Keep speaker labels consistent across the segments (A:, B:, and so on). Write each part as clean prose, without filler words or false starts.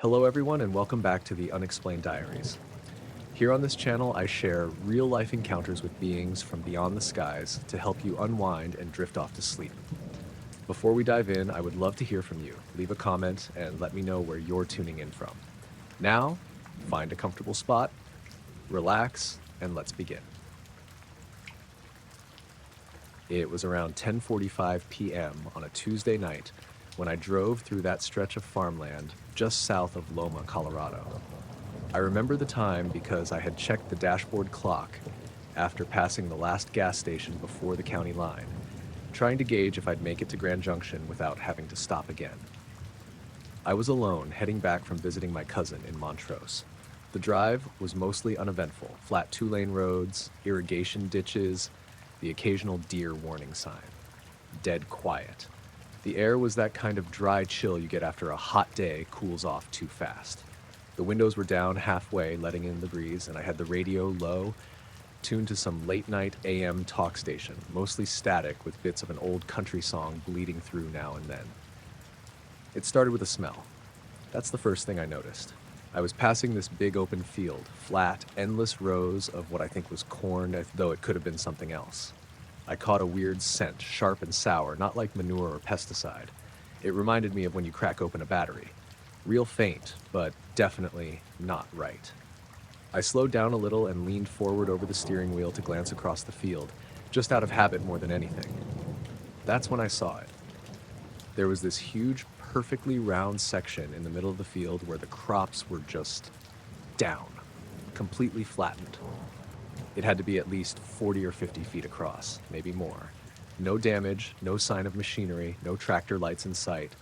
A: Hello everyone and welcome back to the Unexplained Diaries. Here on this channel I share real-life encounters with beings from beyond the skies to help you unwind and drift off to sleep. Before we dive in, I would love to hear from you. Leave a comment and let me know where you're tuning in from. Now, find a comfortable spot, relax, and let's begin. It was around 10:45 p.m. on a Tuesday night when I drove through that stretch of farmland just south of Loma, Colorado. I remember the time because I had checked the dashboard clock after passing the last gas station before the county line, trying to gauge if I'd make it to Grand Junction without having to stop again. I was alone, heading back from visiting my cousin in Montrose. The drive was mostly uneventful: flat two-lane roads, irrigation ditches, the occasional deer warning sign. Dead quiet. The air was that kind of dry chill you get after a hot day cools off too fast. The windows were down halfway, letting in the breeze, and I had the radio low, tuned to some late-night AM talk station, mostly static with bits of an old country song bleeding through now and then. It started with a smell. That's the first thing I noticed. I was passing this big open field, flat, endless rows of what I think was corn, as though it could have been something else. I caught a weird scent, sharp and sour, not like manure or pesticide. It reminded me of when you crack open a battery. Real faint, but definitely not right. I slowed down a little and leaned forward over the steering wheel to glance across the field, just out of habit more than anything. That's when I saw it. There was this huge, perfectly round section in the middle of the field where the crops were just down, completely flattened. It had to be at least 40 or 50 feet across, maybe more. No damage, no sign of machinery, no tractor lights in sight.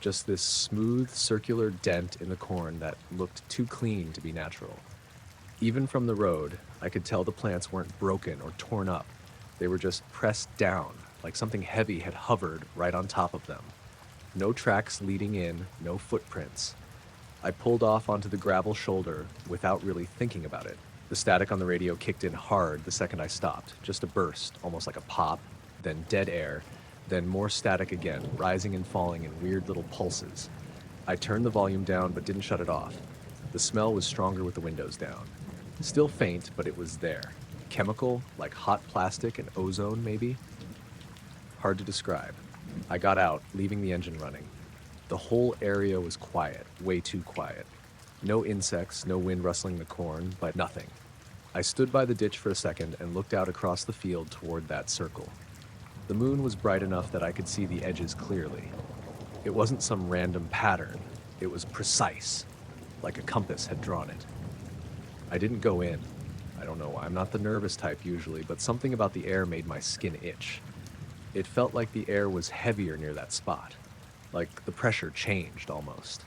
A: Just this smooth, circular dent in the corn that looked too clean to be natural. Even from the road, I could tell the plants weren't broken or torn up. They were just pressed down, like something heavy had hovered right on top of them. No tracks leading in, no footprints. I pulled off onto the gravel shoulder without really thinking about it. The static on the radio kicked in hard the second I stopped, just a burst, almost like a pop, then dead air, then more static again, rising and falling in weird little pulses. I turned the volume down but didn't shut it off. The smell was stronger with the windows down. Still faint, but it was there. Chemical, like hot plastic and ozone maybe? Hard to describe. I got out, leaving the engine running. The whole area was quiet, way too quiet. No insects, no wind rustling the corn, but nothing. I stood by the ditch for a second and looked out across the field toward that circle. The moon was bright enough that I could see the edges clearly. It wasn't some random pattern. It was precise, like a compass had drawn it. I didn't go in. I don't know why. I'm not the nervous type usually, but something about the air made my skin itch. It felt like the air was heavier near that spot, like the pressure changed almost.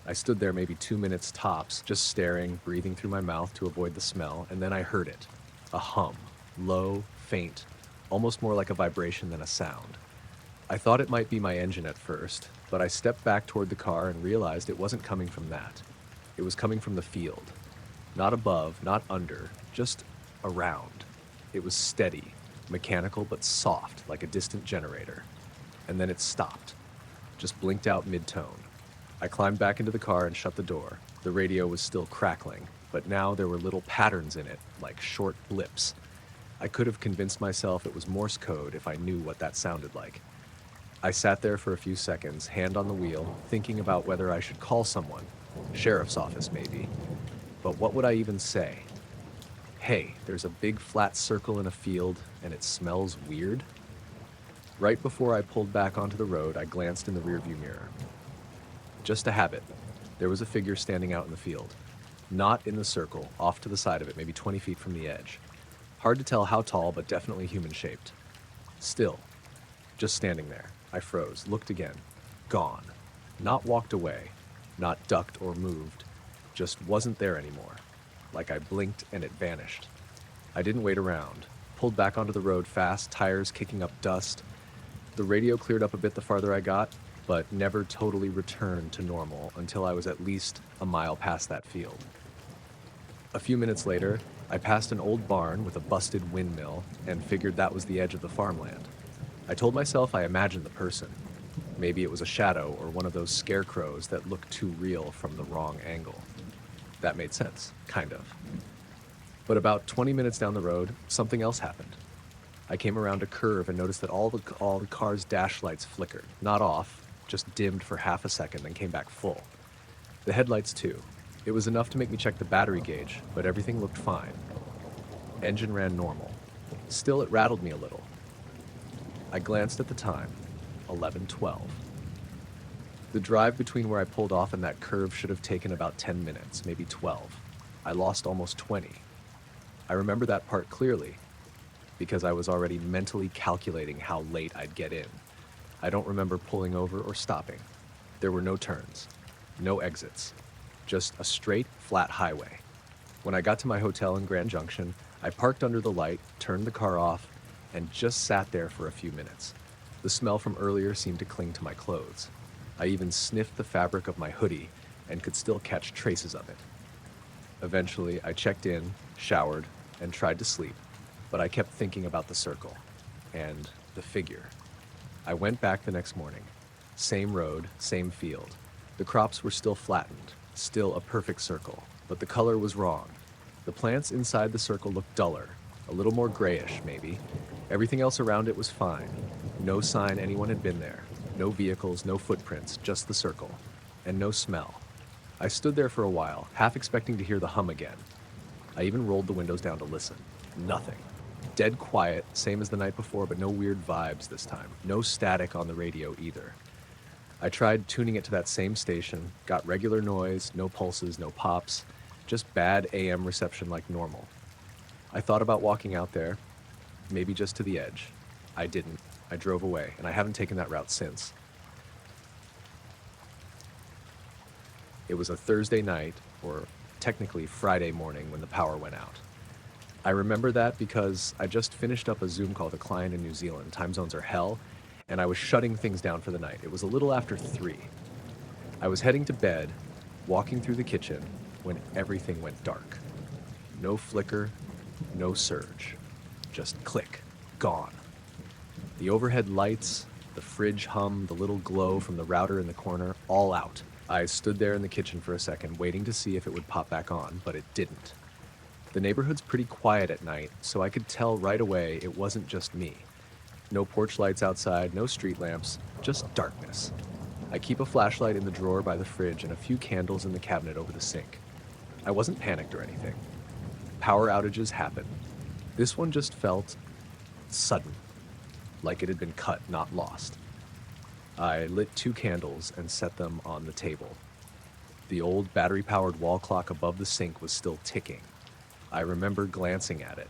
A: I stood there maybe 2 minutes tops, just staring, breathing through my mouth to avoid the smell, and then I heard it. A hum, low, faint, almost more like a vibration than a sound. I thought it might be my engine at first, but I stepped back toward the car and realized it wasn't coming from that. It was coming from the field. Not above, not under, just around. It was steady, mechanical but soft, like a distant generator. And then it stopped, just blinked out mid-tone. I climbed back into the car and shut the door. The radio was still crackling, but now there were little patterns in it, like short blips. I could have convinced myself it was Morse code if I knew what that sounded like. I sat there for a few seconds, hand on the wheel, thinking about whether I should call someone. Sheriff's office, maybe. But what would I even say? Hey, there's a big flat circle in a field, and it smells weird? Right before I pulled back onto the road, I glanced in the rearview mirror. Just a habit. There was a figure standing out in the field. Not in the circle, off to the side of it, maybe 20 feet from the edge. Hard to tell how tall, but definitely human-shaped. Still, just standing there. I froze, looked again. Gone. Not walked away, not ducked or moved. Just wasn't there anymore. Like I blinked and it vanished. I didn't wait around. Pulled back onto the road fast, tires kicking up dust. The radio cleared up a bit the farther I got, but never totally returned to normal until I was at least a mile past that field. A few minutes later, I passed an old barn with a busted windmill and figured that was the edge of the farmland. I told myself I imagined the person. Maybe it was a shadow or one of those scarecrows that look too real from the wrong angle. That made sense, kind of. But about 20 minutes down the road, something else happened. I came around a curve and noticed that all the car's dash lights flickered. Not off, just dimmed for half a second, then came back full. The headlights too. It was enough to make me check the battery gauge, but everything looked fine. Engine ran normal. Still, it rattled me a little. I glanced at the time, 11:12. The drive between where I pulled off and that curve should have taken about 10 minutes, maybe 12. I lost almost 20. I remember that part clearly, because I was already mentally calculating how late I'd get in. I don't remember pulling over or stopping. There were no turns, no exits, just a straight, flat highway. When I got to my hotel in Grand Junction, I parked under the light, turned the car off, and just sat there for a few minutes. The smell from earlier seemed to cling to my clothes. I even sniffed the fabric of my hoodie and could still catch traces of it. Eventually, I checked in, showered, and tried to sleep, but I kept thinking about the circle and the figure. I went back the next morning. Same road, same field. The crops were still flattened, still a perfect circle, but the color was wrong. The plants inside the circle looked duller, a little more grayish, maybe. Everything else around it was fine. No sign anyone had been there. No vehicles, no footprints, just the circle. And no smell. I stood there for a while, half expecting to hear the hum again. I even rolled the windows down to listen. Nothing. Dead quiet, same as the night before, but no weird vibes this time. No static on the radio either. I tried tuning it to that same station, got regular noise, no pulses, no pops, just bad AM reception like normal. I thought about walking out there, maybe just to the edge. I didn't. I drove away, and I haven't taken that route since. It was a Thursday night, or technically Friday morning, when the power went out. I remember that because I just finished up a Zoom call with a client in New Zealand. Time zones are hell, and I was shutting things down for the night. It was a little after 3. I was heading to bed, walking through the kitchen, when everything went dark. No flicker, no surge. Just click, gone. The overhead lights, the fridge hum, the little glow from the router in the corner, all out. I stood there in the kitchen for a second, waiting to see if it would pop back on, but it didn't. The neighborhood's pretty quiet at night, so I could tell right away it wasn't just me. No porch lights outside, no street lamps, just darkness. I keep a flashlight in the drawer by the fridge and a few candles in the cabinet over the sink. I wasn't panicked or anything. Power outages happen. This one just felt sudden, like it had been cut, not lost. I lit 2 candles and set them on the table. The old battery-powered wall clock above the sink was still ticking. I remember glancing at it.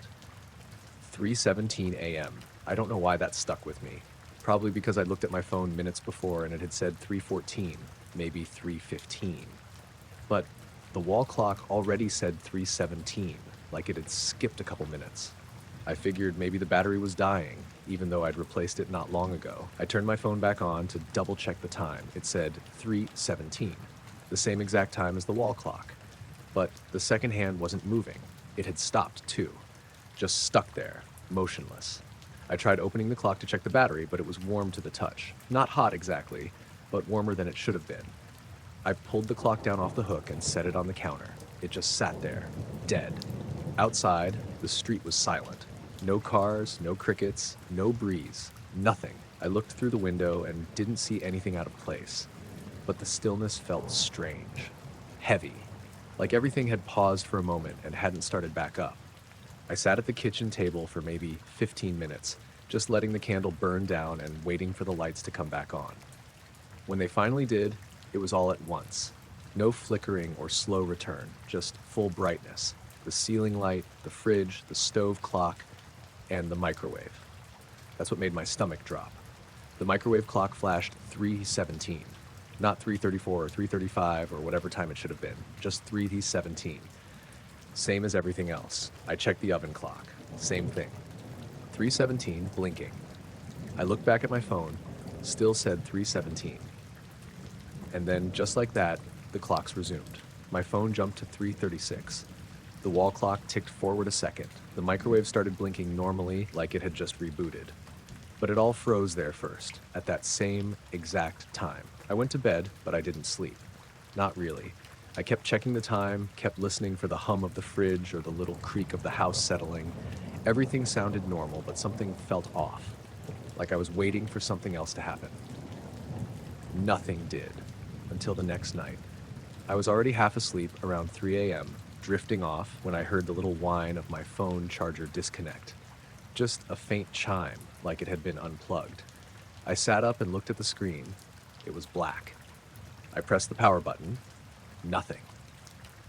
A: 3:17 a.m. I don't know why that stuck with me. Probably because I looked at my phone minutes before and it had said 3:14, maybe 3:15. But the wall clock already said 3:17, like it had skipped a couple minutes. I figured maybe the battery was dying, even though I'd replaced it not long ago. I turned my phone back on to double check the time. It said 3:17, the same exact time as the wall clock. But the second hand wasn't moving. It had stopped too, just stuck there, motionless. I tried opening the clock to check the battery, but it was warm to the touch. Not hot exactly, but warmer than it should have been. I pulled the clock down off the hook and set it on the counter. It just sat there, dead. Outside, the street was silent. No cars, no crickets, no breeze, nothing. I looked through the window and didn't see anything out of place. But the stillness felt strange, heavy, like everything had paused for a moment and hadn't started back up. I sat at the kitchen table for maybe 15 minutes, just letting the candle burn down and waiting for the lights to come back on. When they finally did, it was all at once. No flickering or slow return, just full brightness. The ceiling light, the fridge, the stove clock, and the microwave. That's what made my stomach drop. The microwave clock flashed 3:17, not 3:34 or 3:35 or whatever time it should have been, just 3:17. Same as everything else. I checked the oven clock. Same thing. 3:17, blinking. I looked back at my phone, still said 3:17. And then, just like that, the clocks resumed. My phone jumped to 3:36. The wall clock ticked forward a second. The microwave started blinking normally, like it had just rebooted. But it all froze there first, at that same exact time. I went to bed, but I didn't sleep. Not really. I kept checking the time, kept listening for the hum of the fridge or the little creak of the house settling. Everything sounded normal, but something felt off, like I was waiting for something else to happen. Nothing did, until the next night. I was already half asleep around 3 a.m., drifting off when I heard the little whine of my phone charger disconnect. Just a faint chime, like it had been unplugged. I sat up and looked at the screen. It was black. I pressed the power button. Nothing.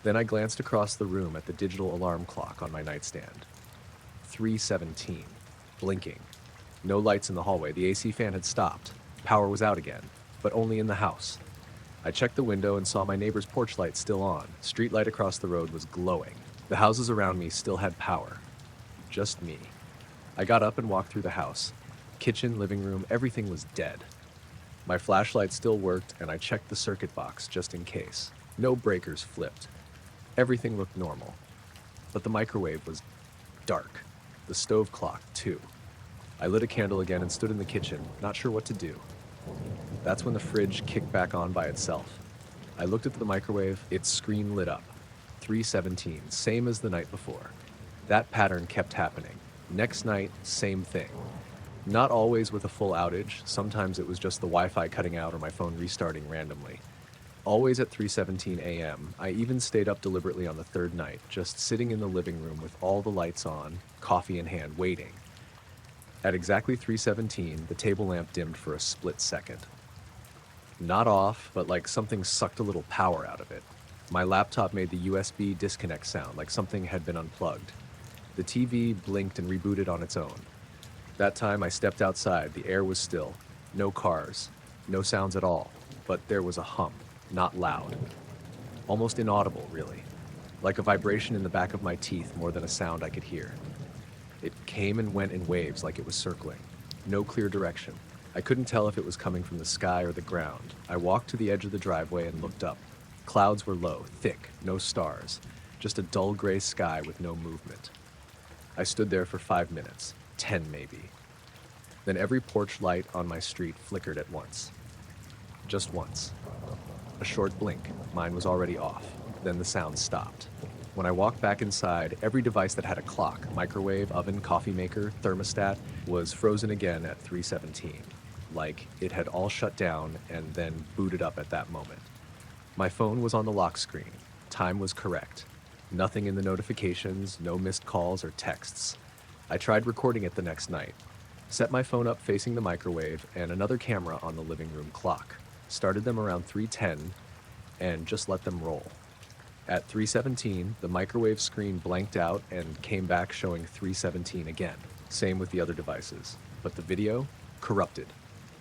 A: Then I glanced across the room at the digital alarm clock on my nightstand. 3:17. Blinking. No lights in the hallway. The AC fan had stopped. Power was out again, but only in the house. I checked the window and saw my neighbor's porch light still on. Street light across the road was glowing. The houses around me still had power. Just me. I got up and walked through the house. Kitchen, living room, everything was dead. My flashlight still worked, and I checked the circuit box just in case. No breakers flipped. Everything looked normal. But the microwave was dark. The stove clock, too. I lit a candle again and stood in the kitchen, not sure what to do. That's when the fridge kicked back on by itself. I looked at the microwave, its screen lit up. 3:17, same as the night before. That pattern kept happening. Next night, same thing. Not always with a full outage. Sometimes it was just the Wi-Fi cutting out or my phone restarting randomly. Always at 3:17 a.m. I even stayed up deliberately on the third night, just sitting in the living room with all the lights on, coffee in hand, waiting. At exactly 3:17, the table lamp dimmed for a split second. Not off, but like something sucked a little power out of it. My laptop made the USB disconnect sound, like something had been unplugged. The TV blinked and rebooted on its own. That time I stepped outside. The air was still. No cars. No sounds at all. But there was a hum, not loud. Almost inaudible, really. Like a vibration in the back of my teeth more than a sound I could hear. It came and went in waves like it was circling. No clear direction. I couldn't tell if it was coming from the sky or the ground. I walked to the edge of the driveway and looked up. Clouds were low, thick, no stars. Just a dull gray sky with no movement. I stood there for 5 minutes, 10 maybe. Then every porch light on my street flickered at once. Just once. A short blink. Mine was already off. Then the sound stopped. When I walked back inside, every device that had a clock, microwave, oven, coffee maker, thermostat, was frozen again at 3:17. Like it had all shut down and then booted up at that moment. My phone was on the lock screen. Time was correct. Nothing in the notifications, no missed calls or texts. I tried recording it the next night. Set my phone up facing the microwave and another camera on the living room clock. Started them around 3:10 and just let them roll. At 3:17, the microwave screen blanked out and came back showing 3:17 again. Same with the other devices. But the video? Corrupted.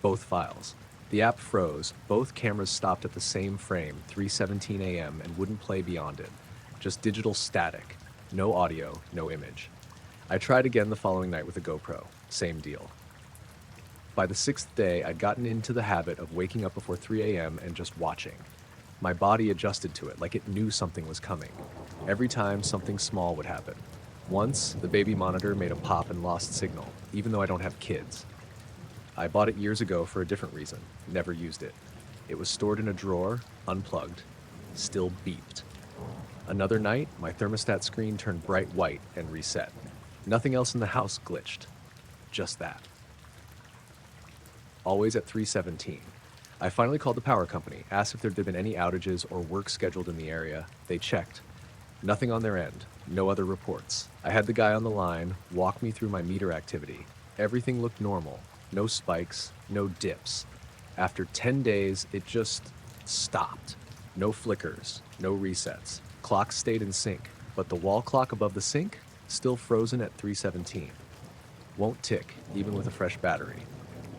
A: Both files. The app froze, both cameras stopped at the same frame, 3:17 a.m., and wouldn't play beyond it. Just digital static. No audio, no image. I tried again the following night with a GoPro. Same deal. By the 6th day, I'd gotten into the habit of waking up before 3 a.m. and just watching. My body adjusted to it like it knew something was coming. Every time, something small would happen. Once, the baby monitor made a pop and lost signal, even though I don't have kids. I bought it years ago for a different reason. Never used it. It was stored in a drawer, unplugged, still beeped. Another night, my thermostat screen turned bright white and reset. Nothing else in the house glitched. Just that. Always at 3:17. I finally called the power company, asked if there had been any outages or work scheduled in the area. They checked. Nothing on their end. No other reports. I had the guy on the line walk me through my meter activity. Everything looked normal. No spikes, no dips. After 10 days, it just stopped. No flickers, no resets. Clock stayed in sync, but the wall clock above the sink, still frozen at 3:17. Won't tick, even with a fresh battery.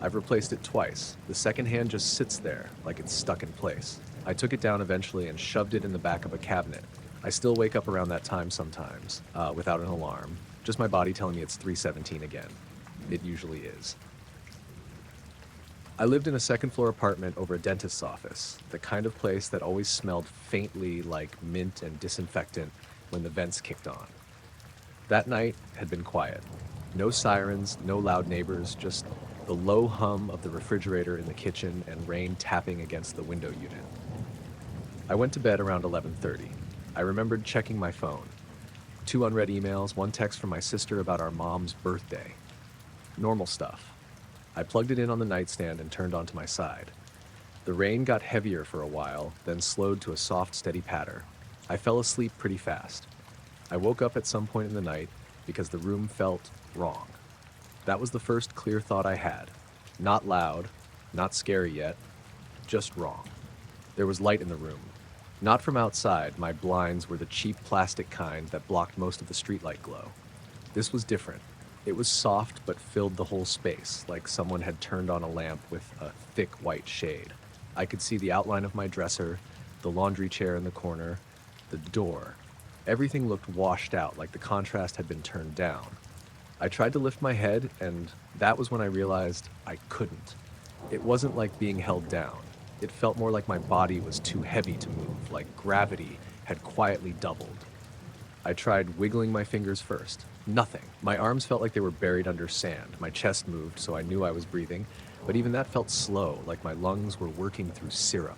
A: I've replaced it twice. The second hand just sits there, like it's stuck in place. I took it down eventually and shoved it in the back of a cabinet. I still wake up around that time sometimes, without an alarm. Just my body telling me it's 3:17 again. It usually is. I lived in a second-floor apartment over a dentist's office, the kind of place that always smelled faintly like mint and disinfectant when the vents kicked on. That night had been quiet. No sirens, no loud neighbors, just the the low hum of the refrigerator in the kitchen, and rain tapping against the window unit. I went to bed around 11:30. I remembered checking my phone. 2 unread emails, 1 text from my sister about our mom's birthday. Normal stuff. I plugged it in on the nightstand and turned onto my side. The rain got heavier for a while, then slowed to a soft, steady patter. I fell asleep pretty fast. I woke up at some point in the night because the room felt wrong. That was the first clear thought I had. Not loud, not scary yet, just wrong. There was light in the room. Not from outside, my blinds were the cheap plastic kind that blocked most of the streetlight glow. This was different. It was soft but filled the whole space, like someone had turned on a lamp with a thick white shade. I could see the outline of my dresser, the laundry chair in the corner, the door. Everything looked washed out, like the contrast had been turned down. I tried to lift my head, and that was when I realized I couldn't. It wasn't like being held down. It felt more like my body was too heavy to move, like gravity had quietly doubled. I tried wiggling my fingers first. Nothing. My arms felt like they were buried under sand. My chest moved, so I knew I was breathing, but even that felt slow, like my lungs were working through syrup.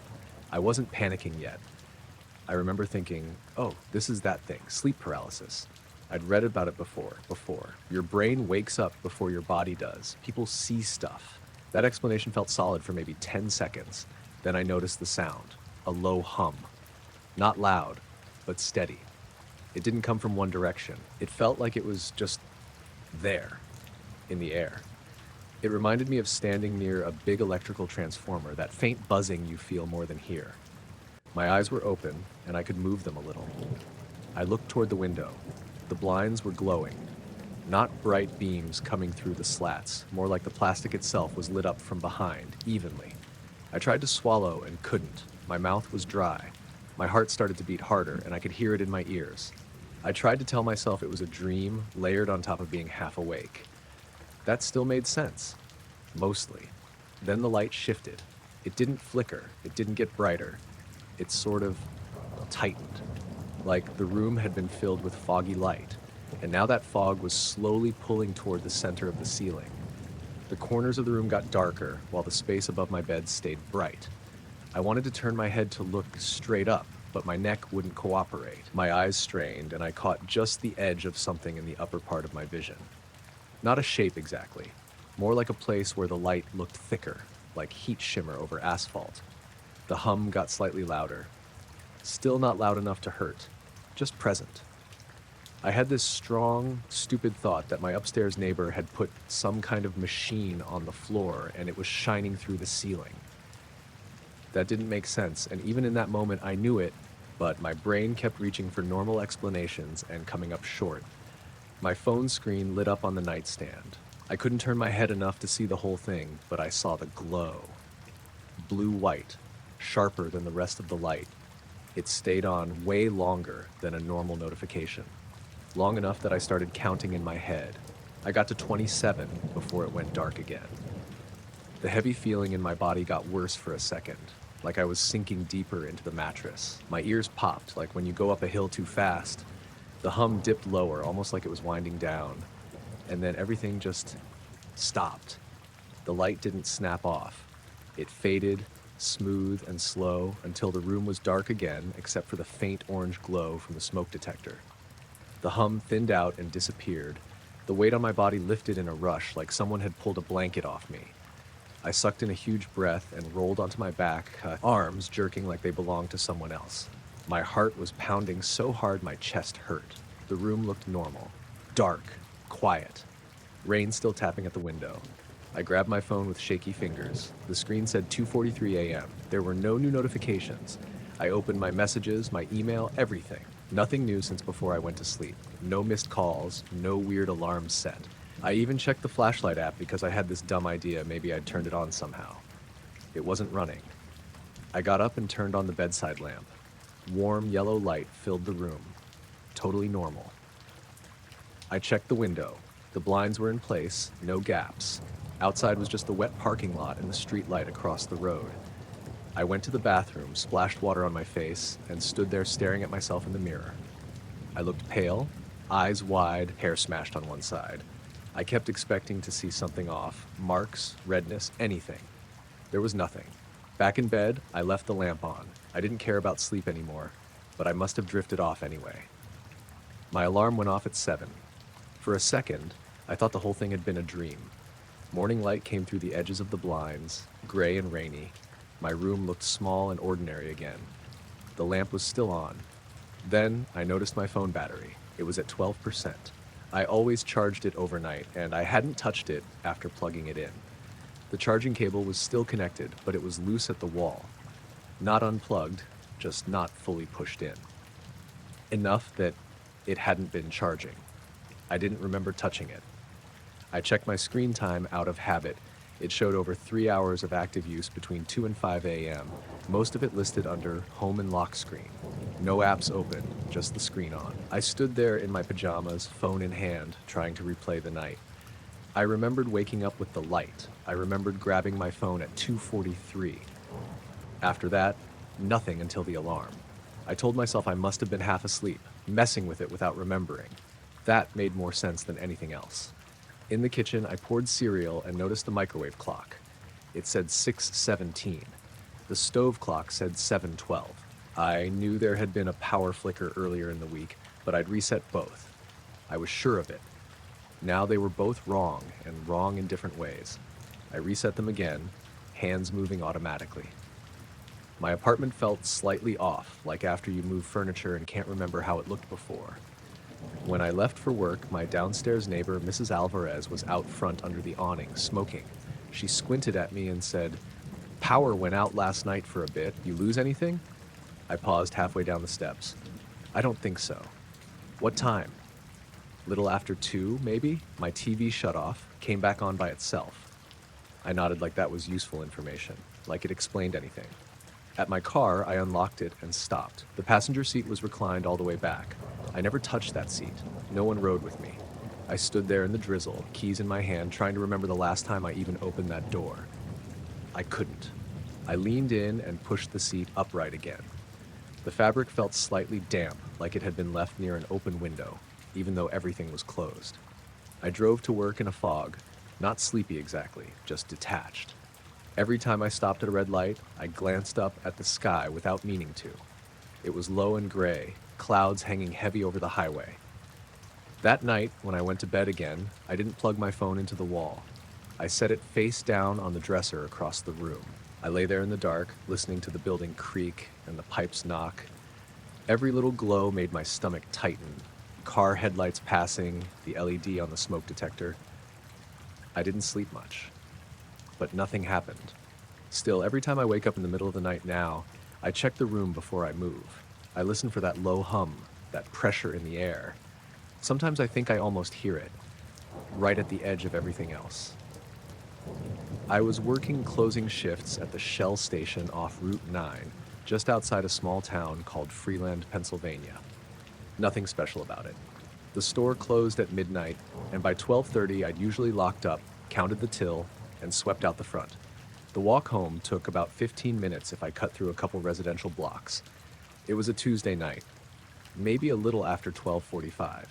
A: I wasn't panicking yet. I remember thinking, oh, this is that thing, sleep paralysis. I'd read about it before. Your brain wakes up before your body does. People see stuff. That explanation felt solid for maybe 10 seconds. Then I noticed the sound, a low hum. Not loud, but steady. It didn't come from one direction. It felt like it was just there, in the air. It reminded me of standing near a big electrical transformer, that faint buzzing you feel more than hear. My eyes were open, and I could move them a little. I looked toward the window. The blinds were glowing. Not bright beams coming through the slats, more like the plastic itself was lit up from behind, evenly. I tried to swallow and couldn't. My mouth was dry. My heart started to beat harder, and I could hear it in my ears. I tried to tell myself it was a dream layered on top of being half awake. That still made sense. Mostly. Then the light shifted. It didn't flicker. It didn't get brighter. It sort of tightened, like the room had been filled with foggy light, and now that fog was slowly pulling toward the center of the ceiling. The corners of the room got darker, while the space above my bed stayed bright. I wanted to turn my head to look straight up, but my neck wouldn't cooperate. My eyes strained, and I caught just the edge of something in the upper part of my vision. Not a shape exactly, more like a place where the light looked thicker, like heat shimmer over asphalt. The hum got slightly louder. Still not loud enough to hurt, just present. I had this strong, stupid thought that my upstairs neighbor had put some kind of machine on the floor and it was shining through the ceiling. That didn't make sense, and even in that moment I knew it, but my brain kept reaching for normal explanations and coming up short. My phone screen lit up on the nightstand. I couldn't turn my head enough to see the whole thing, but I saw the glow. Blue-white, sharper than the rest of the light. It stayed on way longer than a normal notification. Long enough that I started counting in my head. I got to 27 before it went dark again. The heavy feeling in my body got worse for a second, like I was sinking deeper into the mattress. My ears popped, like when you go up a hill too fast. The hum dipped lower, almost like it was winding down. And then everything just stopped. The light didn't snap off. It faded, smooth and slow, until the room was dark again, except for the faint orange glow from the smoke detector. The hum thinned out and disappeared. The weight on my body lifted in a rush, like someone had pulled a blanket off me. I sucked in a huge breath and rolled onto my back, arms jerking like they belonged to someone else. My heart was pounding so hard my chest hurt. The room looked normal. Dark. Quiet. Rain still tapping at the window. I grabbed my phone with shaky fingers. The screen said 2:43 a.m. There were no new notifications. I opened my messages, my email, everything. Nothing new since before I went to sleep. No missed calls, no weird alarms set. I even checked the flashlight app because I had this dumb idea maybe I'd turned it on somehow. It wasn't running. I got up and turned on the bedside lamp. Warm yellow light filled the room. Totally normal. I checked the window. The blinds were in place, no gaps. Outside was just the wet parking lot and the street light across the road. I went to the bathroom, splashed water on my face, and stood there staring at myself in the mirror. I looked pale, eyes wide, hair smashed on one side. I kept expecting to see something off, marks, redness, anything. There was nothing. Back in bed, I left the lamp on. I didn't care about sleep anymore, but I must have drifted off anyway. My alarm went off at 7. For a second, I thought the whole thing had been a dream. Morning light came through the edges of the blinds, gray and rainy. My room looked small and ordinary again. The lamp was still on. Then I noticed my phone battery. It was at 12%. I always charged it overnight, and I hadn't touched it after plugging it in. The charging cable was still connected, but it was loose at the wall. Not unplugged, just not fully pushed in. Enough that it hadn't been charging. I didn't remember touching it. I checked my screen time out of habit. It showed over 3 hours of active use between 2 and 5 a.m., most of it listed under home and lock screen. No apps open, just the screen on. I stood there in my pajamas, phone in hand, trying to replay the night. I remembered waking up with the light. I remembered grabbing my phone at 2:43. After that, nothing until the alarm. I told myself I must have been half asleep, messing with it without remembering. That made more sense than anything else. In the kitchen, I poured cereal and noticed the microwave clock. It said 6:17. The stove clock said 7:12. I knew there had been a power flicker earlier in the week, but I'd reset both. I was sure of it. Now they were both wrong, and wrong in different ways. I reset them again, hands moving automatically. My apartment felt slightly off, like after you move furniture and can't remember how it looked before. When I left for work, my downstairs neighbor, Mrs. Alvarez, was out front under the awning, smoking. She squinted at me and said, "Power went out last night for a bit. You lose anything?" I paused halfway down the steps. "I don't think so." "What time?" "Little after 2, maybe?" My TV shut off, came back on by itself. I nodded like that was useful information, like it explained anything. At my car, I unlocked it and stopped. The passenger seat was reclined all the way back. I never touched that seat. No one rode with me. I stood there in the drizzle, keys in my hand, trying to remember the last time I even opened that door. I couldn't. I leaned in and pushed the seat upright again. The fabric felt slightly damp, like it had been left near an open window, even though everything was closed. I drove to work in a fog, not sleepy exactly, just detached. Every time I stopped at a red light, I glanced up at the sky without meaning to. It was low and gray, clouds hanging heavy over the highway. That night, when I went to bed again, I didn't plug my phone into the wall. I set it face down on the dresser across the room. I lay there in the dark, listening to the building creak and the pipes knock. Every little glow made my stomach tighten. Car headlights passing, the LED on the smoke detector. I didn't sleep much. But nothing happened. Still, every time I wake up in the middle of the night now, I check the room before I move. I listen for that low hum, that pressure in the air. Sometimes I think I almost hear it, right at the edge of everything else. I was working closing shifts at the Shell station off Route 9, just outside a small town called Freeland, Pennsylvania. Nothing special about it. The store closed at midnight, and by 12:30 I'd usually locked up, counted the till, and swept out the front. The walk home took about 15 minutes if I cut through a couple residential blocks. It was a Tuesday night, maybe a little after 12:45.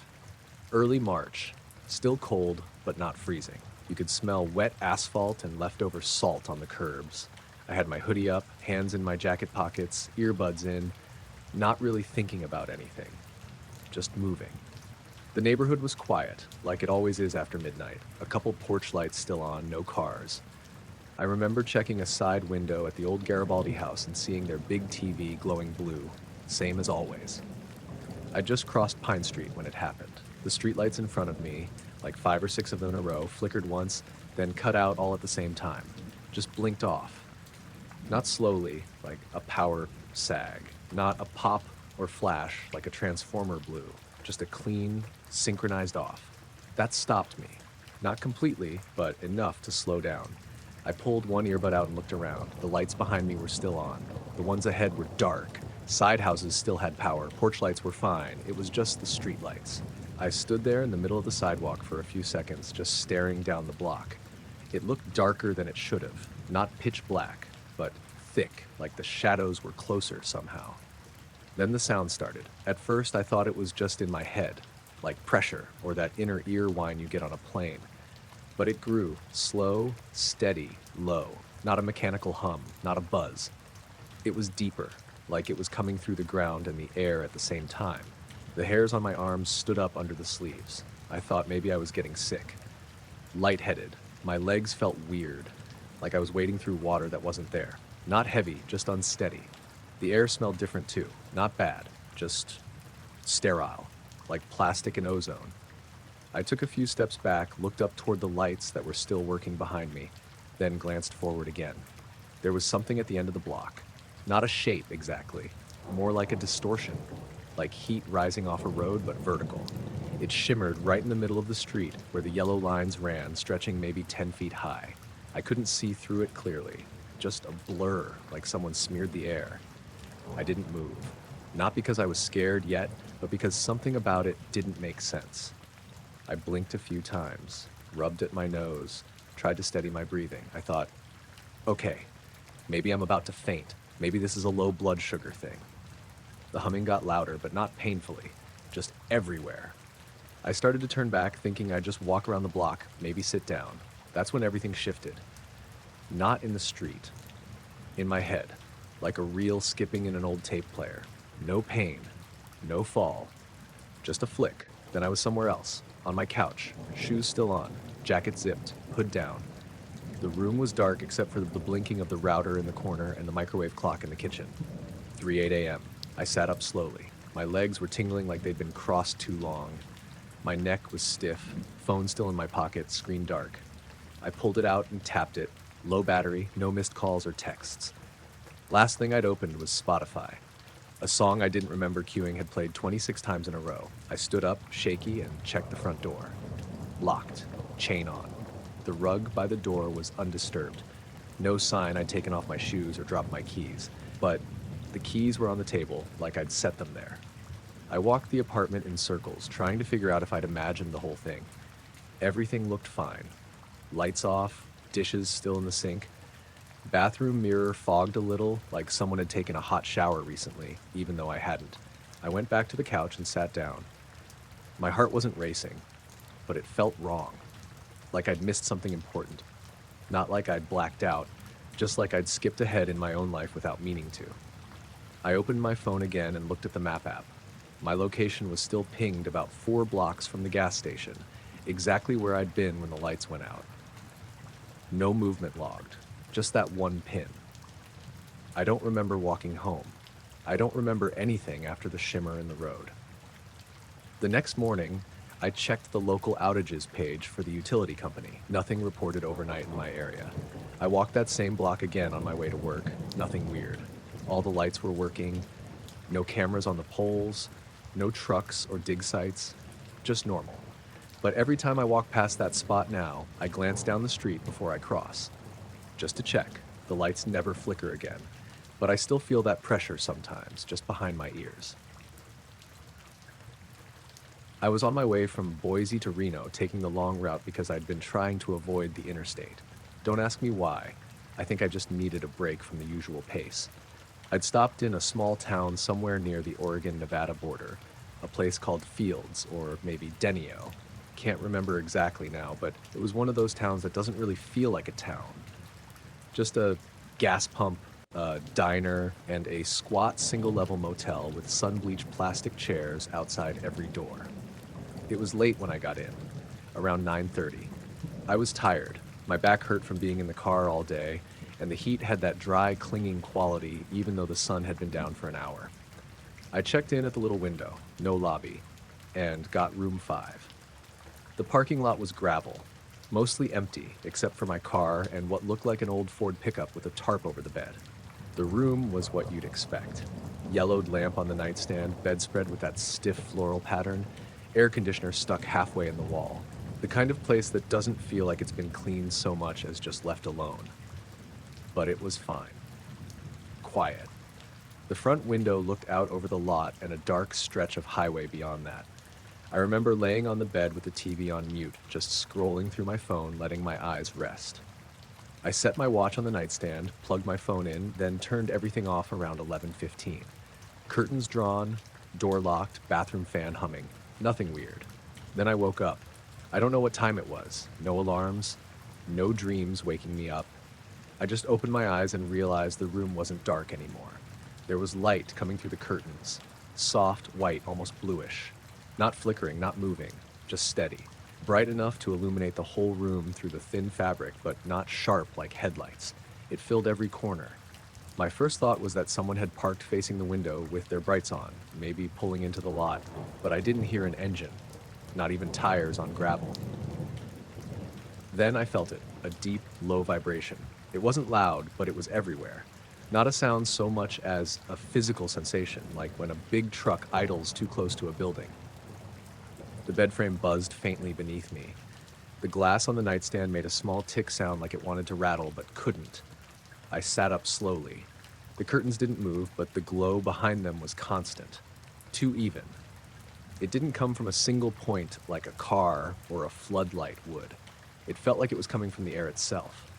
A: Early March, still cold, but not freezing. You could smell wet asphalt and leftover salt on the curbs. I had my hoodie up, hands in my jacket pockets, earbuds in, not really thinking about anything, just moving. The neighborhood was quiet, like it always is after midnight. A couple porch lights still on, no cars. I remember checking a side window at the old Garibaldi house and seeing their big TV glowing blue, same as always. I just crossed Pine Street when it happened. The streetlights in front of me, like 5 or 6 of them in a row, flickered once, then cut out all at the same time. Just blinked off. Not slowly, like a power sag. Not a pop or flash, like a transformer blew. Just a clean, synchronized off. That stopped me. Not completely, but enough to slow down. I pulled one earbud out and looked around. The lights behind me were still on. The ones ahead were dark. Side houses still had power. Porch lights were fine. It was just the street lights. I stood there in the middle of the sidewalk for a few seconds, just staring down the block. It looked darker than it should have. Not pitch black, but thick, like the shadows were closer somehow. Then the sound started. At first, I thought it was just in my head, like pressure or that inner ear whine you get on a plane. But it grew, slow, steady, low, not a mechanical hum, not a buzz. It was deeper, like it was coming through the ground and the air at the same time. The hairs on my arms stood up under the sleeves. I thought maybe I was getting sick. Lightheaded, my legs felt weird, like I was wading through water that wasn't there. Not heavy, just unsteady. The air smelled different too. Not bad, just sterile, like plastic and ozone. I took a few steps back, looked up toward the lights that were still working behind me, then glanced forward again. There was something at the end of the block. Not a shape exactly, more like a distortion, like heat rising off a road but vertical. It shimmered right in the middle of the street where the yellow lines ran, stretching maybe 10 feet high. I couldn't see through it clearly, just a blur like someone smeared the air. I didn't move, not because I was scared yet, but because something about it didn't make sense. I blinked a few times, rubbed at my nose, tried to steady my breathing. I thought, okay, maybe I'm about to faint. Maybe this is a low blood sugar thing. The humming got louder, but not painfully, just everywhere. I started to turn back, thinking I'd just walk around the block, maybe sit down. That's when everything shifted. Not in the street. In my head, like a reel skipping in an old tape player. No pain, no fall, just a flick. Then I was somewhere else, on my couch, shoes still on, jacket zipped, hood down. The room was dark except for the blinking of the router in the corner and the microwave clock in the kitchen. 3:08 a.m. I sat up slowly. My legs were tingling like they'd been crossed too long. My neck was stiff, phone still in my pocket, screen dark. I pulled it out and tapped it. Low battery, no missed calls or texts. Last thing I'd opened was Spotify. A song I didn't remember queuing had played 26 times in a row. I stood up, shaky, and checked the front door. Locked, chain on. The rug by the door was undisturbed. No sign I'd taken off my shoes or dropped my keys, but the keys were on the table, like I'd set them there. I walked the apartment in circles, trying to figure out if I'd imagined the whole thing. Everything looked fine. Lights off, dishes still in the sink. Bathroom mirror fogged a little, like someone had taken a hot shower recently, even though I hadn't. I went back to the couch and sat down. My heart wasn't racing, but it felt wrong. Like I'd missed something important. Not like I'd blacked out, just like I'd skipped ahead in my own life without meaning to. I opened my phone again and looked at the map app. My location was still pinged about 4 blocks from the gas station, exactly where I'd been when the lights went out. No movement logged, just that one pin. I don't remember walking home. I don't remember anything after the shimmer in the road. The next morning, I checked the local outages page for the utility company. Nothing reported overnight in my area. I walked that same block again on my way to work. Nothing weird. All the lights were working. No cameras on the poles. No trucks or dig sites. Just normal. But every time I walk past that spot now, I glance down the street before I cross. Just to check. The lights never flicker again. But I still feel that pressure sometimes, just behind my ears. I was on my way from Boise to Reno, taking the long route because I'd been trying to avoid the interstate. Don't ask me why. I think I just needed a break from the usual pace. I'd stopped in a small town somewhere near the Oregon-Nevada border, a place called Fields, or maybe Denio. Can't remember exactly now, but it was one of those towns that doesn't really feel like a town. Just a gas pump, a diner, and a squat single-level motel with sun-bleached plastic chairs outside every door. It was late when I got in, around 9:30. I was tired. My back hurt from being in the car all day, and the heat had that dry, clinging quality even though the sun had been down for an hour. I checked in at the little window, no lobby, and got room 5. The parking lot was gravel, mostly empty except for my car and what looked like an old Ford pickup with a tarp over the bed. The room was what you'd expect. Yellowed lamp on the nightstand, bedspread with that stiff floral pattern, air conditioner stuck halfway in the wall. The kind of place that doesn't feel like it's been cleaned so much as just left alone. But it was fine. Quiet. The front window looked out over the lot and a dark stretch of highway beyond that. I remember laying on the bed with the TV on mute, just scrolling through my phone, letting my eyes rest. I set my watch on the nightstand, plugged my phone in, then turned everything off around 11:15. Curtains drawn, door locked, bathroom fan humming. Nothing weird. Then I woke up. I don't know what time it was. No alarms, no dreams waking me up. I just opened my eyes and realized the room wasn't dark anymore. There was light coming through the curtains, soft, white, almost bluish. Not flickering, not moving, just steady. Bright enough to illuminate the whole room through the thin fabric, but not sharp like headlights. It filled every corner. My first thought was that someone had parked facing the window with their brights on, maybe pulling into the lot, but I didn't hear an engine, not even tires on gravel. Then I felt it, a deep, low vibration. It wasn't loud, but it was everywhere. Not a sound so much as a physical sensation, like when a big truck idles too close to a building. The bed frame buzzed faintly beneath me. The glass on the nightstand made a small tick sound like it wanted to rattle, but couldn't. I sat up slowly. The curtains didn't move, but the glow behind them was constant, too even. It didn't come from a single point like a car or a floodlight would. It felt like it was coming from the air itself.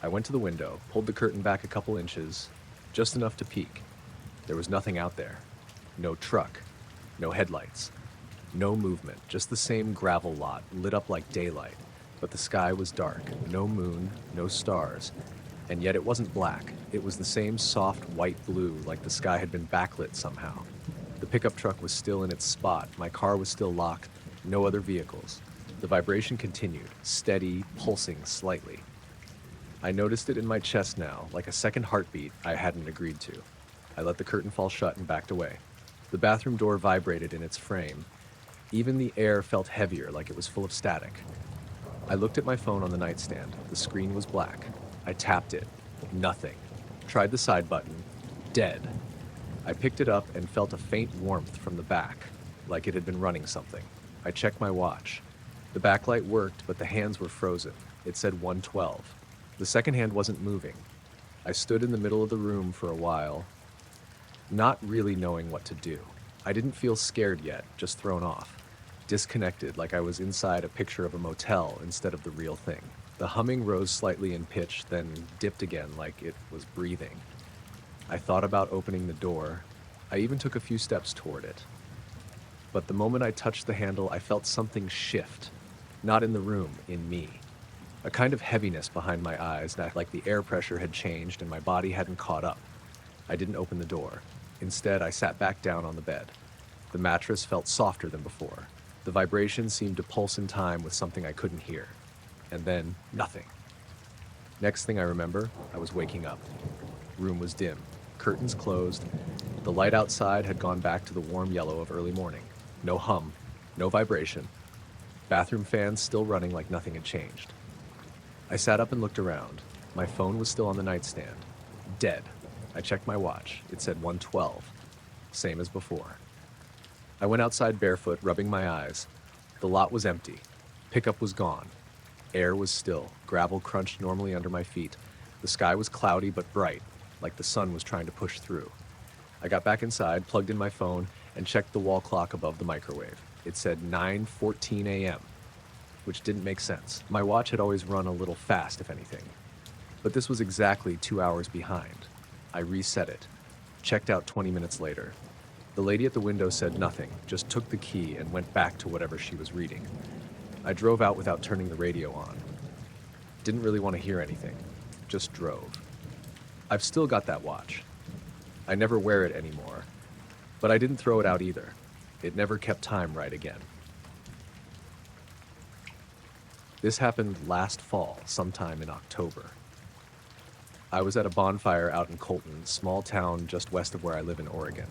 A: I went to the window, pulled the curtain back a couple inches, just enough to peek. There was nothing out there. No truck, no headlights, no movement, just the same gravel lot lit up like daylight. But the sky was dark, no moon, no stars. And yet it wasn't black. It was the same soft white blue, like the sky had been backlit somehow. The pickup truck was still in its spot. My car was still locked. No other vehicles. The vibration continued, steady, pulsing slightly. I noticed it in my chest now, like a second heartbeat I hadn't agreed to. I let the curtain fall shut and backed away. The bathroom door vibrated in its frame. Even the air felt heavier, like it was full of static. I looked at my phone on the nightstand. The screen was black. I tapped it. Nothing. Tried the side button. Dead. I picked it up and felt a faint warmth from the back, like it had been running something. I checked my watch. The backlight worked, but the hands were frozen. It said 1:12. The second hand wasn't moving. I stood in the middle of the room for a while, not really knowing what to do. I didn't feel scared yet, just thrown off. Disconnected, like I was inside a picture of a motel instead of the real thing. The humming rose slightly in pitch, then dipped again like it was breathing. I thought about opening the door. I even took a few steps toward it. But the moment I touched the handle, I felt something shift. Not in the room, in me. A kind of heaviness behind my eyes, like the air pressure had changed and my body hadn't caught up. I didn't open the door. Instead, I sat back down on the bed. The mattress felt softer than before. The vibration seemed to pulse in time with something I couldn't hear. And then, nothing. Next thing I remember, I was waking up. Room was dim. Curtains closed. The light outside had gone back to the warm yellow of early morning. No hum. No vibration. Bathroom fans still running like nothing had changed. I sat up and looked around. My phone was still on the nightstand. Dead. I checked my watch. It said 1:12. Same as before. I went outside barefoot, rubbing my eyes. The lot was empty. Pickup was gone. Air was still. Gravel crunched normally under my feet. The sky was cloudy but bright, like the sun was trying to push through. I got back inside, plugged in my phone, and checked the wall clock above the microwave. It said 9:14 a.m., which didn't make sense. My watch had always run a little fast, if anything. But this was exactly 2 hours behind. I reset it. Checked out 20 minutes later. The lady at the window said nothing, just took the key and went back to whatever she was reading. I drove out without turning the radio on. Didn't really want to hear anything. Just drove. I've still got that watch. I never wear it anymore. But I didn't throw it out either. It never kept time right again. This happened last fall, sometime in October. I was at a bonfire out in Colton, small town just west of where I live in Oregon.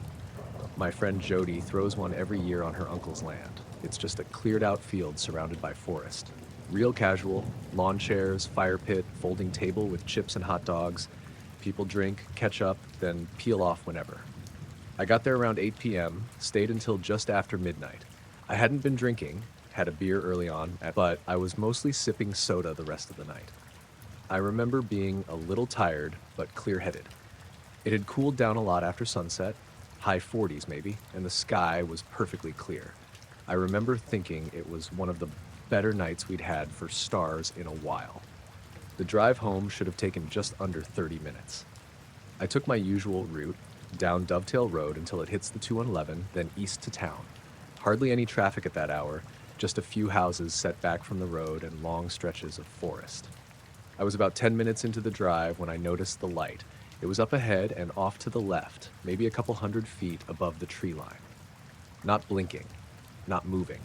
A: My friend Jody throws one every year on her uncle's land. It's just a cleared out field surrounded by forest. Real casual, lawn chairs, fire pit, folding table with chips and hot dogs. People drink, catch up, then peel off whenever. I got there around 8 p.m., stayed until just after midnight. I hadn't been drinking, had a beer early on, but I was mostly sipping soda the rest of the night. I remember being a little tired, but clear-headed. It had cooled down a lot after sunset, high 40s maybe, and the sky was perfectly clear. I remember thinking it was one of the better nights we'd had for stars in a while. The drive home should have taken just under 30 minutes. I took my usual route, down Dovetail Road until it hits the 211, then east to town. Hardly any traffic at that hour, just a few houses set back from the road and long stretches of forest. I was about 10 minutes into the drive when I noticed the light. It was up ahead and off to the left, maybe a couple 100 feet above the tree line. Not blinking, not moving,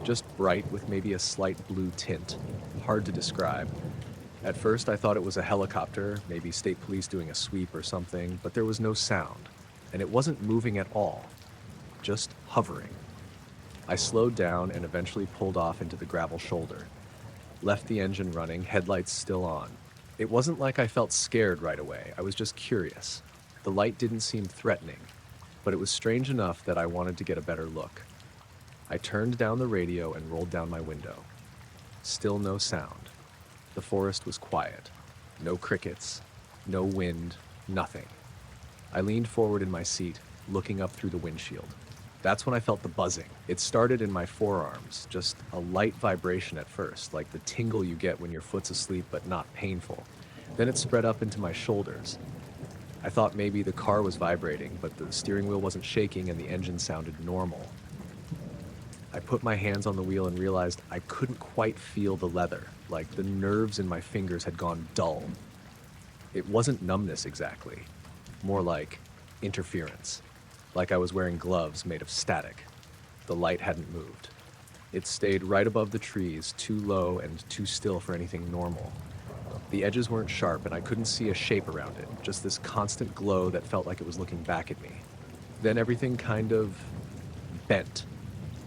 A: just bright with maybe a slight blue tint, hard to describe. At first I thought it was a helicopter, maybe state police doing a sweep or something, but there was no sound, and it wasn't moving at all, just hovering. I slowed down and eventually pulled off into the gravel shoulder. Left the engine running, headlights still on. It wasn't like I felt scared right away, I was just curious. The light didn't seem threatening, but it was strange enough that I wanted to get a better look. I turned down the radio and rolled down my window. Still no sound. The forest was quiet. No crickets, no wind, nothing. I leaned forward in my seat, looking up through the windshield. That's when I felt the buzzing. It started in my forearms, just a light vibration at first, like the tingle you get when your foot's asleep but not painful. Then it spread up into my shoulders. I thought maybe the car was vibrating, but the steering wheel wasn't shaking and the engine sounded normal. I put my hands on the wheel and realized I couldn't quite feel the leather, like the nerves in my fingers had gone dull. It wasn't numbness exactly, more like interference. Like I was wearing gloves made of static. The light hadn't moved. It stayed right above the trees, too low and too still for anything normal. The edges weren't sharp and I couldn't see a shape around it, just this constant glow that felt like it was looking back at me. Then everything kind of bent.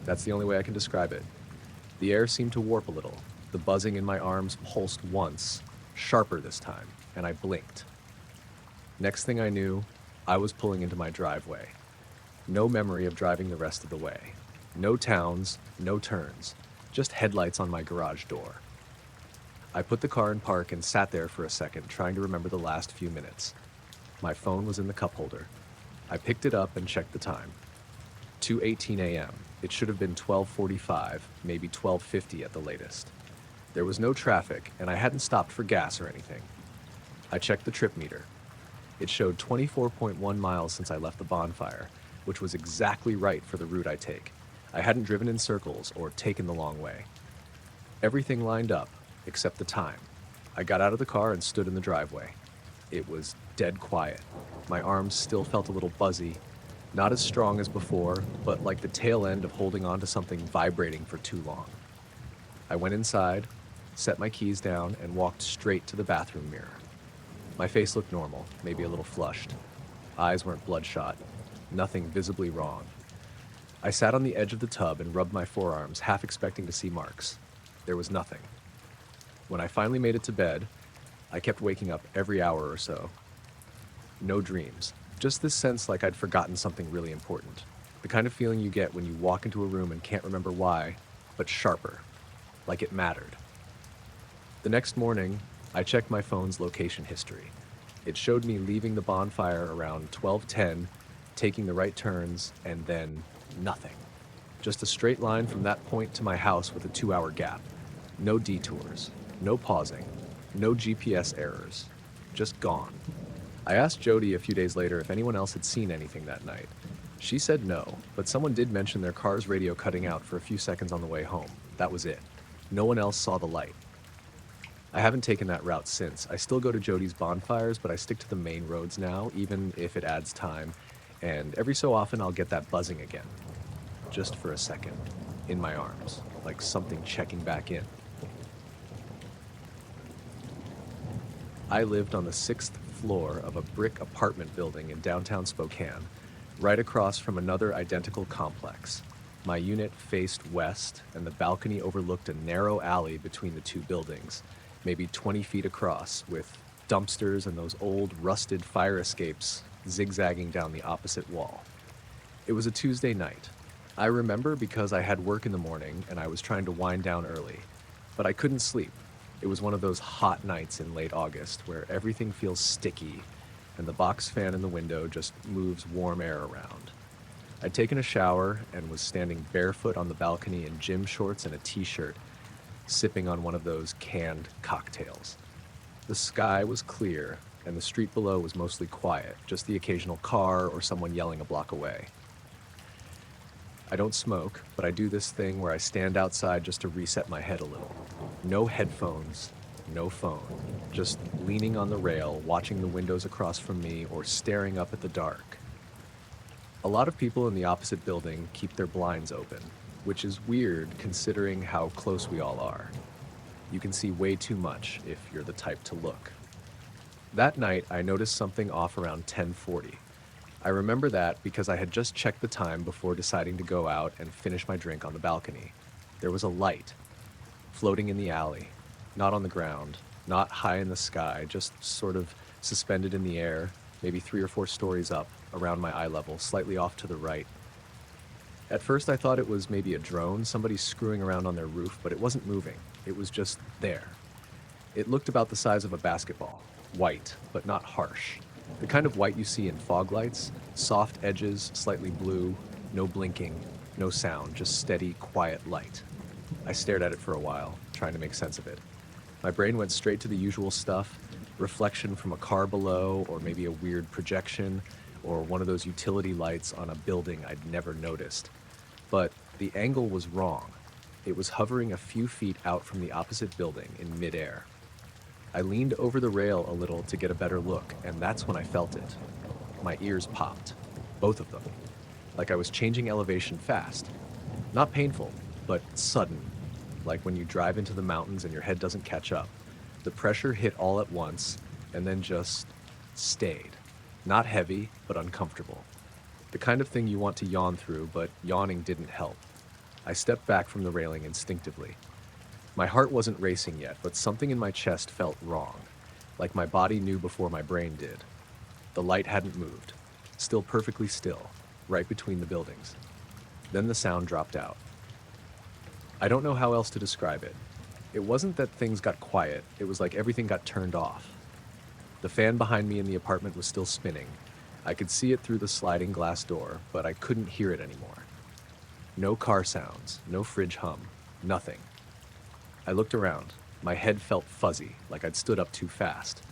A: That's the only way I can describe it. The air seemed to warp a little. The buzzing in my arms pulsed once, sharper this time, and I blinked. Next thing I knew, I was pulling into my driveway. No memory of driving the rest of the way. No towns, no turns, just headlights on my garage door. I put the car in park and sat there for a second, trying to remember the last few minutes. My phone was in the cup holder. I picked it up and checked the time. 2:18 a.m. It should have been 12:45, maybe 12:50 at the latest. There was no traffic, and I hadn't stopped for gas or anything. I checked the trip meter. It showed 24.1 miles since I left the bonfire, which was exactly right for the route I take. I hadn't driven in circles or taken the long way. Everything lined up, except the time. I got out of the car and stood in the driveway. It was dead quiet. My arms still felt a little buzzy, not as strong as before, but like the tail end of holding on to something vibrating for too long. I went inside, set my keys down, and walked straight to the bathroom mirror. My face looked normal, maybe a little flushed. Eyes weren't bloodshot. Nothing visibly wrong. I sat on the edge of the tub and rubbed my forearms, half expecting to see marks. There was nothing. When I finally made it to bed, I kept waking up every hour or so. No dreams, just this sense like I'd forgotten something really important. The kind of feeling you get when you walk into a room and can't remember why, but sharper, like it mattered. The next morning, I checked my phone's location history. It showed me leaving the bonfire around 12:10, taking the right turns, and then nothing. Just a straight line from that point to my house with a 2-hour gap. No detours, no pausing, no GPS errors, just gone. I asked Jody a few days later if anyone else had seen anything that night. She said no, but someone did mention their car's radio cutting out for a few seconds on the way home. That was it. No one else saw the light. I haven't taken that route since. I still go to Jody's bonfires, but I stick to the main roads now, even if it adds time. And every so often I'll get that buzzing again. Just for a second. In my arms. Like something checking back in. I lived on the 6th floor of a brick apartment building in downtown Spokane, right across from another identical complex. My unit faced west, and the balcony overlooked a narrow alley between the two buildings, maybe 20 feet across, with dumpsters and those old rusted fire escapes zigzagging down the opposite wall. It was a Tuesday night. I remember because I had work in the morning and I was trying to wind down early, but I couldn't sleep. It was one of those hot nights in late August where everything feels sticky and the box fan in the window just moves warm air around. I'd taken a shower and was standing barefoot on the balcony in gym shorts and a t-shirt, sipping on one of those canned cocktails. The sky was clear, and the street below was mostly quiet, just the occasional car or someone yelling a block away. I don't smoke, but I do this thing where I stand outside just to reset my head a little. No headphones, no phone, just leaning on the rail, watching the windows across from me or staring up at the dark. A lot of people in the opposite building keep their blinds open, which is weird considering how close we all are. You can see way too much if you're the type to look. That night, I noticed something off around 10:40. I remember that because I had just checked the time before deciding to go out and finish my drink on the balcony. There was a light floating in the alley, not on the ground, not high in the sky, just sort of suspended in the air, maybe 3 or 4 stories up, around my eye level, slightly off to the right. At first I thought it was maybe a drone, somebody screwing around on their roof, but it wasn't moving. It was just there. It looked about the size of a basketball, white, but not harsh. The kind of white you see in fog lights, soft edges, slightly blue, no blinking, no sound, just steady, quiet light. I stared at it for a while, trying to make sense of it. My brain went straight to the usual stuff, reflection from a car below, or maybe a weird projection, or one of those utility lights on a building I'd never noticed. But the angle was wrong. It was hovering a few feet out from the opposite building in midair. I leaned over the rail a little to get a better look, and that's when I felt it. My ears popped, both of them, like I was changing elevation fast. Not painful, but sudden, like when you drive into the mountains and your head doesn't catch up. The pressure hit all at once, and then just stayed. Not heavy, but uncomfortable. The kind of thing you want to yawn through, but yawning didn't help. I stepped back from the railing instinctively. My heart wasn't racing yet, but something in my chest felt wrong, like my body knew before my brain did. The light hadn't moved, still perfectly still, right between the buildings. Then the sound dropped out. I don't know how else to describe it. It wasn't that things got quiet, it was like everything got turned off. The fan behind me in the apartment was still spinning. I could see it through the sliding glass door, but I couldn't hear it anymore. No car sounds, no fridge hum, nothing. I looked around. My head felt fuzzy, like I'd stood up too fast.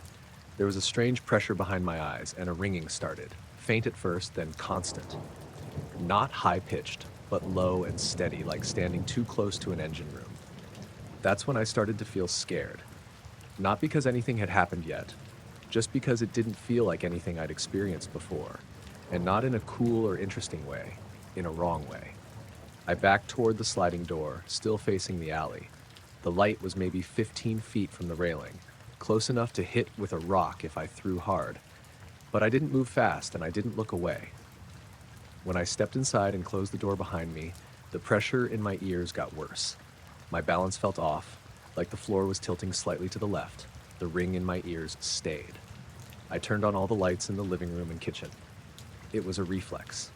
A: There was a strange pressure behind my eyes, and a ringing started, faint at first, then constant. Not high-pitched, but low and steady, like standing too close to an engine room. That's when I started to feel scared. Not because anything had happened yet, just because it didn't feel like anything I'd experienced before, and not in a cool or interesting way, in a wrong way. I backed toward the sliding door, still facing the alley. The light was maybe 15 feet from the railing, close enough to hit with a rock if I threw hard. But I didn't move fast, and I didn't look away. When I stepped inside and closed the door behind me, the pressure in my ears got worse. My balance felt off, like the floor was tilting slightly to the left. The ring in my ears stayed. I turned on all the lights in the living room and kitchen. It was a reflex.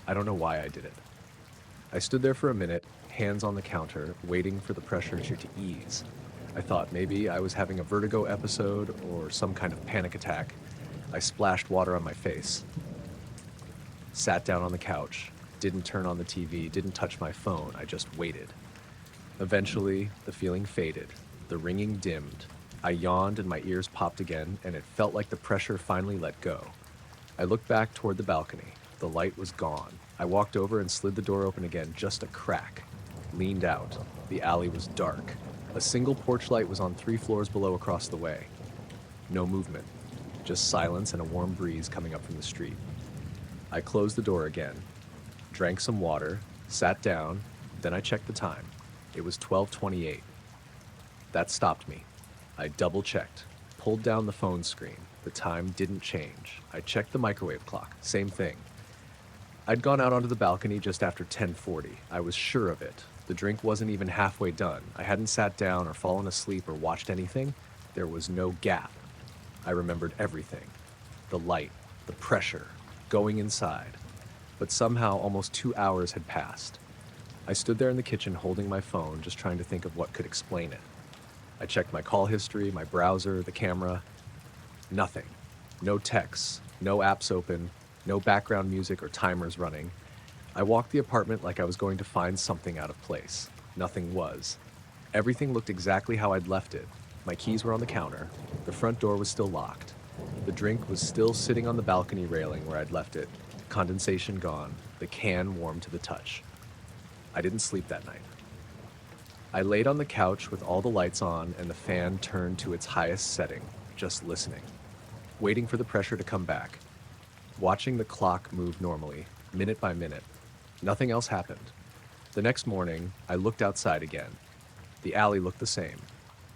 A: I don't know why I did it. I stood there for a minute, hands on the counter, waiting for the pressure to ease. I thought maybe I was having a vertigo episode or some kind of panic attack. I splashed water on my face. Sat down on the couch, didn't turn on the TV, didn't touch my phone, I just waited. Eventually, the feeling faded, the ringing dimmed. I yawned and my ears popped again, and it felt like the pressure finally let go. I looked back toward the balcony. The light was gone. I walked over and slid the door open again, just a crack. Leaned out. The alley was dark. A single porch light was on 3 floors below across the way. No movement. Just silence and a warm breeze coming up from the street. I closed the door again, drank some water, sat down, then I checked the time. It was 12:28. That stopped me. I double-checked, pulled down the phone screen. The time didn't change. I checked the microwave clock. Same thing. I'd gone out onto the balcony just after 10:40. I was sure of it. The drink wasn't even halfway done. I hadn't sat down or fallen asleep or watched anything. There was no gap. I remembered everything. The light, the pressure, going inside. But somehow almost 2 hours had passed. I stood there in the kitchen holding my phone, just trying to think of what could explain it. I checked my call history, my browser, the camera. Nothing. No texts, no apps open, no background music or timers running. I walked the apartment like I was going to find something out of place. Nothing was. Everything looked exactly how I'd left it. My keys were on the counter. The front door was still locked. The drink was still sitting on the balcony railing where I'd left it. Condensation gone. The can warm to the touch. I didn't sleep that night. I laid on the couch with all the lights on and the fan turned to its highest setting, just listening, waiting for the pressure to come back, watching the clock move normally, minute by minute. Nothing else happened. The next morning, I looked outside again. The alley looked the same.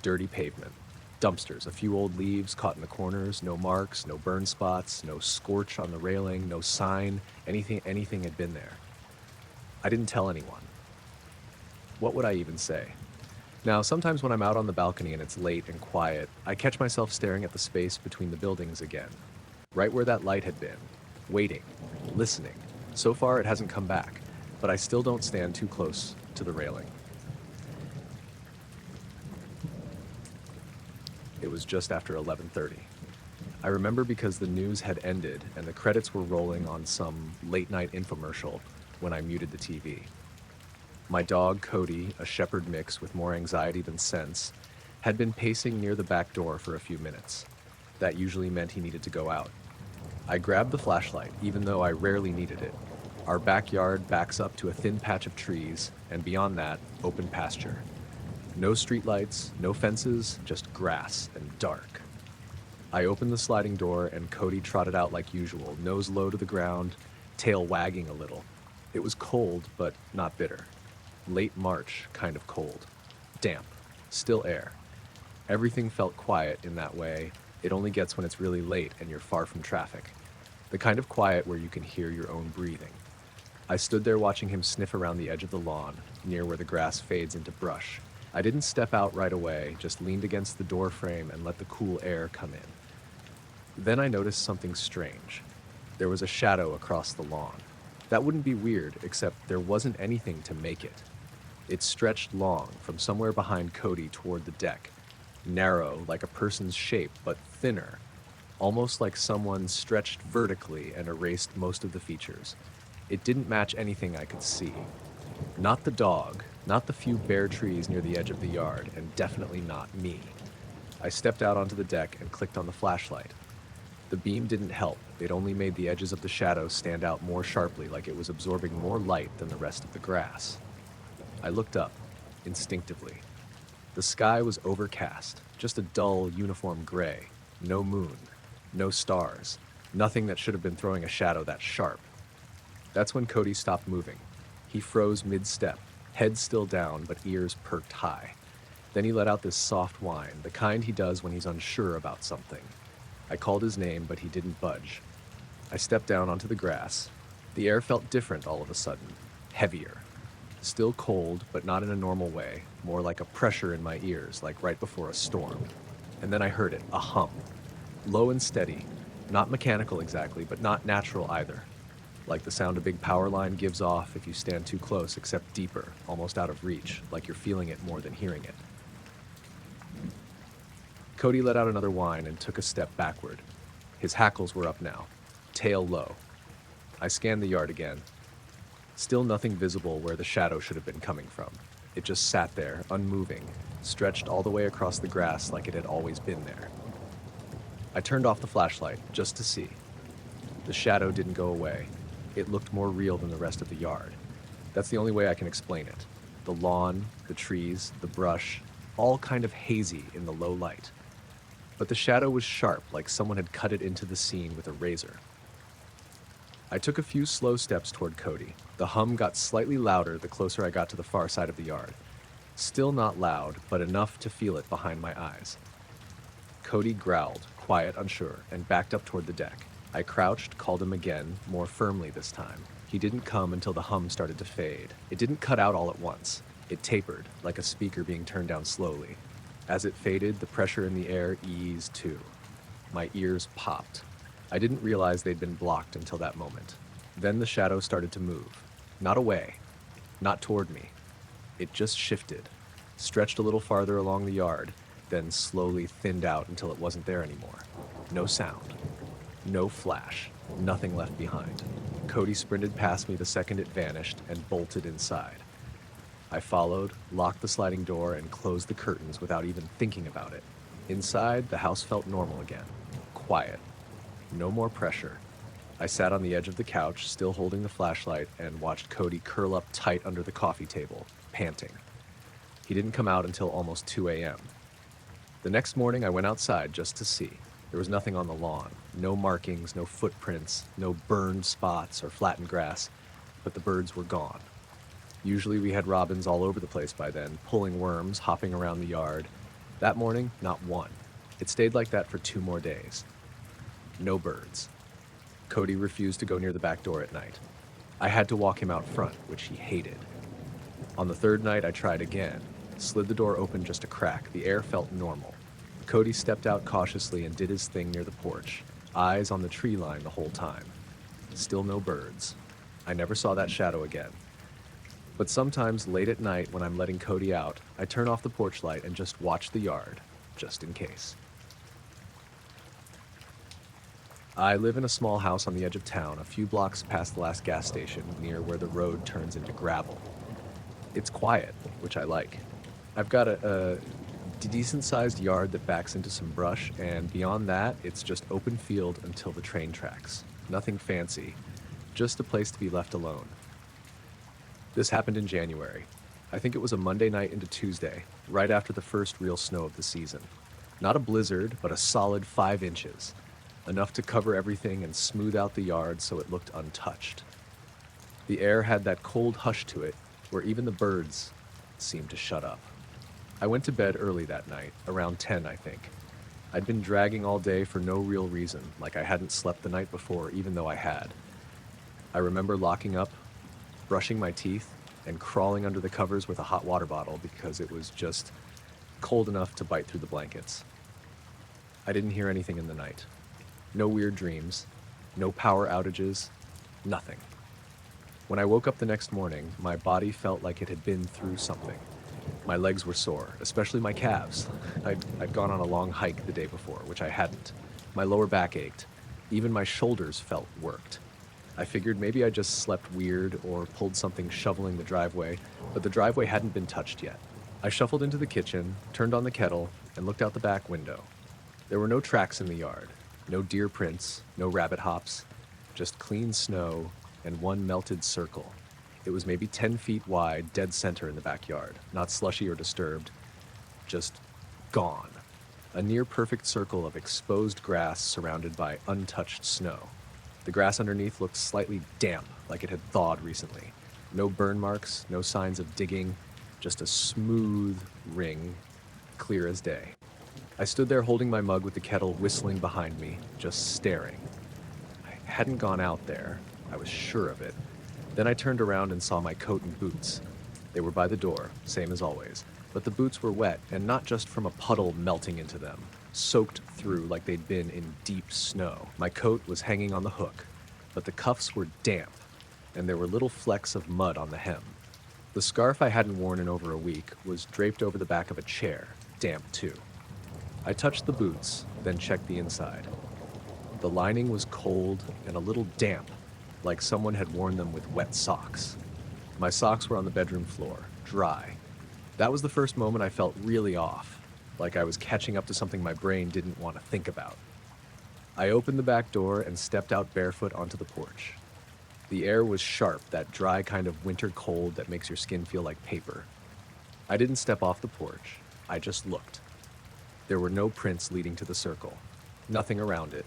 A: Dirty pavement. Dumpsters, a few old leaves caught in the corners, no marks, no burn spots, no scorch on the railing, no sign, anything had been there. I didn't tell anyone. What would I even say? Now, sometimes when I'm out on the balcony and it's late and quiet, I catch myself staring at the space between the buildings again, right where that light had been, waiting, listening. So far, it hasn't come back, but I still don't stand too close to the railing. It was just after 11:30. I remember because the news had ended and the credits were rolling on some late-night infomercial when I muted the TV. My dog, Cody, a shepherd mix with more anxiety than sense, had been pacing near the back door for a few minutes. That usually meant he needed to go out. I grabbed the flashlight, even though I rarely needed it. Our backyard backs up to a thin patch of trees, and beyond that, open pasture. No streetlights, no fences, just grass and dark. I opened the sliding door and Cody trotted out like usual, nose low to the ground, tail wagging a little. It was cold, but not bitter. Late March kind of cold. Damp. Still air. Everything felt quiet in that way. It only gets when it's really late and you're far from traffic. The kind of quiet where you can hear your own breathing. I stood there watching him sniff around the edge of the lawn, near where the grass fades into brush. I didn't step out right away, just leaned against the door frame and let the cool air come in. Then I noticed something strange. There was a shadow across the lawn. That wouldn't be weird, except there wasn't anything to make it. It stretched long, from somewhere behind Cody toward the deck. Narrow, like a person's shape, but thinner. Almost like someone stretched vertically and erased most of the features. It didn't match anything I could see. Not the dog, not the few bare trees near the edge of the yard, and definitely not me. I stepped out onto the deck and clicked on the flashlight. The beam didn't help. It only made the edges of the shadow stand out more sharply, like it was absorbing more light than the rest of the grass. I looked up, instinctively. The sky was overcast, just a dull, uniform gray. No moon, no stars, nothing that should have been throwing a shadow that sharp. That's when Cody stopped moving. He froze mid-step, head still down, but ears perked high. Then he let out this soft whine, the kind he does when he's unsure about something. I called his name, but he didn't budge. I stepped down onto the grass. The air felt different all of a sudden, heavier. Still cold, but not in a normal way, more like a pressure in my ears, like right before a storm. And then I heard it, a hum. Low and steady, not mechanical exactly, but not natural either. Like the sound a big power line gives off if you stand too close, except deeper, almost out of reach, like you're feeling it more than hearing it. Cody let out another whine and took a step backward. His hackles were up now, tail low. I scanned the yard again. Still nothing visible where the shadow should have been coming from. It just sat there, unmoving, stretched all the way across the grass like it had always been there. I turned off the flashlight, just to see. The shadow didn't go away. It looked more real than the rest of the yard. That's the only way I can explain it. The lawn, the trees, the brush, all kind of hazy in the low light. But the shadow was sharp, like someone had cut it into the scene with a razor. I took a few slow steps toward Cody. The hum got slightly louder the closer I got to the far side of the yard. Still not loud, but enough to feel it behind my eyes. Cody growled, quiet, unsure, and backed up toward the deck. I crouched, called him again, more firmly this time. He didn't come until the hum started to fade. It didn't cut out all at once. It tapered, like a speaker being turned down slowly. As it faded, the pressure in the air eased too. My ears popped. I didn't realize they'd been blocked until that moment. Then the shadow started to move. Not away. Not toward me. It just shifted, stretched a little farther along the yard, then slowly thinned out until it wasn't there anymore. No sound. No flash. Nothing left behind. Cody sprinted past me the second it vanished and bolted inside. I followed, locked the sliding door, and closed the curtains without even thinking about it. Inside, the house felt normal again. Quiet. No more pressure. I sat on the edge of the couch, still holding the flashlight, and watched Cody curl up tight under the coffee table, panting. He didn't come out until almost 2 a.m. The next morning, I went outside just to see. There was nothing on the lawn. No markings, no footprints, no burned spots or flattened grass, but the birds were gone. Usually we had robins all over the place by then, pulling worms, hopping around the yard. That morning, not one. It stayed like that for 2 more days. No birds. Cody refused to go near the back door at night. I had to walk him out front, which he hated. On the 3rd night, I tried again. Slid the door open just a crack. The air felt normal. Cody stepped out cautiously and did his thing near the porch, eyes on the tree line the whole time. Still no birds. I never saw that shadow again. But sometimes late at night when I'm letting Cody out, I turn off the porch light and just watch the yard, just in case. I live in a small house on the edge of town, a few blocks past the last gas station, near where the road turns into gravel. It's quiet, which I like. I've got a decent-sized yard that backs into some brush, and beyond that, it's just open field until the train tracks. Nothing fancy, just a place to be left alone. This happened in January. I think it was a Monday night into Tuesday, right after the first real snow of the season. Not a blizzard, but a solid 5 inches. Enough to cover everything and smooth out the yard so it looked untouched. The air had that cold hush to it, where even the birds seemed to shut up. I went to bed early that night, around 10, I think. I'd been dragging all day for no real reason, like I hadn't slept the night before, even though I had. I remember locking up, brushing my teeth, and crawling under the covers with a hot water bottle because it was just cold enough to bite through the blankets. I didn't hear anything in the night. No weird dreams, no power outages, nothing. When I woke up the next morning, my body felt like it had been through something. My legs were sore, especially my calves. I'd gone on a long hike the day before, which I hadn't. My lower back ached. Even my shoulders felt worked. I figured maybe I just slept weird or pulled something shoveling the driveway, but the driveway hadn't been touched yet. I shuffled into the kitchen, turned on the kettle, and looked out the back window. There were no tracks in the yard, no deer prints, no rabbit hops, just clean snow and one melted circle. It was maybe 10 feet wide, dead center in the backyard, not slushy or disturbed, just gone. A near-perfect circle of exposed grass surrounded by untouched snow. The grass underneath looked slightly damp, like it had thawed recently. No burn marks, no signs of digging, just a smooth ring, clear as day. I stood there holding my mug with the kettle whistling behind me, just staring. I hadn't gone out there, I was sure of it. Then I turned around and saw my coat and boots. They were by the door, same as always, but the boots were wet, and not just from a puddle melting into them, soaked through like they'd been in deep snow. My coat was hanging on the hook, but the cuffs were damp, and there were little flecks of mud on the hem. The scarf I hadn't worn in over a week was draped over the back of a chair, damp too. I touched the boots, then checked the inside. The lining was cold and a little damp, like someone had worn them with wet socks. My socks were on the bedroom floor, dry. That was the first moment I felt really off, like I was catching up to something my brain didn't want to think about. I opened the back door and stepped out barefoot onto the porch. The air was sharp, that dry kind of winter cold that makes your skin feel like paper. I didn't step off the porch, I just looked. There were no prints leading to the circle, nothing around it.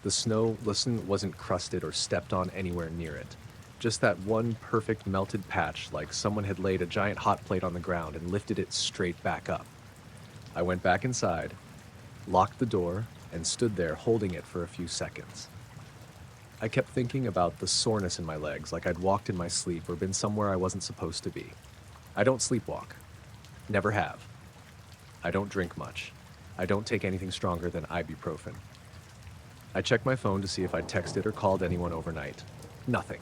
A: The snow wasn't crusted or stepped on anywhere near it. Just that one perfect melted patch, like someone had laid a giant hot plate on the ground and lifted it straight back up. I went back inside, locked the door, and stood there holding it for a few seconds. I kept thinking about the soreness in my legs, like I'd walked in my sleep or been somewhere I wasn't supposed to be. I don't sleepwalk. Never have. I don't drink much. I don't take anything stronger than ibuprofen. I checked my phone to see if I'd texted or called anyone overnight. Nothing.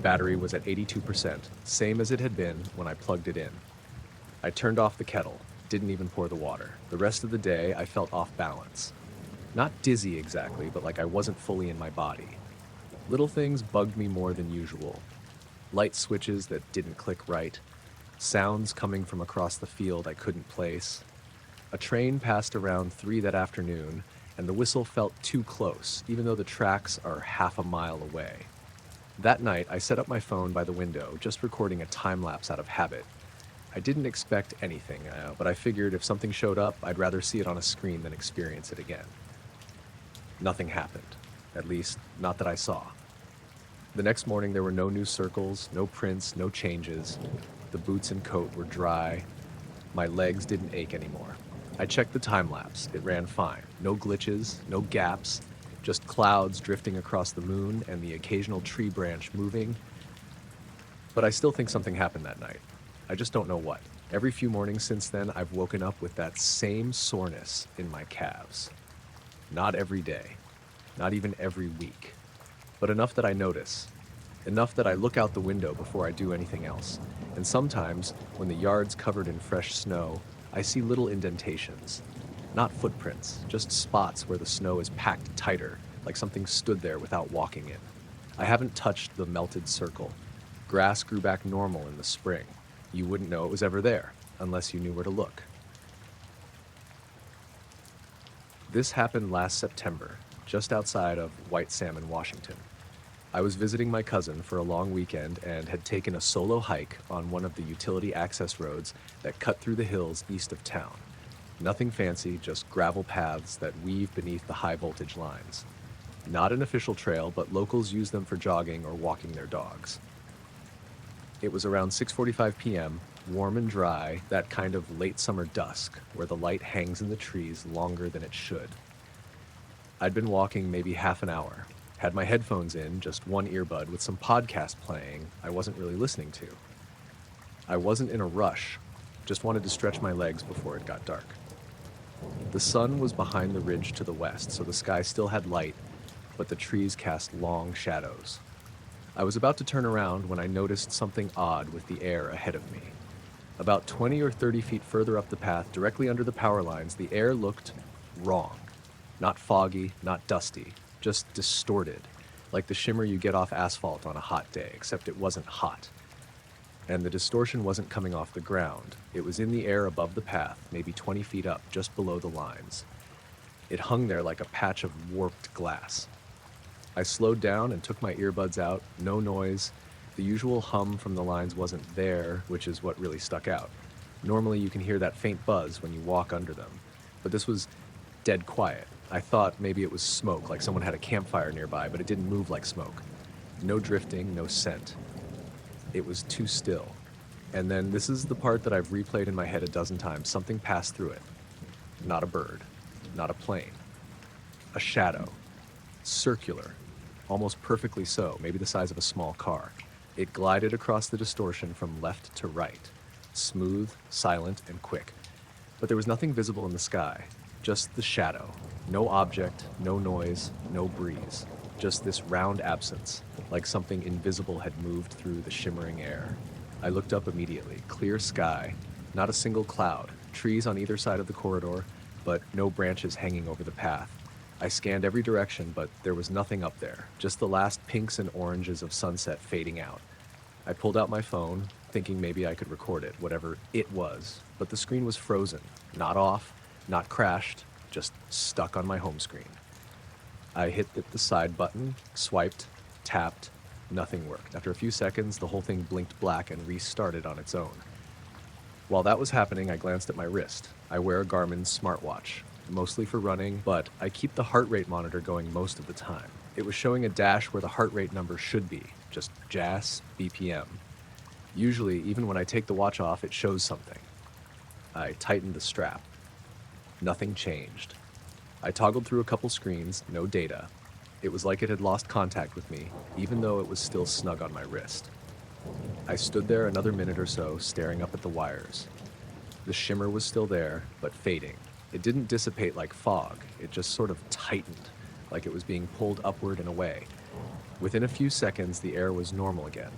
A: Battery was at 82%, same as it had been when I plugged it in. I turned off the kettle, didn't even pour the water. The rest of the day, I felt off balance. Not dizzy exactly, but like I wasn't fully in my body. Little things bugged me more than usual. Light switches that didn't click right. Sounds coming from across the field I couldn't place. A train passed around 3 that afternoon, and the whistle felt too close, even though the tracks are half a mile away. That night, I set up my phone by the window, just recording a time lapse out of habit. I didn't expect anything, but I figured if something showed up, I'd rather see it on a screen than experience it again. Nothing happened. At least, not that I saw. The next morning, there were no new circles, no prints, no changes. The boots and coat were dry. My legs didn't ache anymore. I checked the time lapse. It ran fine. No glitches, no gaps, just clouds drifting across the moon and the occasional tree branch moving. But I still think something happened that night. I just don't know what. Every few mornings since then, I've woken up with that same soreness in my calves. Not every day, not even every week, but enough that I notice, enough that I look out the window before I do anything else. And sometimes, when the yard's covered in fresh snow, I see little indentations. Not footprints, just spots where the snow is packed tighter, like something stood there without walking in. I haven't touched the melted circle. Grass grew back normal in the spring. You wouldn't know it was ever there, unless you knew where to look. This happened last September, just outside of White Salmon, Washington. I was visiting my cousin for a long weekend and had taken a solo hike on one of the utility access roads that cut through the hills east of town. Nothing fancy, just gravel paths that weave beneath the high voltage lines. Not an official trail, but locals use them for jogging or walking their dogs. It was around 6:45 p.m., warm and dry, that kind of late summer dusk, where the light hangs in the trees longer than it should. I'd been walking maybe half an hour, had my headphones in, just one earbud with some podcast playing I wasn't really listening to. I wasn't in a rush, just wanted to stretch my legs before it got dark. The sun was behind the ridge to the west, so the sky still had light, but the trees cast long shadows. I was about to turn around when I noticed something odd with the air ahead of me. About 20 or 30 feet further up the path, directly under the power lines, the air looked wrong. Not foggy, not dusty, just distorted, like the shimmer you get off asphalt on a hot day, except it wasn't hot. And the distortion wasn't coming off the ground. It was in the air above the path, maybe 20 feet up, just below the lines. It hung there like a patch of warped glass. I slowed down and took my earbuds out, no noise. The usual hum from the lines wasn't there, which is what really stuck out. Normally you can hear that faint buzz when you walk under them, but this was dead quiet. I thought maybe it was smoke, like someone had a campfire nearby, but it didn't move like smoke. No drifting, no scent. It was too still. And then this is the part that I've replayed in my head a dozen times. Something passed through it. Not a bird, not a plane. A shadow. Circular. Almost perfectly so, maybe the size of a small car. It glided across the distortion from left to right. Smooth, silent, and quick. But there was nothing visible in the sky. Just the shadow. No object, no noise, no breeze. Just this round absence, like something invisible had moved through the shimmering air. I looked up immediately. Clear sky, not a single cloud, trees on either side of the corridor, but no branches hanging over the path. I scanned every direction, but there was nothing up there, just the last pinks and oranges of sunset fading out. I pulled out my phone, thinking maybe I could record it, whatever it was, but the screen was frozen, not off, not crashed, just stuck on my home screen. I hit the side button, swiped, tapped, nothing worked. After a few seconds, the whole thing blinked black and restarted on its own. While that was happening, I glanced at my wrist. I wear a Garmin smartwatch, mostly for running, but I keep the heart rate monitor going most of the time. It was showing a dash where the heart rate number should be, just JAS, BPM. Usually, even when I take the watch off, it shows something. I tightened the strap. Nothing changed. I toggled through a couple screens, no data. It was like it had lost contact with me, even though it was still snug on my wrist. I stood there another minute or so, staring up at the wires. The shimmer was still there, but fading. It didn't dissipate like fog, it just sort of tightened, like it was being pulled upward and away. Within a few seconds, the air was normal again.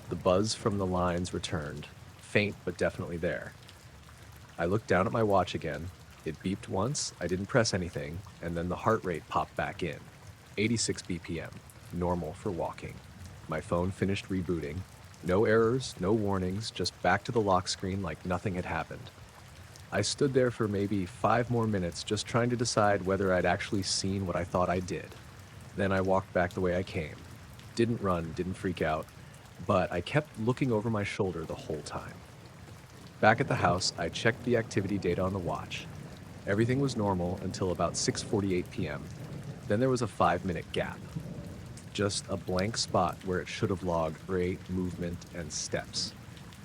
A: The buzz from the lines returned, faint but definitely there. I looked down at my watch again. It beeped once, I didn't press anything, and then the heart rate popped back in. 86 BPM, normal for walking. My phone finished rebooting. No errors, no warnings, just back to the lock screen like nothing had happened. I stood there for maybe 5 more minutes just trying to decide whether I'd actually seen what I thought I did. Then I walked back the way I came. Didn't run, didn't freak out, but I kept looking over my shoulder the whole time. Back at the house, I checked the activity data on the watch. Everything was normal until about 6:48 p.m. Then there was a 5-minute gap. Just a blank spot where it should have logged rate, movement, and steps.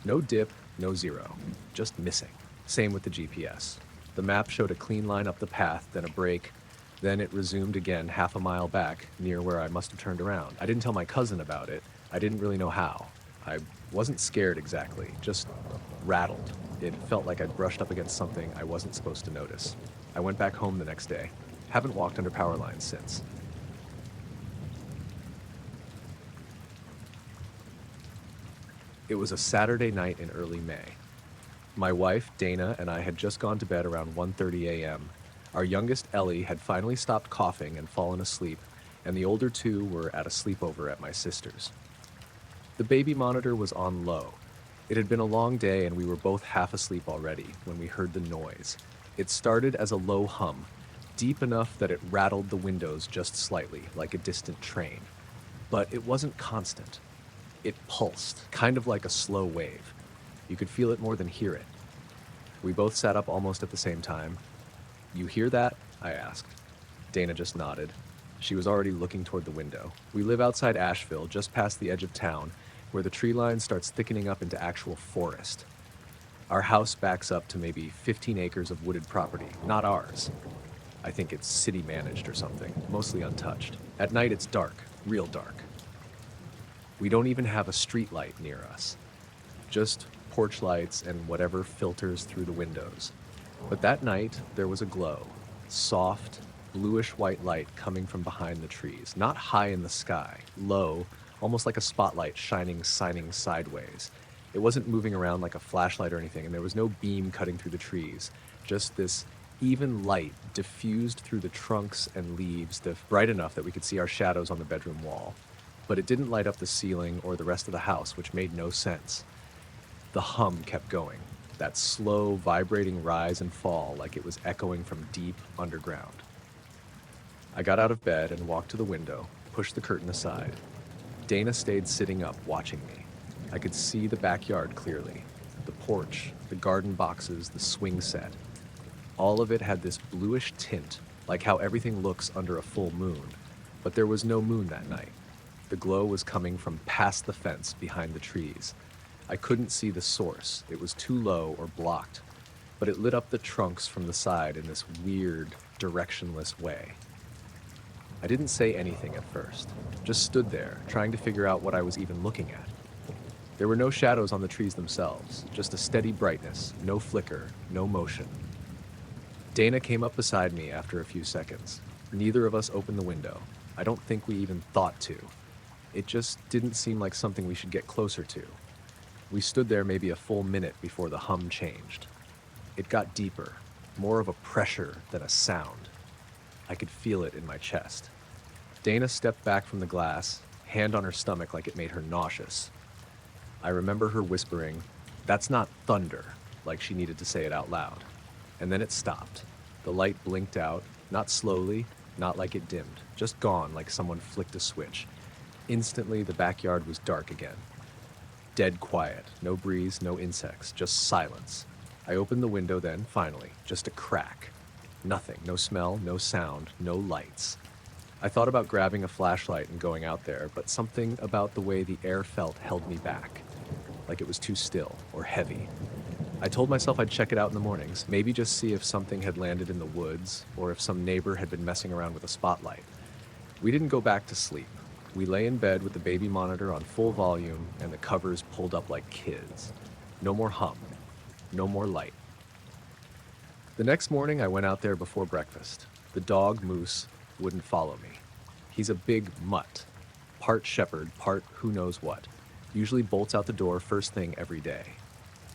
A: No dip, no zero, just missing. Same with the GPS. The map showed a clean line up the path, then a break, then it resumed again half a mile back, near where I must have turned around. I didn't tell my cousin about it. I didn't really know how. I wasn't scared exactly, just rattled. It felt like I'd brushed up against something I wasn't supposed to notice. I went back home the next day. Haven't walked under power lines since. It was a Saturday night in early May. My wife, Dana, and I had just gone to bed around 1:30 a.m. Our youngest, Ellie, had finally stopped coughing and fallen asleep, and the older two were at a sleepover at my sister's. The baby monitor was on low. It had been a long day, and we were both half asleep already when we heard the noise. It started as a low hum, deep enough that it rattled the windows just slightly, like a distant train. But it wasn't constant. It pulsed, kind of like a slow wave. You could feel it more than hear it. We both sat up almost at the same time. "You hear that?" I asked. Dana just nodded. She was already looking toward the window. We live outside Asheville, just past the edge of town, where the tree line starts thickening up into actual forest. Our house backs up to maybe 15 acres of wooded property, not ours. I think it's city managed or something, mostly untouched. At night it's dark, real dark. We don't even have a street light near us. Just porch lights and whatever filters through the windows. But that night, there was a glow. Soft, bluish-white light coming from behind the trees. Not high in the sky, low, almost like a spotlight shining sideways. It wasn't moving around like a flashlight or anything, and there was no beam cutting through the trees. Just this even light diffused through the trunks and leaves, bright enough that we could see our shadows on the bedroom wall. But it didn't light up the ceiling or the rest of the house, which made no sense. The hum kept going, that slow, vibrating rise and fall like it was echoing from deep underground. I got out of bed and walked to the window, pushed the curtain aside. Dana stayed sitting up, watching me. I could see the backyard clearly, the porch, the garden boxes, the swing set. All of it had this bluish tint, like how everything looks under a full moon, but there was no moon that night. The glow was coming from past the fence behind the trees. I couldn't see the source. It was too low or blocked, but it lit up the trunks from the side in this weird, directionless way. I didn't say anything at first, just stood there, trying to figure out what I was even looking at. There were no shadows on the trees themselves, just a steady brightness, no flicker, no motion. Dana came up beside me after a few seconds. Neither of us opened the window. I don't think we even thought to. It just didn't seem like something we should get closer to. We stood there maybe a full minute before the hum changed. It got deeper, more of a pressure than a sound. I could feel it in my chest. Dana stepped back from the glass, hand on her stomach like it made her nauseous. I remember her whispering, "That's not thunder," like she needed to say it out loud. And then it stopped. The light blinked out, not slowly, not like it dimmed, just gone like someone flicked a switch. Instantly, the backyard was dark again. Dead quiet, no breeze, no insects, just silence. I opened the window then, finally, just a crack. Nothing, no smell, no sound, no lights. I thought about grabbing a flashlight and going out there, but something about the way the air felt held me back, like it was too still or heavy. I told myself I'd check it out in the mornings, maybe just see if something had landed in the woods or if some neighbor had been messing around with a spotlight. We didn't go back to sleep. We lay in bed with the baby monitor on full volume and the covers pulled up like kids. No more hum. No more light. The next morning, I went out there before breakfast. The dog, Moose, wouldn't follow me. He's a big mutt, part shepherd, part who knows what. Usually bolts out the door first thing every day.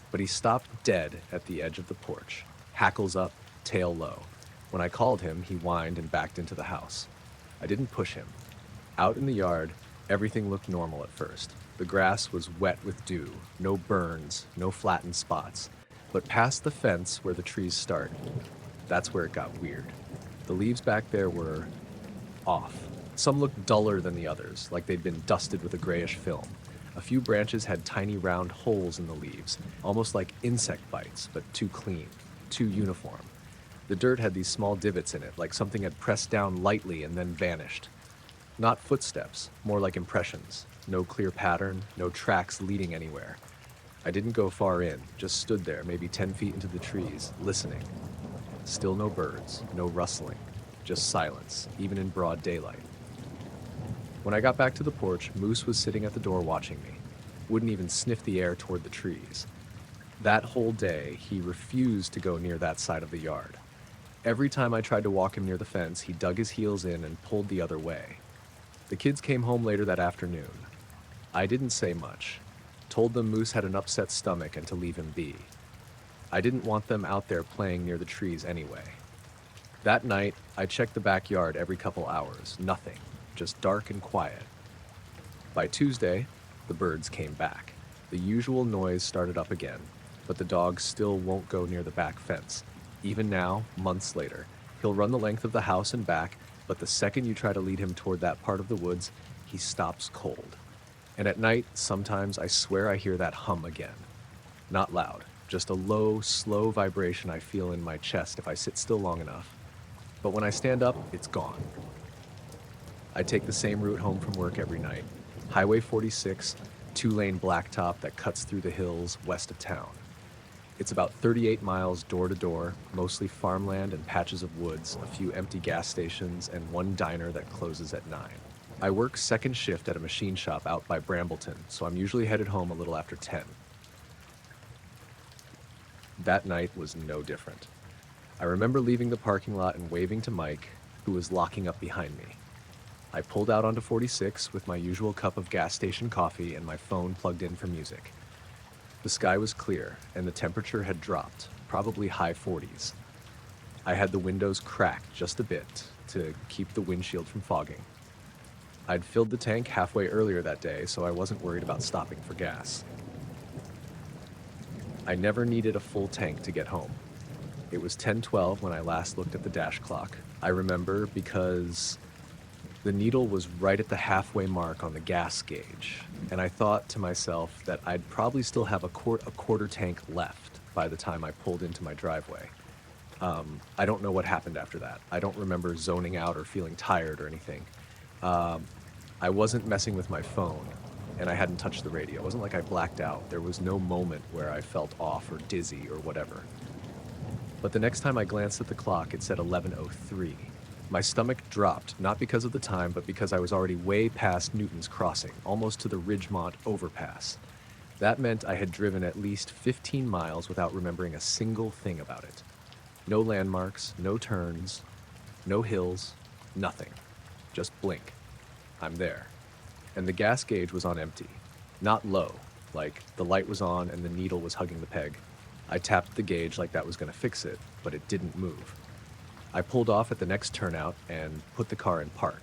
A: But he stopped dead at the edge of the porch, hackles up, tail low. When I called him, he whined and backed into the house. I didn't push him. Out in the yard, everything looked normal at first. The grass was wet with dew, no burns, no flattened spots. But past the fence where the trees start, that's where it got weird. The leaves back there were off. Some looked duller than the others, like they'd been dusted with a grayish film. A few branches had tiny round holes in the leaves, almost like insect bites, but too clean, too uniform. The dirt had these small divots in it, like something had pressed down lightly and then vanished. Not footsteps, more like impressions. No clear pattern, no tracks leading anywhere. I didn't go far in, just stood there, maybe 10 feet into the trees, listening. Still no birds, no rustling, just silence, even in broad daylight. When I got back to the porch, Moose was sitting at the door watching me. Wouldn't even sniff the air toward the trees. That whole day, he refused to go near that side of the yard. Every time I tried to walk him near the fence, he dug his heels in and pulled the other way. The kids came home later that afternoon. I didn't say much. Told them Moose had an upset stomach and to leave him be. I didn't want them out there playing near the trees anyway. That night, I checked the backyard every couple hours. Nothing. Just dark and quiet. By Tuesday, the birds came back. The usual noise started up again, but the dog still won't go near the back fence. Even now, months later, he'll run the length of the house and back, but the second you try to lead him toward that part of the woods, he stops cold. And at night, sometimes I swear I hear that hum again. Not loud, just a low, slow vibration I feel in my chest if I sit still long enough. But when I stand up, it's gone. I take the same route home from work every night. Highway 46, two-lane blacktop that cuts through the hills west of town. It's about 38 miles door to door, mostly farmland and patches of woods, a few empty gas stations, and one diner that closes at 9. I work second shift at a machine shop out by Brambleton, so I'm usually headed home a little after 10. That night was no different. I remember leaving the parking lot and waving to Mike, who was locking up behind me. I pulled out onto 46 with my usual cup of gas station coffee and my phone plugged in for music. The sky was clear, and the temperature had dropped, probably high 40s. I had the windows cracked just a bit to keep the windshield from fogging. I'd filled the tank halfway earlier that day, so I wasn't worried about stopping for gas. I never needed a full tank to get home. It was 10:12 when I last looked at the dash clock. I remember because the needle was right at the halfway mark on the gas gauge, and I thought to myself that I'd probably still have a quarter tank left by the time I pulled into my driveway. I don't know what happened after that. I don't remember zoning out or feeling tired or anything. I wasn't messing with my phone, and I hadn't touched the radio. It wasn't like I blacked out. There was no moment where I felt off or dizzy or whatever. But the next time I glanced at the clock, it said 11:03. My stomach dropped, not because of the time, but because I was already way past Newton's Crossing, almost to the Ridgemont overpass. That meant I had driven at least 15 miles without remembering a single thing about it. No landmarks, no turns, no hills, nothing. Just blink. I'm there. And the gas gauge was on empty. Not low, like the light was on and the needle was hugging the peg. I tapped the gauge like that was going to fix it, but it didn't move. I pulled off at the next turnout and put the car in park.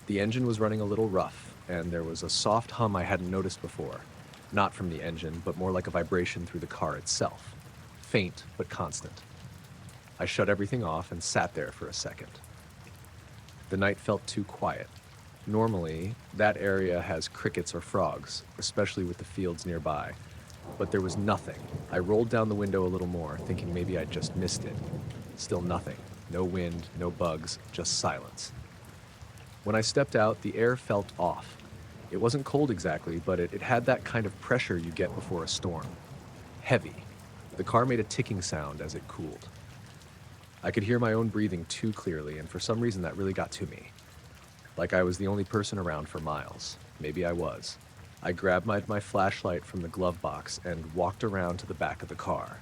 A: The engine was running a little rough, and there was a soft hum I hadn't noticed before. Not from the engine, but more like a vibration through the car itself. Faint, but constant. I shut everything off and sat there for a second. The night felt too quiet. Normally, that area has crickets or frogs, especially with the fields nearby. But there was nothing. I rolled down the window a little more, thinking maybe I'd just missed it. Still nothing. No wind, no bugs, just silence. When I stepped out, the air felt off. It wasn't cold exactly, but it had that kind of pressure you get before a storm. Heavy. The car made a ticking sound as it cooled. I could hear my own breathing too clearly, and for some reason that really got to me. Like I was the only person around for miles. Maybe I was. I grabbed my flashlight from the glove box and walked around to the back of the car.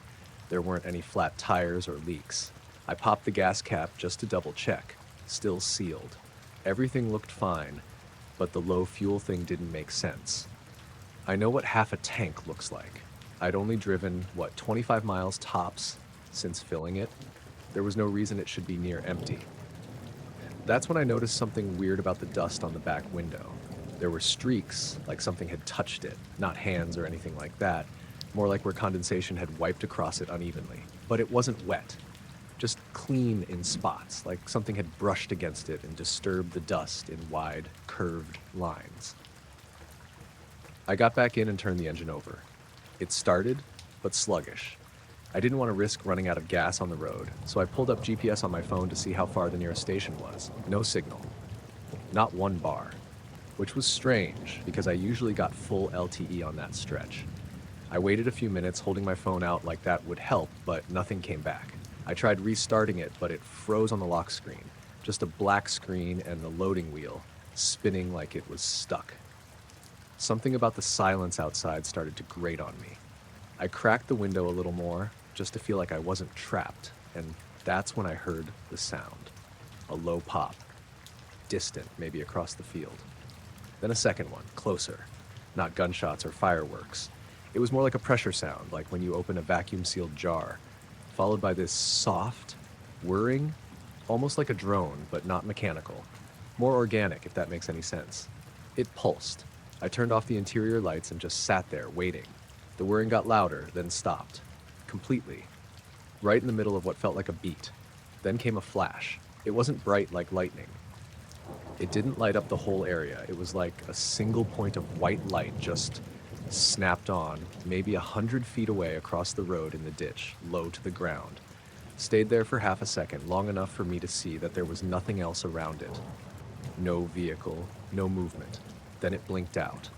A: There weren't any flat tires or leaks. I popped the gas cap just to double check. Still sealed. Everything looked fine, but the low fuel thing didn't make sense. I know what half a tank looks like. I'd only driven, 25 miles tops since filling it. There was no reason it should be near empty. That's when I noticed something weird about the dust on the back window. There were streaks, like something had touched it, not hands or anything like that, more like where condensation had wiped across it unevenly. But it wasn't wet, just clean in spots, like something had brushed against it and disturbed the dust in wide, curved lines. I got back in and turned the engine over. It started, but sluggish. I didn't want to risk running out of gas on the road, so I pulled up GPS on my phone to see how far the nearest station was. No signal. Not one bar. Which was strange, because I usually got full LTE on that stretch. I waited a few minutes holding my phone out like that would help, but nothing came back. I tried restarting it, but it froze on the lock screen. Just a black screen and the loading wheel, spinning like it was stuck. Something about the silence outside started to grate on me. I cracked the window a little more, just to feel like I wasn't trapped, and that's when I heard the sound. A low pop. Distant, maybe across the field. Then a second one, closer. Not gunshots or fireworks. It was more like a pressure sound, like when you open a vacuum-sealed jar, followed by this soft, whirring, almost like a drone, but not mechanical. More organic, if that makes any sense. It pulsed. I turned off the interior lights and just sat there, waiting. The whirring got louder, then stopped. Completely. Right in the middle of what felt like a beat. Then came a flash. It wasn't bright like lightning. It didn't light up the whole area. It was like a single point of white light just snapped on, maybe 100 feet away across the road in the ditch, low to the ground. Stayed there for half a second, long enough for me to see that there was nothing else around it. No vehicle, no movement. Then it blinked out.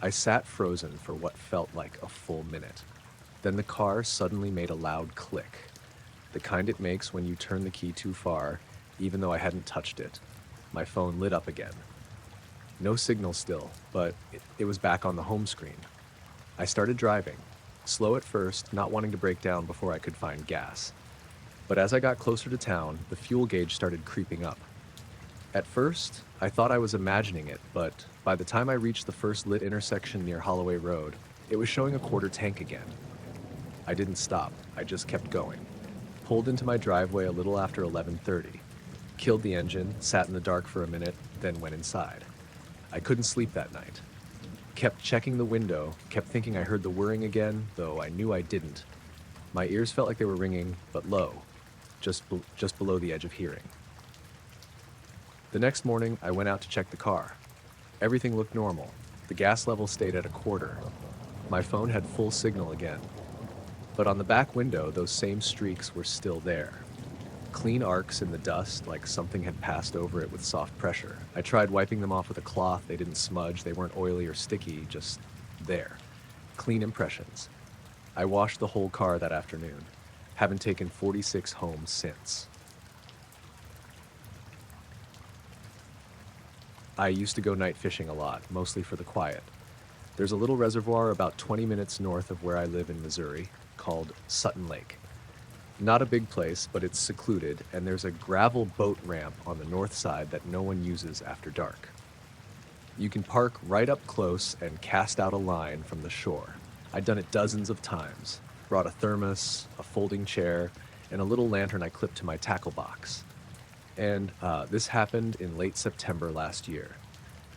A: I sat frozen for what felt like a full minute. Then the car suddenly made a loud click. The kind it makes when you turn the key too far, even though I hadn't touched it. My phone lit up again. No signal still, but it was back on the home screen. I started driving, slow at first, not wanting to break down before I could find gas. But as I got closer to town, the fuel gauge started creeping up. At first, I thought I was imagining it, but by the time I reached the first lit intersection near Holloway Road, it was showing a quarter tank again. I didn't stop, I just kept going. Pulled into my driveway a little after 11:30. Killed the engine, sat in the dark for a minute, then went inside. I couldn't sleep that night. Kept checking the window, kept thinking I heard the whirring again, though I knew I didn't. My ears felt like they were ringing, but low, just below the edge of hearing. The next morning, I went out to check the car. Everything looked normal. The gas level stayed at a quarter. My phone had full signal again. But on the back window, those same streaks were still there. Clean arcs in the dust, like something had passed over it with soft pressure. I tried wiping them off with a cloth. They didn't smudge. They weren't oily or sticky, just there. Clean impressions. I washed the whole car that afternoon. Haven't taken 46 home since. I used to go night fishing a lot, mostly for the quiet. There's a little reservoir about 20 minutes north of where I live in Missouri called Sutton Lake. Not a big place, but it's secluded, and there's a gravel boat ramp on the north side that no one uses after dark. You can park right up close and cast out a line from the shore. I'd done it dozens of times. Brought a thermos, a folding chair, and a little lantern I clipped to my tackle box. And this happened in late September last year.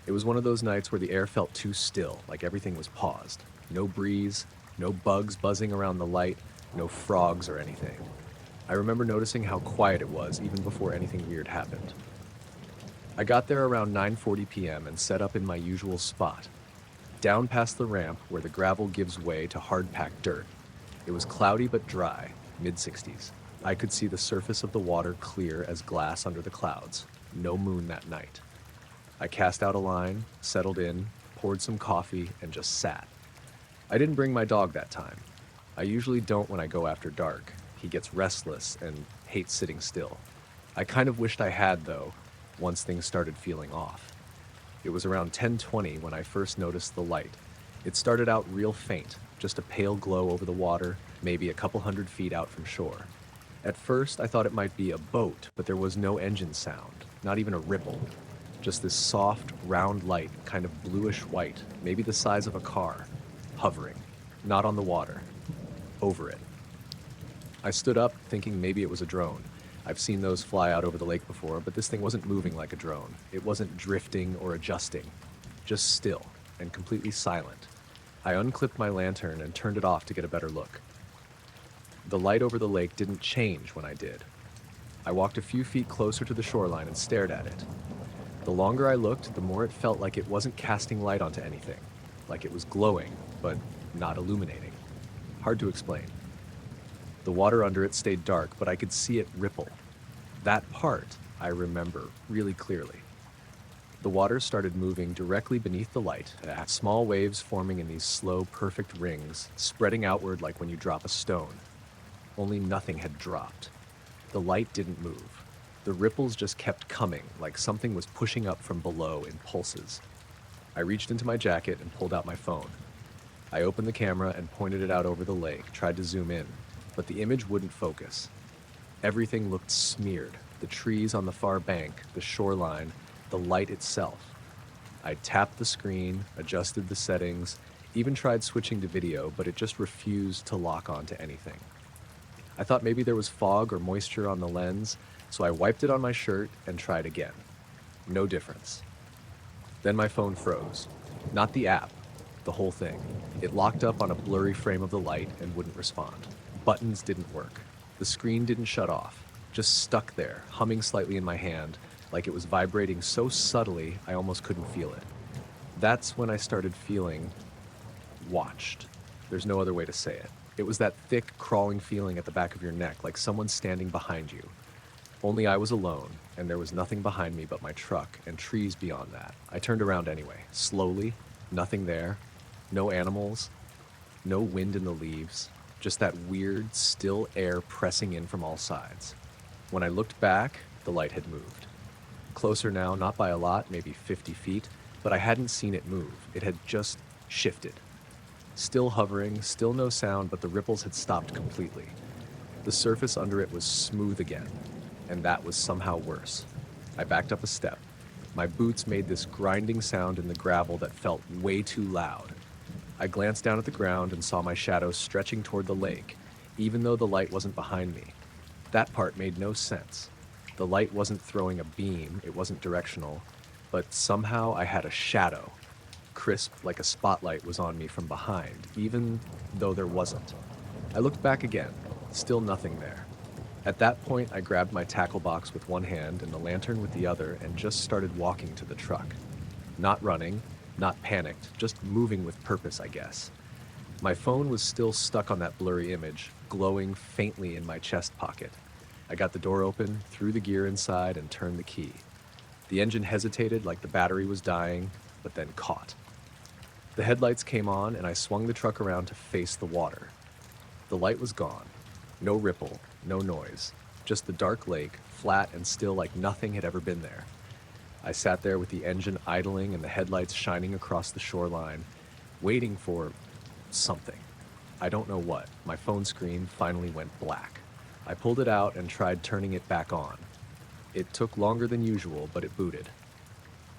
A: It was one of those nights where the air felt too still, like everything was paused. No breeze, no bugs buzzing around the light, no frogs or anything. I remember noticing how quiet it was even before anything weird happened. I got there around 9:40 p.m. and set up in my usual spot, down past the ramp where the gravel gives way to hard-packed dirt. It was cloudy but dry, mid-60s. I could see the surface of the water clear as glass under the clouds. No moon that night. I cast out a line, settled in, poured some coffee, and just sat. I didn't bring my dog that time. I usually don't when I go after dark. He gets restless and hates sitting still. I kind of wished I had, though, once things started feeling off. It was around 10:20 when I first noticed the light. It started out real faint, just a pale glow over the water, maybe a couple hundred feet out from shore. At first, I thought it might be a boat, but there was no engine sound, not even a ripple. Just this soft, round light, kind of bluish white, maybe the size of a car, hovering, not on the water, over it. I stood up, thinking maybe it was a drone. I've seen those fly out over the lake before, but this thing wasn't moving like a drone. It wasn't drifting or adjusting, just still and completely silent. I unclipped my lantern and turned it off to get a better look. The light over the lake didn't change when I did. I walked a few feet closer to the shoreline and stared at it. The longer I looked, the more it felt like it wasn't casting light onto anything, like it was glowing, but not illuminating. Hard to explain. The water under it stayed dark, but I could see it ripple. That part I remember really clearly. The water started moving directly beneath the light, small waves forming in these slow, perfect rings, spreading outward like when you drop a stone. Only nothing had dropped. The light didn't move. The ripples just kept coming, like something was pushing up from below in pulses. I reached into my jacket and pulled out my phone. I opened the camera and pointed it out over the lake, tried to zoom in, but the image wouldn't focus. Everything looked smeared. The trees on the far bank, the shoreline, the light itself. I tapped the screen, adjusted the settings, even tried switching to video, but it just refused to lock onto anything. I thought maybe there was fog or moisture on the lens, so I wiped it on my shirt and tried again. No difference. Then my phone froze. Not the app, the whole thing. It locked up on a blurry frame of the light and wouldn't respond. Buttons didn't work. The screen didn't shut off, just stuck there, humming slightly in my hand, like it was vibrating so subtly I almost couldn't feel it. That's when I started feeling watched. There's no other way to say it. It was that thick, crawling feeling at the back of your neck, like someone standing behind you. Only I was alone, and there was nothing behind me but my truck and trees beyond that. I turned around anyway, slowly, nothing there, no animals, no wind in the leaves, just that weird, still air pressing in from all sides. When I looked back, the light had moved. Closer now, not by a lot, maybe 50 feet, but I hadn't seen it move. It had just shifted. Still hovering, still no sound, but the ripples had stopped completely. The surface under it was smooth again, and that was somehow worse. I backed up a step. My boots made this grinding sound in the gravel that felt way too loud. I glanced down at the ground and saw my shadow stretching toward the lake, even though the light wasn't behind me. That part made no sense. The light wasn't throwing a beam, it wasn't directional, but somehow I had a shadow. Crisp, like a spotlight, was on me from behind, even though there wasn't. I looked back again, still nothing there. At that point, I grabbed my tackle box with one hand and the lantern with the other and just started walking to the truck. Not running, not panicked, just moving with purpose, I guess. My phone was still stuck on that blurry image, glowing faintly in my chest pocket. I got the door open, threw the gear inside, and turned the key. The engine hesitated like the battery was dying, but then caught. The headlights came on, and I swung the truck around to face the water. The light was gone. No ripple, no noise. Just the dark lake, flat and still like nothing had ever been there. I sat there with the engine idling and the headlights shining across the shoreline, waiting for something. I don't know what. My phone screen finally went black. I pulled it out and tried turning it back on. It took longer than usual, but it booted.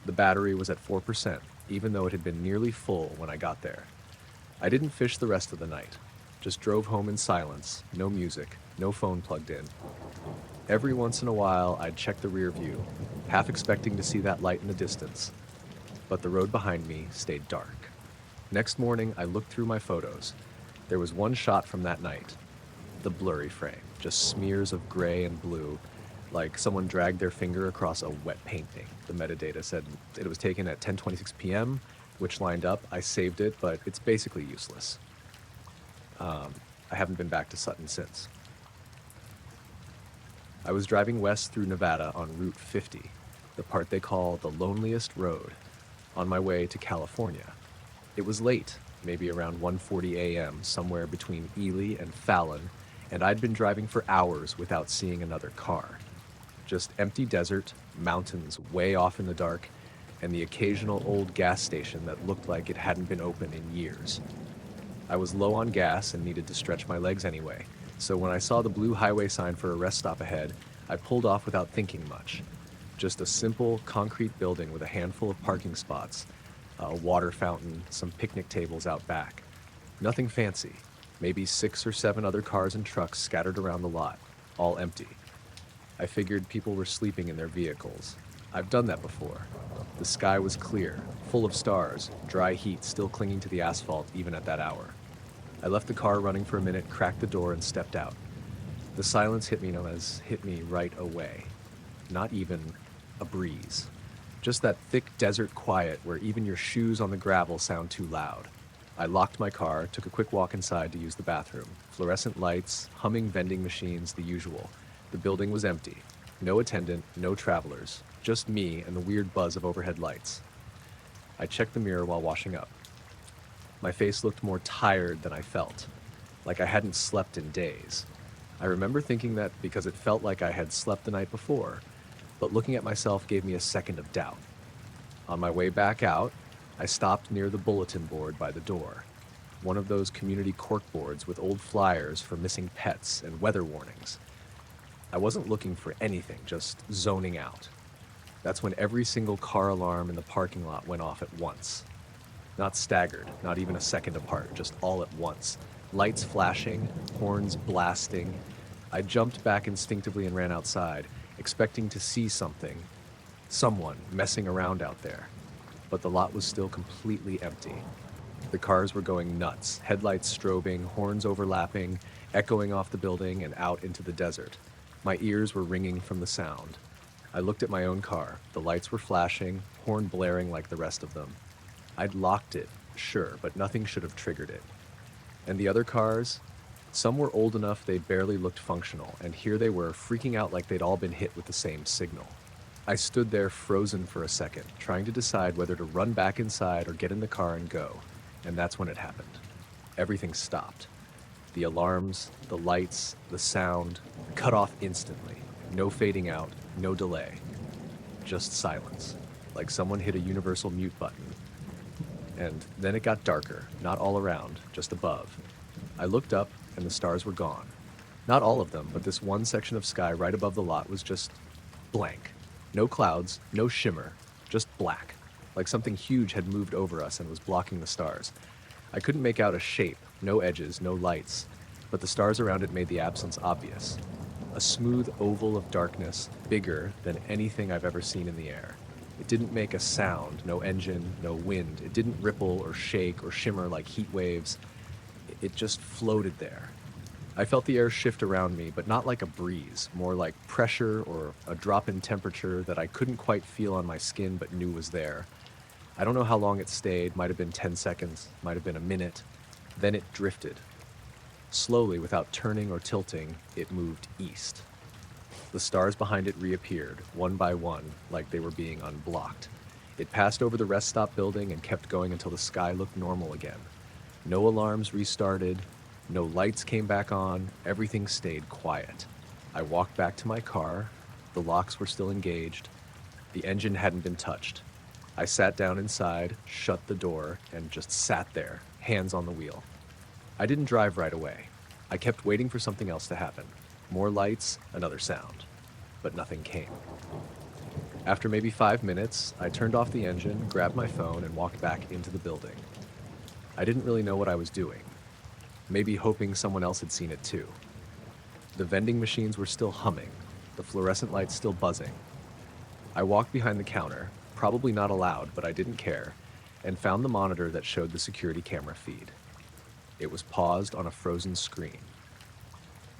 A: The battery was at 4%, even though it had been nearly full when I got there. I didn't fish the rest of the night. Just drove home in silence, no music, no phone plugged in. Every once in a while, I'd check the rear view, half expecting to see that light in the distance. But the road behind me stayed dark. Next morning, I looked through my photos. There was one shot from that night. The blurry frame, just smears of gray and blue, like someone dragged their finger across a wet painting. The metadata said it was taken at 10:26 p.m., which lined up. I saved it, but it's basically useless. I haven't been back to Sutton since. I was driving west through Nevada on Route 50, the part they call the loneliest road, on my way to California. It was late, maybe around 1:40 a.m., somewhere between Ely and Fallon, and I'd been driving for hours without seeing another car. Just empty desert, mountains way off in the dark, and the occasional old gas station that looked like it hadn't been open in years. I was low on gas and needed to stretch my legs anyway, so when I saw the blue highway sign for a rest stop ahead, I pulled off without thinking much. Just a simple concrete building with a handful of parking spots, a water fountain, some picnic tables out back. Nothing fancy. Maybe 6 or 7 other cars and trucks scattered around the lot, all empty. I figured people were sleeping in their vehicles. I've done that before. The sky was clear, full of stars, dry heat still clinging to the asphalt even at that hour. I left the car running for a minute, cracked the door, and stepped out. The silence hit me right away. Not even a breeze. Just that thick desert quiet where even your shoes on the gravel sound too loud. I locked my car, took a quick walk inside to use the bathroom. Fluorescent lights, humming vending machines, the usual. The building was empty. No attendant, no travelers. Just me and the weird buzz of overhead lights. I checked the mirror while washing up. My face looked more tired than I felt, like I hadn't slept in days. I remember thinking that because it felt like I had slept the night before, but looking at myself gave me a second of doubt. On my way back out, I stopped near the bulletin board by the door, one of those community cork boards with old flyers for missing pets and weather warnings. I wasn't looking for anything, just zoning out. That's when every single car alarm in the parking lot went off at once. Not staggered, not even a second apart, just all at once. Lights flashing, horns blasting. I jumped back instinctively and ran outside, expecting to see someone messing around out there. But the lot was still completely empty. The cars were going nuts, headlights strobing, horns overlapping, echoing off the building and out into the desert. My ears were ringing from the sound. I looked at my own car. The lights were flashing, horn blaring like the rest of them. I'd locked it, sure, but nothing should have triggered it. And the other cars? Some were old enough they barely looked functional, and here they were, freaking out like they'd all been hit with the same signal. I stood there frozen for a second, trying to decide whether to run back inside or get in the car and go. And that's when it happened. Everything stopped. The alarms, the lights, the sound, cut off instantly. No fading out, no delay. Just silence, like someone hit a universal mute button. And then it got darker, not all around, just above. I looked up, and the stars were gone. Not all of them, but this one section of sky right above the lot was just blank. No clouds, no shimmer, just black, like something huge had moved over us and was blocking the stars. I couldn't make out a shape, no edges, no lights, but the stars around it made the absence obvious. A smooth oval of darkness, bigger than anything I've ever seen in the air. It didn't make a sound, no engine, no wind. It didn't ripple or shake or shimmer like heat waves. It just floated there. I felt the air shift around me, but not like a breeze, more like pressure or a drop in temperature that I couldn't quite feel on my skin but knew was there. I don't know how long it stayed, might have been 10 seconds, might have been a minute. Then it drifted. Slowly, without turning or tilting, it moved east. The stars behind it reappeared, one by one, like they were being unblocked. It passed over the rest stop building and kept going until the sky looked normal again. No alarms restarted, no lights came back on, everything stayed quiet. I walked back to my car, the locks were still engaged, the engine hadn't been touched. I sat down inside, shut the door, and just sat there, hands on the wheel. I didn't drive right away. I kept waiting for something else to happen. More lights, another sound. But nothing came. After maybe 5 minutes, I turned off the engine, grabbed my phone, and walked back into the building. I didn't really know what I was doing. Maybe hoping someone else had seen it too. The vending machines were still humming, the fluorescent lights still buzzing. I walked behind the counter, probably not allowed, but I didn't care, and found the monitor that showed the security camera feed. It was paused on a frozen screen.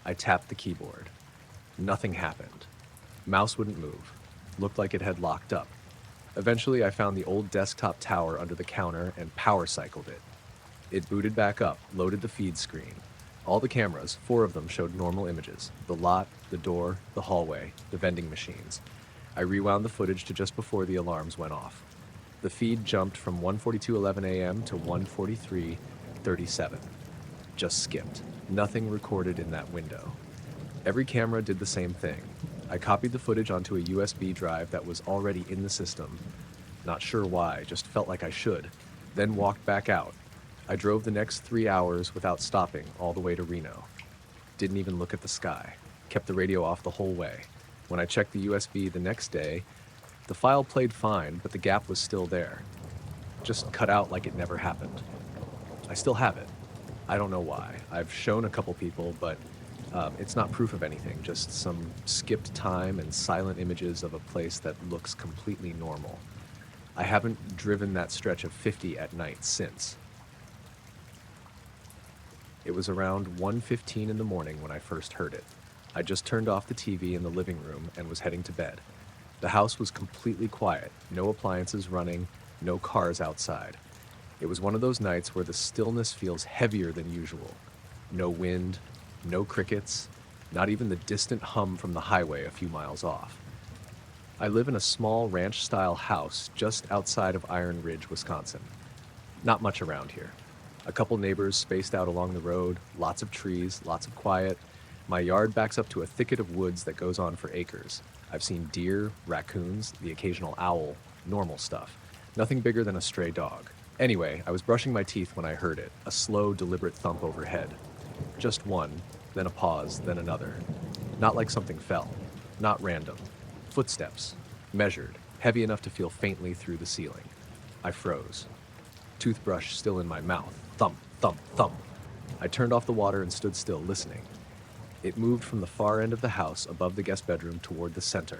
A: I tapped the keyboard. Nothing happened. Mouse wouldn't move. Looked like it had locked up. Eventually, I found the old desktop tower under the counter and power cycled it. It booted back up, loaded the feed screen. All the cameras, 4 of them, showed normal images. The lot, the door, the hallway, the vending machines. I rewound the footage to just before the alarms went off. The feed jumped from 1:42:11 a.m. to 1:43:37. Just skipped. Nothing recorded in that window. Every camera did the same thing. I copied the footage onto a USB drive that was already in the system. Not sure why, just felt like I should. Then walked back out. I drove the next 3 hours without stopping all the way to Reno. Didn't even look at the sky. Kept the radio off the whole way. When I checked the USB the next day, the file played fine, but the gap was still there. Just cut out like it never happened. I still have it. I don't know why. I've shown a couple people, but It's not proof of anything, just some skipped time and silent images of a place that looks completely normal. I haven't driven that stretch of 50 at night since. It was around 1:15 in the morning when I first heard it. I just turned off the TV in the living room and was heading to bed. The house was completely quiet, no appliances running, no cars outside. It was one of those nights where the stillness feels heavier than usual. No wind, no crickets, not even the distant hum from the highway a few miles off. I live in a small ranch-style house just outside of Iron Ridge, Wisconsin. Not much around here. A couple neighbors spaced out along the road, lots of trees, lots of quiet. My yard backs up to a thicket of woods that goes on for acres. I've seen deer, raccoons, the occasional owl, normal stuff. Nothing bigger than a stray dog. Anyway, I was brushing my teeth when I heard it, a slow, deliberate thump overhead. Just one, then a pause, then another. Not like something fell. Not random. Footsteps. Measured, heavy enough to feel faintly through the ceiling. I froze. Toothbrush still in my mouth. Thump, thump, thump. I turned off the water and stood still, listening. It moved from the far end of the house above the guest bedroom toward the center.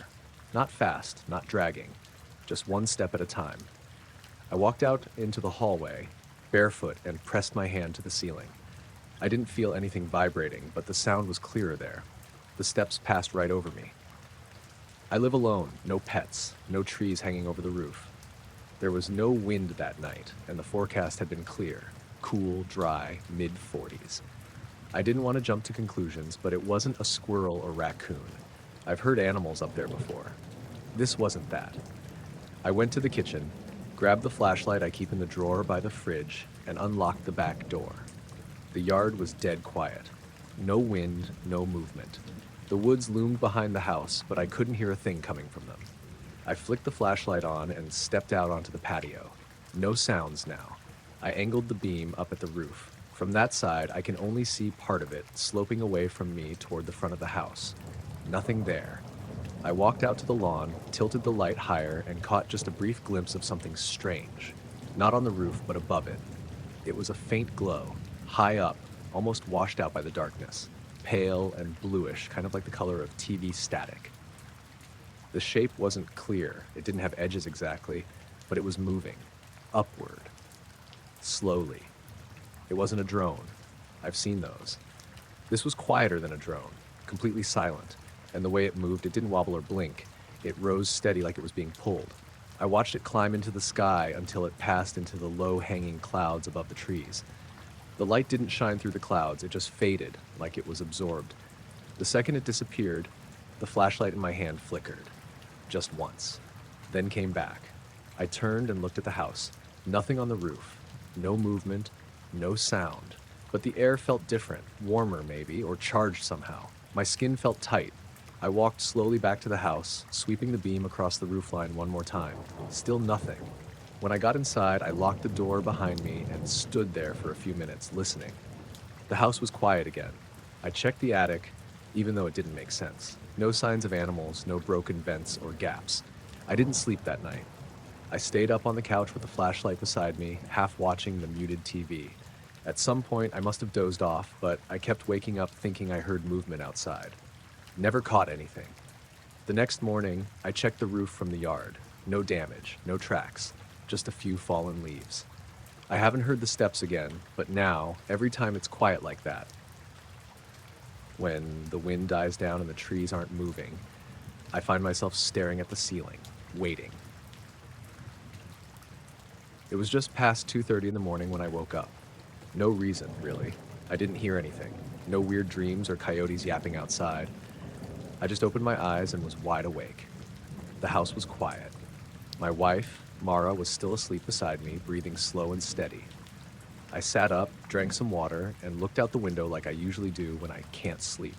A: Not fast, not dragging. Just one step at a time. I walked out into the hallway, barefoot, and pressed my hand to the ceiling. I didn't feel anything vibrating, but the sound was clearer there. The steps passed right over me. I live alone, no pets, no trees hanging over the roof. There was no wind that night, and the forecast had been clear, cool, dry, mid-40s. I didn't want to jump to conclusions, but it wasn't a squirrel or raccoon. I've heard animals up there before. This wasn't that. I went to the kitchen, grabbed the flashlight I keep in the drawer by the fridge, and unlocked the back door. The yard was dead quiet. No wind, no movement. The woods loomed behind the house, but I couldn't hear a thing coming from them. I flicked the flashlight on and stepped out onto the patio. No sounds now. I angled the beam up at the roof. From that side, I can only see part of it sloping away from me toward the front of the house. Nothing there. I walked out to the lawn, tilted the light higher, and caught just a brief glimpse of something strange. Not on the roof, but above it. It was a faint glow, high up, almost washed out by the darkness. Pale and bluish, kind of like the color of TV static. The shape wasn't clear. It didn't have edges exactly, but it was moving. Upward. Slowly. It wasn't a drone. I've seen those. This was quieter than a drone, completely silent, and the way it moved, it didn't wobble or blink. It rose steady like it was being pulled. I watched it climb into the sky until it passed into the low-hanging clouds above the trees. The light didn't shine through the clouds, it just faded, like it was absorbed. The second it disappeared, the flashlight in my hand flickered. Just once. Then came back. I turned and looked at the house. Nothing on the roof. No movement. No sound. But the air felt different, warmer maybe, or charged somehow. My skin felt tight. I walked slowly back to the house, sweeping the beam across the roofline one more time. Still nothing. When I got inside, I locked the door behind me and stood there for a few minutes, listening. The house was quiet again. I checked the attic, even though it didn't make sense. No signs of animals, no broken vents or gaps. I didn't sleep that night. I stayed up on the couch with the flashlight beside me, half watching the muted TV. At some point, I must have dozed off, but I kept waking up thinking I heard movement outside. Never caught anything. The next morning, I checked the roof from the yard. No damage, no tracks, just a few fallen leaves. I haven't heard the steps again, but now, every time it's quiet like that, when the wind dies down and the trees aren't moving, I find myself staring at the ceiling, waiting. It was just past 2:30 in the morning when I woke up. No reason, really. I didn't hear anything. No weird dreams or coyotes yapping outside. I just opened my eyes and was wide awake. The house was quiet. My wife, Mara, was still asleep beside me, breathing slow and steady. I sat up, drank some water, and looked out the window like I usually do when I can't sleep.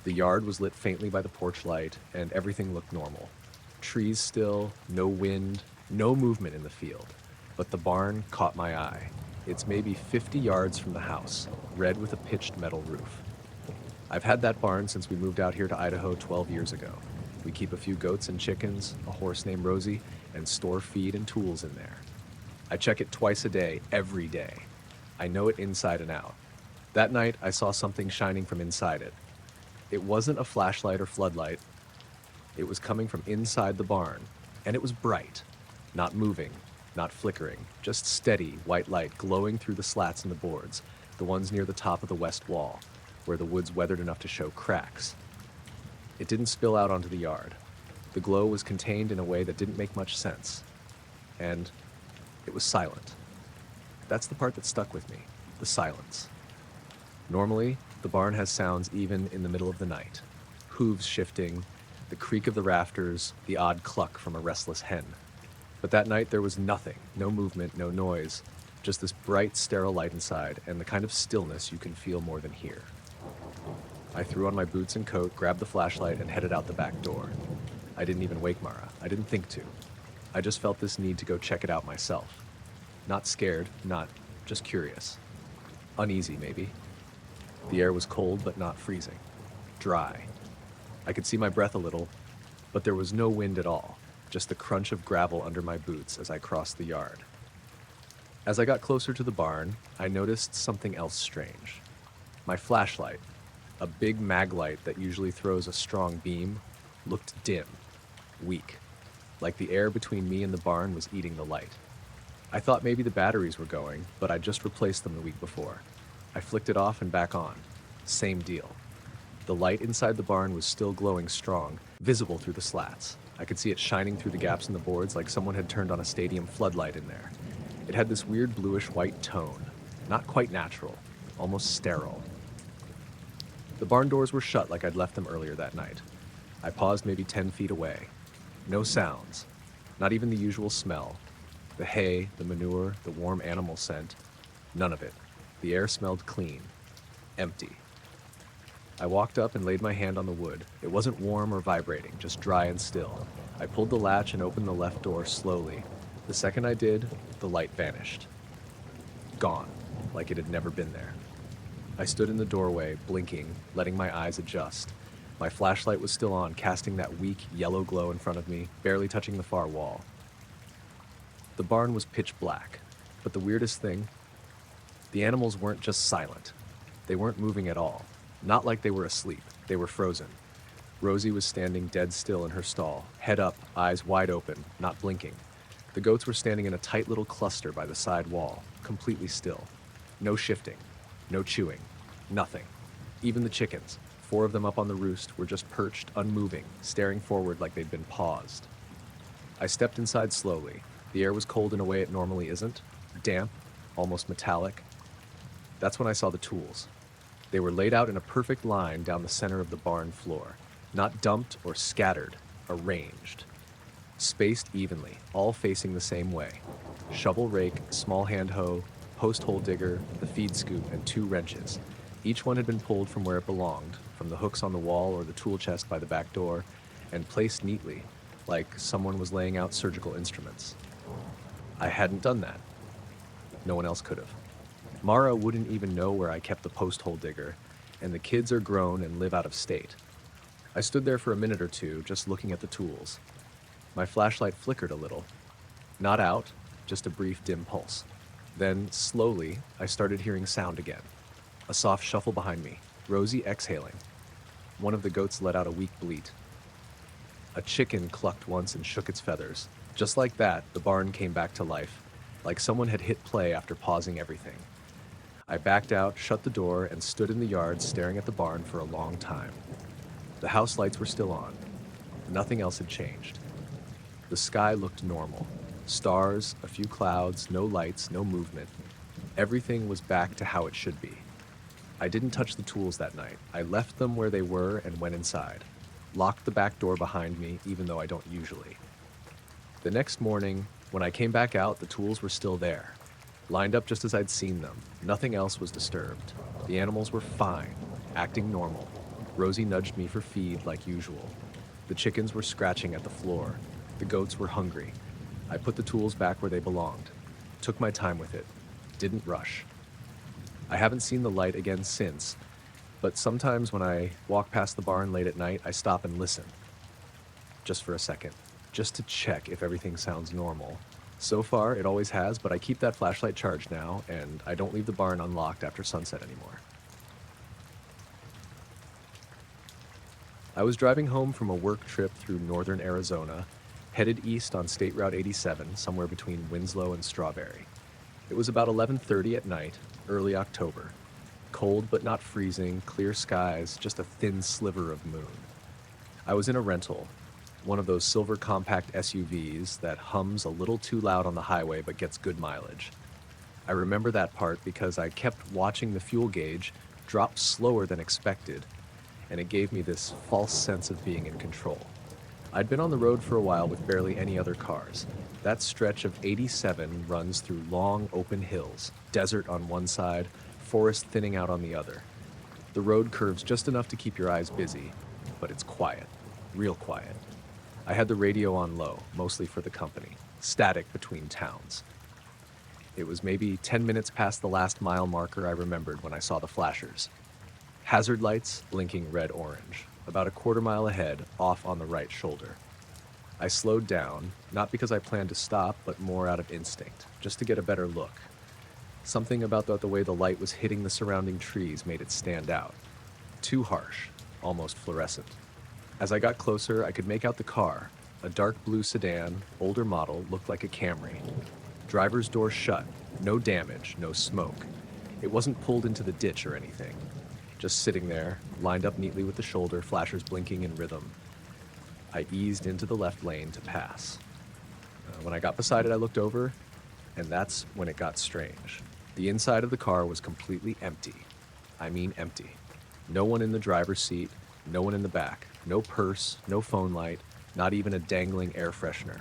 A: The yard was lit faintly by the porch light, and everything looked normal. Trees still, no wind, no movement in the field. But the barn caught my eye. It's maybe 50 yards from the house, red with a pitched metal roof. I've had that barn since we moved out here to Idaho 12 years ago. We keep a few goats and chickens, a horse named Rosie, and store feed and tools in there. I check it twice a day, every day. I know it inside and out. That night, I saw something shining from inside it. It wasn't a flashlight or floodlight. It was coming from inside the barn, and it was bright, not moving, not flickering, just steady white light glowing through the slats in the boards, the ones near the top of the west wall, where the wood's weathered enough to show cracks. It didn't spill out onto the yard. The glow was contained in a way that didn't make much sense. And it was silent. That's the part that stuck with me, the silence. Normally, the barn has sounds even in the middle of the night. Hooves shifting, the creak of the rafters, the odd cluck from a restless hen. But that night there was nothing, no movement, no noise, just this bright, sterile light inside and the kind of stillness you can feel more than hear. I threw on my boots and coat, grabbed the flashlight, and headed out the back door. I didn't even wake Mara. I didn't think to. I just felt this need to go check it out myself. Not scared, just curious. Uneasy, maybe. The air was cold, but not freezing. Dry. I could see my breath a little, but there was no wind at all, just the crunch of gravel under my boots as I crossed the yard. As I got closer to the barn, I noticed something else strange. My flashlight, a big mag light that usually throws a strong beam, looked dim, weak, like the air between me and the barn was eating the light. I thought maybe the batteries were going, but I just replaced them the week before. I flicked it off and back on. Same deal. The light inside the barn was still glowing strong, visible through the slats. I could see it shining through the gaps in the boards like someone had turned on a stadium floodlight in there. It had this weird bluish-white tone, not quite natural, almost sterile. The barn doors were shut like I'd left them earlier that night. I paused maybe 10 feet away. No sounds, not even the usual smell. The hay, the manure, the warm animal scent. None of it. The air smelled clean. Empty. I walked up and laid my hand on the wood. It wasn't warm or vibrating, just dry and still. I pulled the latch and opened the left door slowly. The second I did, the light vanished. Gone, like it had never been there. I stood in the doorway, blinking, letting my eyes adjust. My flashlight was still on, casting that weak yellow glow in front of me, barely touching the far wall. The barn was pitch black, but the weirdest thing, the animals weren't just silent. They weren't moving at all. Not like they were asleep. They were frozen. Rosie was standing dead still in her stall, head up, eyes wide open, not blinking. The goats were standing in a tight little cluster by the side wall, completely still. No shifting, no chewing, nothing. Even the chickens, 4 of them up on the roost, were just perched, unmoving, staring forward like they'd been paused. I stepped inside slowly. The air was cold in a way it normally isn't, damp, almost metallic. That's when I saw the tools. They were laid out in a perfect line down the center of the barn floor, not dumped or scattered, arranged. Spaced evenly, all facing the same way. Shovel rake, small hand hoe, post hole digger, the feed scoop, and 2 wrenches. Each one had been pulled from where it belonged, from the hooks on the wall or the tool chest by the back door, and placed neatly, like someone was laying out surgical instruments. I hadn't done that. No one else could have. Mara wouldn't even know where I kept the post hole digger, and the kids are grown and live out of state. I stood there for a minute or two, just looking at the tools. My flashlight flickered a little. Not out, just a brief dim pulse. Then, slowly, I started hearing sound again. A soft shuffle behind me, Rosie exhaling. One of the goats let out a weak bleat. A chicken clucked once and shook its feathers. Just like that, the barn came back to life, like someone had hit play after pausing everything. I backed out, shut the door, and stood in the yard staring at the barn for a long time. The house lights were still on. Nothing else had changed. The sky looked normal. Stars, a few clouds, no lights, no movement. Everything was back to how it should be. I didn't touch the tools that night. I left them where they were and went inside. Locked the back door behind me, even though I don't usually. The next morning, when I came back out, the tools were still there. Lined up just as I'd seen them. Nothing else was disturbed. The animals were fine, acting normal. Rosie nudged me for feed like usual. The chickens were scratching at the floor. The goats were hungry. I put the tools back where they belonged. Took my time with it. Didn't rush. I haven't seen the light again since, but sometimes when I walk past the barn late at night, I stop and listen. Just for a second. Just to check if everything sounds normal. So far, it always has, but I keep that flashlight charged now, and I don't leave the barn unlocked after sunset anymore. I was driving home from a work trip through northern Arizona, headed east on State Route 87, somewhere between Winslow and Strawberry. It was about 11:30 at night, early October. Cold but not freezing, clear skies, just a thin sliver of moon. I was in a rental, one of those silver compact SUVs that hums a little too loud on the highway but gets good mileage. I remember that part because I kept watching the fuel gauge drop slower than expected, and it gave me this false sense of being in control. I'd been on the road for a while with barely any other cars. That stretch of 87 runs through long, open hills, desert on one side, forest thinning out on the other. The road curves just enough to keep your eyes busy, but it's quiet, real quiet. I had the radio on low, mostly for the company, static between towns. It was maybe 10 minutes past the last mile marker I remembered when I saw the flashers. Hazard lights blinking red-orange, about a quarter mile ahead, off on the right shoulder. I slowed down, not because I planned to stop, but more out of instinct, just to get a better look. Something about the way the light was hitting the surrounding trees made it stand out. Too harsh, almost fluorescent. As I got closer, I could make out the car, a dark blue sedan, older model, looked like a Camry. Driver's door shut, no damage, no smoke. It wasn't pulled into the ditch or anything. Just sitting there, lined up neatly with the shoulder, flashers blinking in rhythm. I eased into the left lane to pass. When I got beside it, I looked over, and that's when it got strange. The inside of the car was completely empty. I mean empty. No one in the driver's seat, no one in the back, no purse, no phone light, not even a dangling air freshener.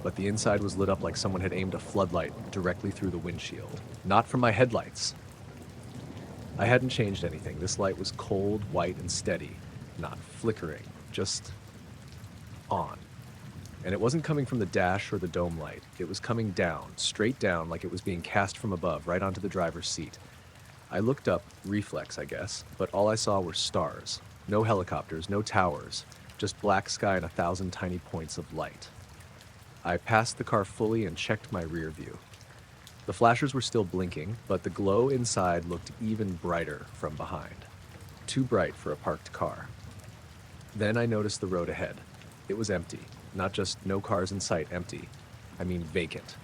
A: But the inside was lit up like someone had aimed a floodlight directly through the windshield. Not from my headlights. I hadn't changed anything. This light was cold, white, and steady, not flickering, just on. And it wasn't coming from the dash or the dome light. It was coming down, straight down, like it was being cast from above, right onto the driver's seat. I looked up, reflex, I guess, but all I saw were stars. No helicopters, no towers, just black sky and 1,000 tiny points of light. I passed the car fully and checked my rear view. The flashers were still blinking, but the glow inside looked even brighter from behind. Too bright for a parked car. Then I noticed the road ahead. It was empty. Not just no cars in sight, empty. I mean vacant.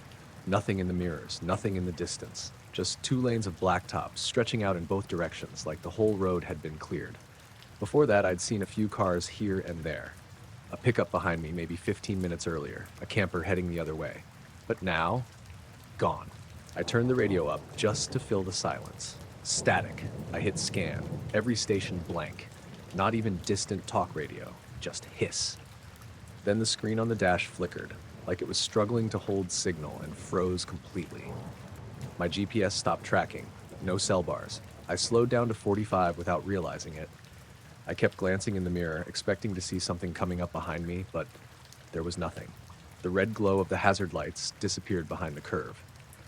A: Nothing in the mirrors, nothing in the distance. Just 2 lanes of blacktop stretching out in both directions like the whole road had been cleared. Before that, I'd seen a few cars here and there. A pickup behind me maybe 15 minutes earlier, a camper heading the other way. But now, gone. I turned the radio up just to fill the silence. Static. I hit scan. Every station blank. Not even distant talk radio, just hiss. Then the screen on the dash flickered, like it was struggling to hold signal, and froze completely. My GPS stopped tracking. No cell bars. I slowed down to 45 without realizing it. I kept glancing in the mirror, expecting to see something coming up behind me, but there was nothing. The red glow of the hazard lights disappeared behind the curve.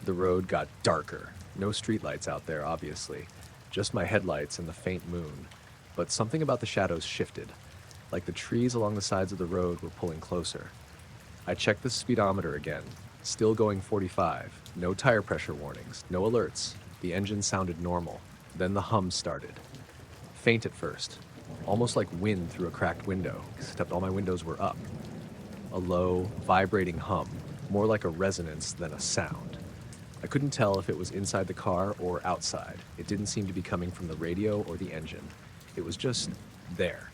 A: The road got darker. No streetlights out there, obviously. Just my headlights and the faint moon. But something about the shadows shifted, like the trees along the sides of the road were pulling closer. I checked the speedometer again, still going 45. No tire pressure warnings, no alerts. The engine sounded normal. Then the hum started. Faint at first, almost like wind through a cracked window, except all my windows were up. A low, vibrating hum, more like a resonance than a sound. I couldn't tell if it was inside the car or outside. It didn't seem to be coming from the radio or the engine. It was just there.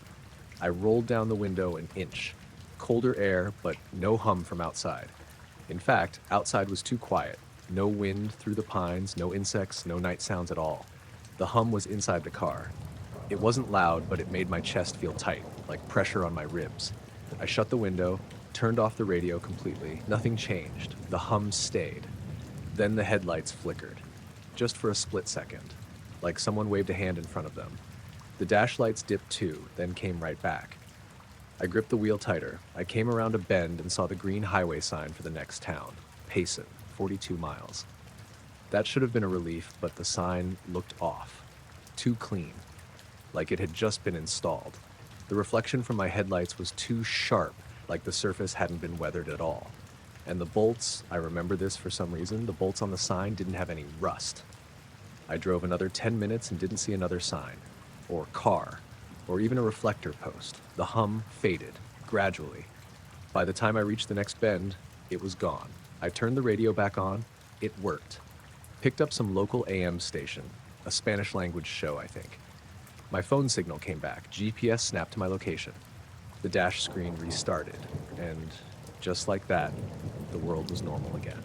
A: I rolled down the window an inch. Colder air, but no hum from outside. In fact, outside was too quiet. No wind through the pines, no insects, no night sounds at all. The hum was inside the car. It wasn't loud, but it made my chest feel tight, like pressure on my ribs. I shut the window, turned off the radio completely. Nothing changed. The hum stayed. Then the headlights flickered, just for a split second, like someone waved a hand in front of them. The dash lights dipped too, then came right back. I gripped the wheel tighter. I came around a bend and saw the green highway sign for the next town, Payson, 42 miles. That should have been a relief, but the sign looked off. Too clean, like it had just been installed. The reflection from my headlights was too sharp, like the surface hadn't been weathered at all. And the bolts, I remember this for some reason, the bolts on the sign didn't have any rust. I drove another 10 minutes and didn't see another sign, or car, or even a reflector post. The hum faded, gradually. By the time I reached the next bend, it was gone. I turned the radio back on. It worked. Picked up some local AM station, a Spanish language show, I think. My phone signal came back. GPS snapped to my location. The dash screen restarted, and just like that, the world was normal again.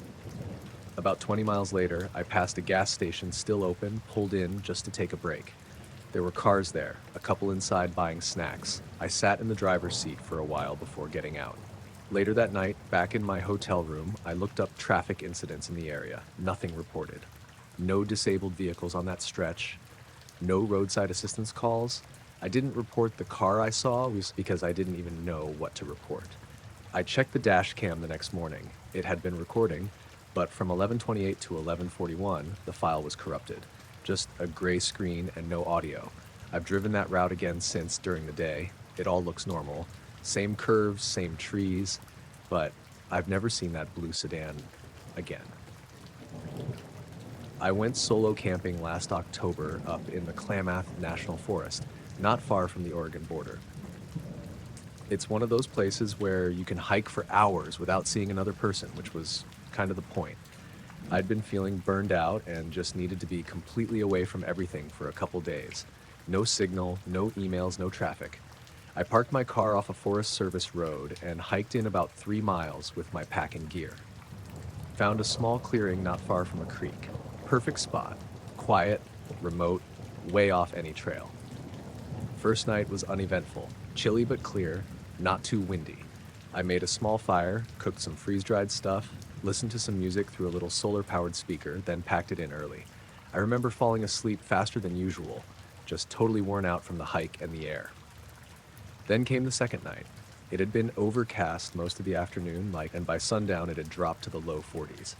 A: About 20 miles later, I passed a gas station still open, pulled in just to take a break. There were cars there, a couple inside buying snacks. I sat in the driver's seat for a while before getting out. Later that night, back in my hotel room, I looked up traffic incidents in the area. Nothing reported. No disabled vehicles on that stretch. No roadside assistance calls. I didn't report the car I saw was because I didn't even know what to report. I checked the dash cam the next morning. It had been recording, but from 11:28 to 11:41, the file was corrupted. Just a gray screen and no audio. I've driven that route again since during the day. It all looks normal. Same curves, same trees, but I've never seen that blue sedan again. I went solo camping last October up in the Klamath National Forest, not far from the Oregon border. It's one of those places where you can hike for hours without seeing another person, which was kind of the point. I'd been feeling burned out and just needed to be completely away from everything for a couple days. No signal, no emails, no traffic. I parked my car off a Forest Service road and hiked in about 3 miles with my pack and gear. Found a small clearing not far from a creek. Perfect spot. Quiet, remote, way off any trail. First night was uneventful. Chilly but clear, not too windy. I made a small fire, cooked some freeze-dried stuff, listened to some music through a little solar-powered speaker, then packed it in early. I remember falling asleep faster than usual, just totally worn out from the hike and the air. Then came the second night. It had been overcast most of the afternoon, and by sundown it had dropped to the low 40s.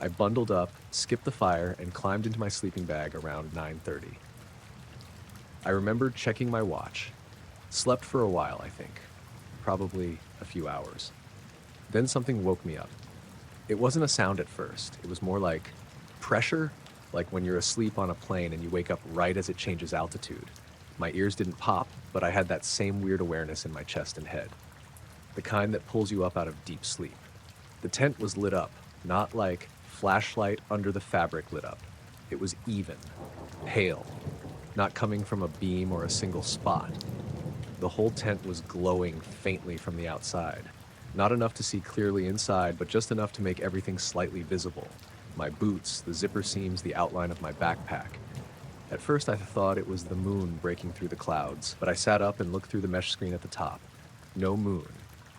A: I bundled up, skipped the fire, and climbed into my sleeping bag around 9:30. I remembered checking my watch. Slept for a while, I think. Probably a few hours. Then something woke me up. It wasn't a sound at first. It was more like pressure, like when you're asleep on a plane and you wake up right as it changes altitude. My ears didn't pop, but I had that same weird awareness in my chest and head. The kind that pulls you up out of deep sleep. The tent was lit up, not like flashlight under the fabric lit up. It was even, pale, not coming from a beam or a single spot. The whole tent was glowing faintly from the outside. Not enough to see clearly inside, but just enough to make everything slightly visible. My boots, the zipper seams, the outline of my backpack. At first I thought it was the moon breaking through the clouds, but I sat up and looked through the mesh screen at the top. No moon,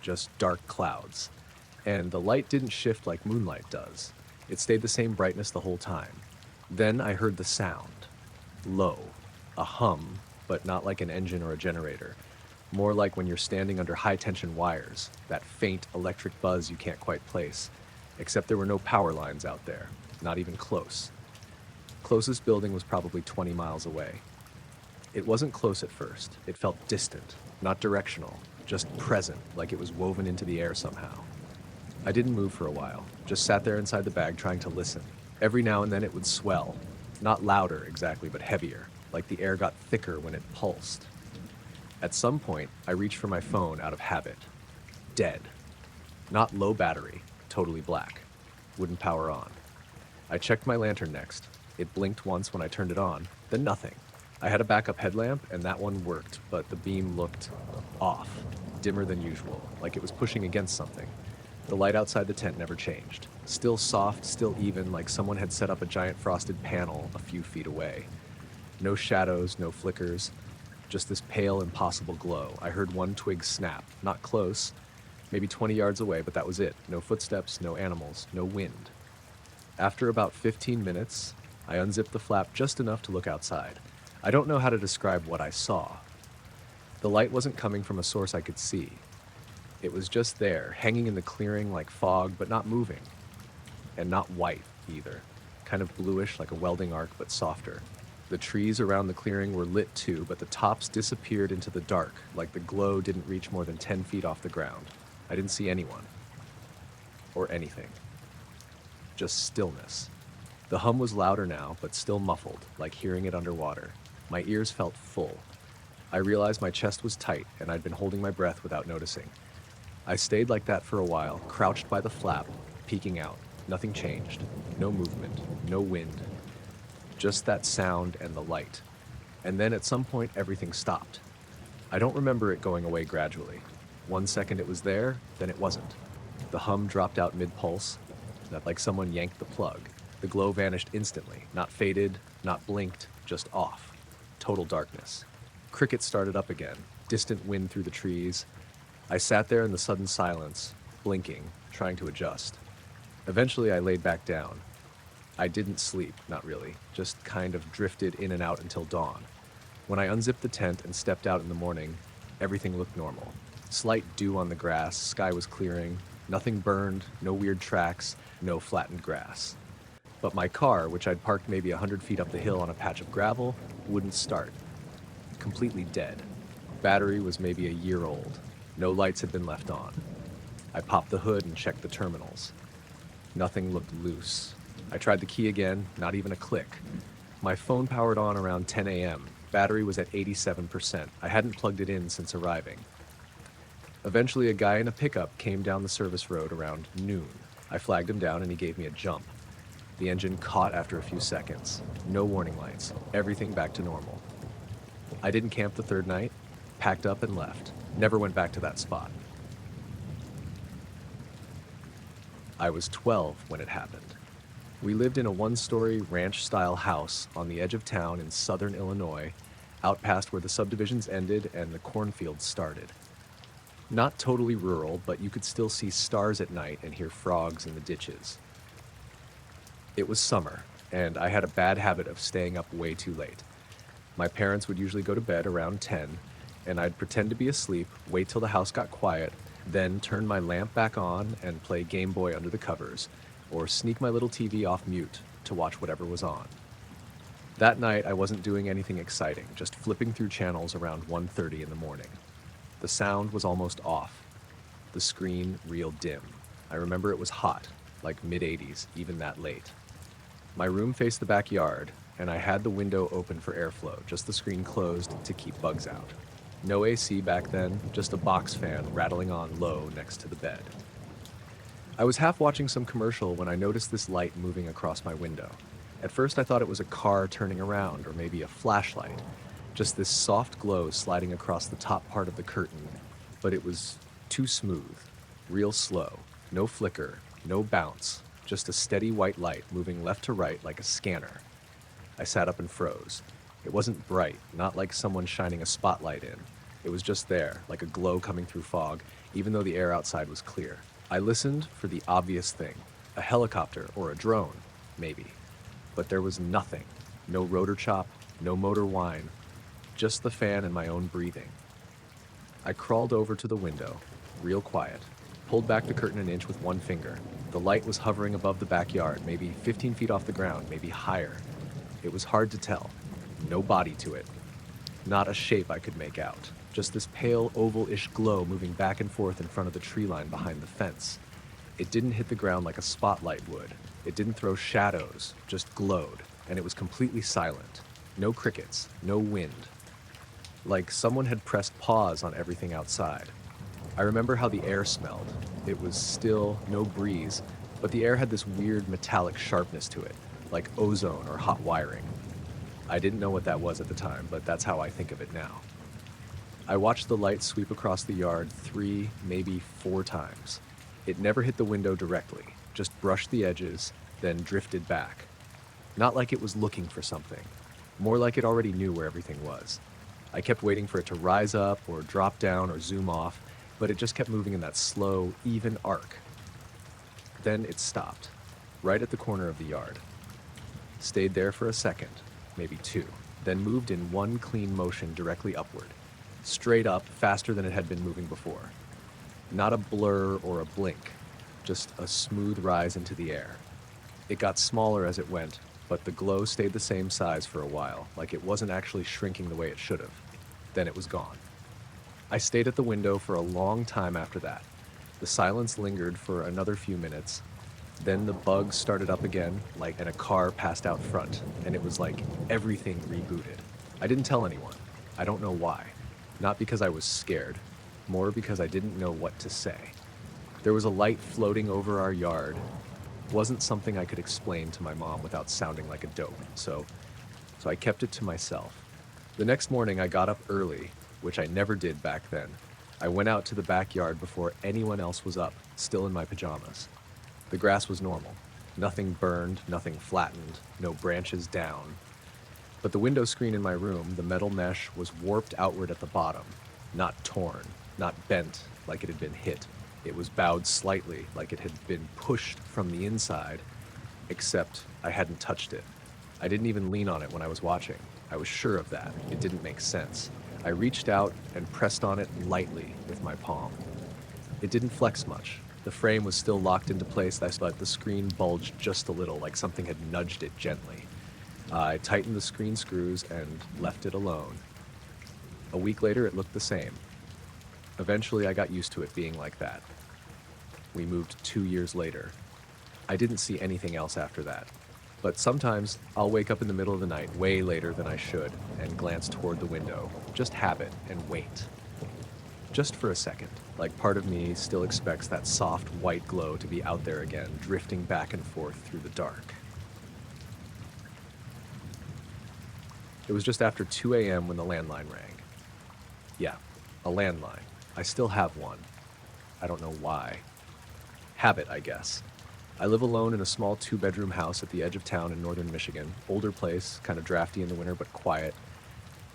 A: just dark clouds. And the light didn't shift like moonlight does. It stayed the same brightness the whole time. Then I heard the sound. Low. A hum, but not like an engine or a generator. More like when you're standing under high-tension wires, that faint electric buzz you can't quite place. Except there were no power lines out there, not even close. Closest building was probably 20 miles away. It wasn't close at first. It felt distant, not directional, just present, like it was woven into the air somehow. I didn't move for a while, just sat there inside the bag trying to listen. Every now and then it would swell, not louder exactly, but heavier, like the air got thicker when it pulsed. At some point, I reached for my phone out of habit. Dead. Not low battery, totally black. Wouldn't power on. I checked my lantern next. It blinked once when I turned it on, then nothing. I had a backup headlamp, and that one worked, but the beam looked off, dimmer than usual, like it was pushing against something. The light outside the tent never changed. Still soft, still even, like someone had set up a giant frosted panel a few feet away. No shadows, no flickers, just this pale, impossible glow. I heard one twig snap, not close, maybe 20 yards away, but that was it. No footsteps, no animals, no wind. After about 15 minutes, I unzipped the flap just enough to look outside. I don't know how to describe what I saw. The light wasn't coming from a source I could see. It was just there, hanging in the clearing like fog, but not moving. And not white, either. Kind of bluish, like a welding arc, but softer. The trees around the clearing were lit too, but the tops disappeared into the dark, like the glow didn't reach more than 10 feet off the ground. I didn't see anyone. Or anything. Just stillness. The hum was louder now, but still muffled, like hearing it underwater. My ears felt full. I realized my chest was tight and I'd been holding my breath without noticing. I stayed like that for a while, crouched by the flap, peeking out. Nothing changed. No movement, no wind. Just that sound and the light. And then at some point, everything stopped. I don't remember it going away gradually. 1 second it was there, then it wasn't. The hum dropped out mid-pulse, like someone yanked the plug. The glow vanished instantly, not faded, not blinked, just off. Total darkness. Crickets started up again, distant wind through the trees. I sat there in the sudden silence, blinking, trying to adjust. Eventually I laid back down. I didn't sleep, not really, just kind of drifted in and out until dawn. When I unzipped the tent and stepped out in the morning, everything looked normal. Slight dew on the grass, sky was clearing, nothing burned, no weird tracks, no flattened grass. But my car, which I'd parked maybe 100 feet up the hill on a patch of gravel, wouldn't start. Completely dead. Battery was maybe a year old. No lights had been left on. I popped the hood and checked the terminals. Nothing looked loose. I tried the key again, not even a click. My phone powered on around 10 a.m. Battery was at 87%. I hadn't plugged it in since arriving. Eventually, a guy in a pickup came down the service road around noon. I flagged him down and he gave me a jump. The engine caught after a few seconds. No warning lights. Everything back to normal. I didn't camp the third night, packed up and left. Never went back to that spot. I was 12 when it happened. We lived in a one-story ranch-style house on the edge of town in southern Illinois, out past where the subdivisions ended and the cornfields started. Not totally rural, but you could still see stars at night and hear frogs in the ditches. It was summer, and I had a bad habit of staying up way too late. My parents would usually go to bed around 10, and I'd pretend to be asleep, wait till the house got quiet, then turn my lamp back on and play Game Boy under the covers, or sneak my little TV off mute to watch whatever was on. That night, I wasn't doing anything exciting, just flipping through channels around 1:30 in the morning. The sound was almost off. The screen real dim. I remember it was hot, like mid-80s, even that late. My room faced the backyard, and I had the window open for airflow, just the screen closed to keep bugs out. No AC back then, just a box fan rattling on low next to the bed. I was half watching some commercial when I noticed this light moving across my window. At first I thought it was a car turning around, or maybe a flashlight. Just this soft glow sliding across the top part of the curtain, but it was too smooth, real slow, no flicker, no bounce, just a steady white light moving left to right like a scanner. I sat up and froze. It wasn't bright, not like someone shining a spotlight in. It was just there, like a glow coming through fog, even though the air outside was clear. I listened for the obvious thing, a helicopter or a drone, maybe. But there was nothing, no rotor chop, no motor whine, just the fan and my own breathing. I crawled over to the window, real quiet, pulled back the curtain an inch with one finger. The light was hovering above the backyard, maybe 15 feet off the ground, maybe higher. It was hard to tell. No body to it. Not a shape I could make out. Just this pale oval-ish glow moving back and forth in front of the tree line behind the fence. It didn't hit the ground like a spotlight would. It didn't throw shadows, just glowed, and it was completely silent. No crickets, no wind. Like someone had pressed pause on everything outside. I remember how the air smelled. It was still, no breeze, but the air had this weird metallic sharpness to it, like ozone or hot wiring. I didn't know what that was at the time, but that's how I think of it now. I watched the light sweep across the yard 3, maybe 4 times. It never hit the window directly, just brushed the edges, then drifted back. Not like it was looking for something, more like it already knew where everything was. I kept waiting for it to rise up or drop down or zoom off, but it just kept moving in that slow, even arc. Then it stopped, right at the corner of the yard. Stayed there for a second, maybe 2, then moved in one clean motion directly upward. Straight up, faster than it had been moving before. Not a blur or a blink, just a smooth rise into the air. It got smaller as it went, but the glow stayed the same size for a while, like it wasn't actually shrinking the way it should have. Then it was gone. I stayed at the window for a long time after that. The silence lingered for another few minutes. Then the bugs started up again, and a car passed out front, and it was like everything rebooted. I didn't tell anyone. I don't know why. Not because I was scared, more because I didn't know what to say. There was a light floating over our yard. It wasn't something I could explain to my mom without sounding like a dope, so I kept it to myself. The next morning I got up early, which I never did back then. I went out to the backyard before anyone else was up, still in my pajamas. The grass was normal. Nothing burned, nothing flattened, no branches down. But the window screen in my room, the metal mesh, was warped outward at the bottom. Not torn, not bent like it had been hit. It was bowed slightly like it had been pushed from the inside, except I hadn't touched it. I didn't even lean on it when I was watching. I was sure of that. It didn't make sense. I reached out and pressed on it lightly with my palm. It didn't flex much. The frame was still locked into place, but the screen bulged just a little, like something had nudged it gently. I tightened the screen screws and left it alone. A week later, it looked the same. Eventually, I got used to it being like that. We moved 2 years later. I didn't see anything else after that. But sometimes I'll wake up in the middle of the night, way later than I should, and glance toward the window. Just habit and wait. Just for a second, like part of me still expects that soft white glow to be out there again, drifting back and forth through the dark. It was just after 2 a.m. when the landline rang. Yeah, a landline. I still have one. I don't know why. Habit, I guess. I live alone in a small 2-bedroom house at the edge of town in northern Michigan. Older place, kind of drafty in the winter, but quiet.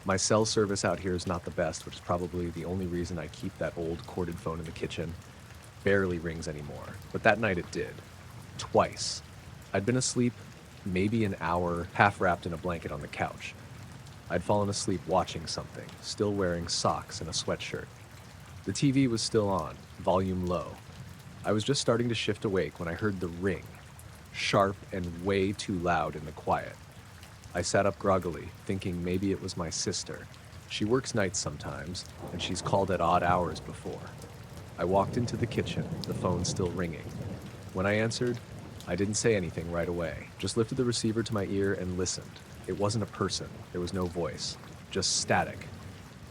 A: My cell service out here is not the best, which is probably the only reason I keep that old corded phone in the kitchen. Barely rings anymore, but that night it did. Twice. I'd been asleep maybe an hour, half wrapped in a blanket on the couch. I'd fallen asleep watching something, still wearing socks and a sweatshirt. The TV was still on, volume low. I was just starting to shift awake when I heard the ring, sharp and way too loud in the quiet. I sat up groggily, thinking maybe it was my sister. She works nights sometimes, and she's called at odd hours before. I walked into the kitchen, the phone still ringing. When I answered, I didn't say anything right away, just lifted the receiver to my ear and listened. It wasn't a person, there was no voice, just static.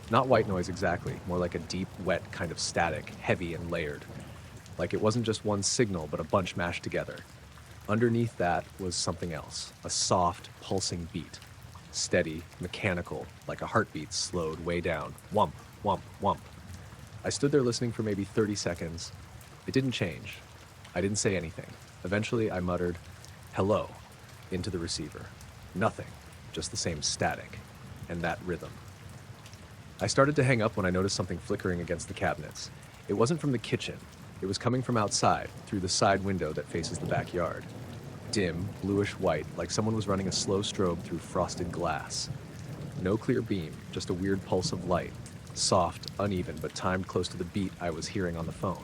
A: Not white noise exactly, more like a deep, wet kind of static, heavy and layered. Like it wasn't just one signal, but a bunch mashed together. Underneath that was something else, a soft, pulsing beat. Steady, mechanical, like a heartbeat slowed way down. Whump, whump, whump. I stood there listening for maybe 30 seconds. It didn't change. I didn't say anything. Eventually, I muttered, "Hello," into the receiver. Nothing, just the same static, and that rhythm. I started to hang up when I noticed something flickering against the cabinets. It wasn't from the kitchen. It was coming from outside, through the side window that faces the backyard. Dim, bluish-white, like someone was running a slow strobe through frosted glass. No clear beam, just a weird pulse of light. Soft, uneven, but timed close to the beat I was hearing on the phone.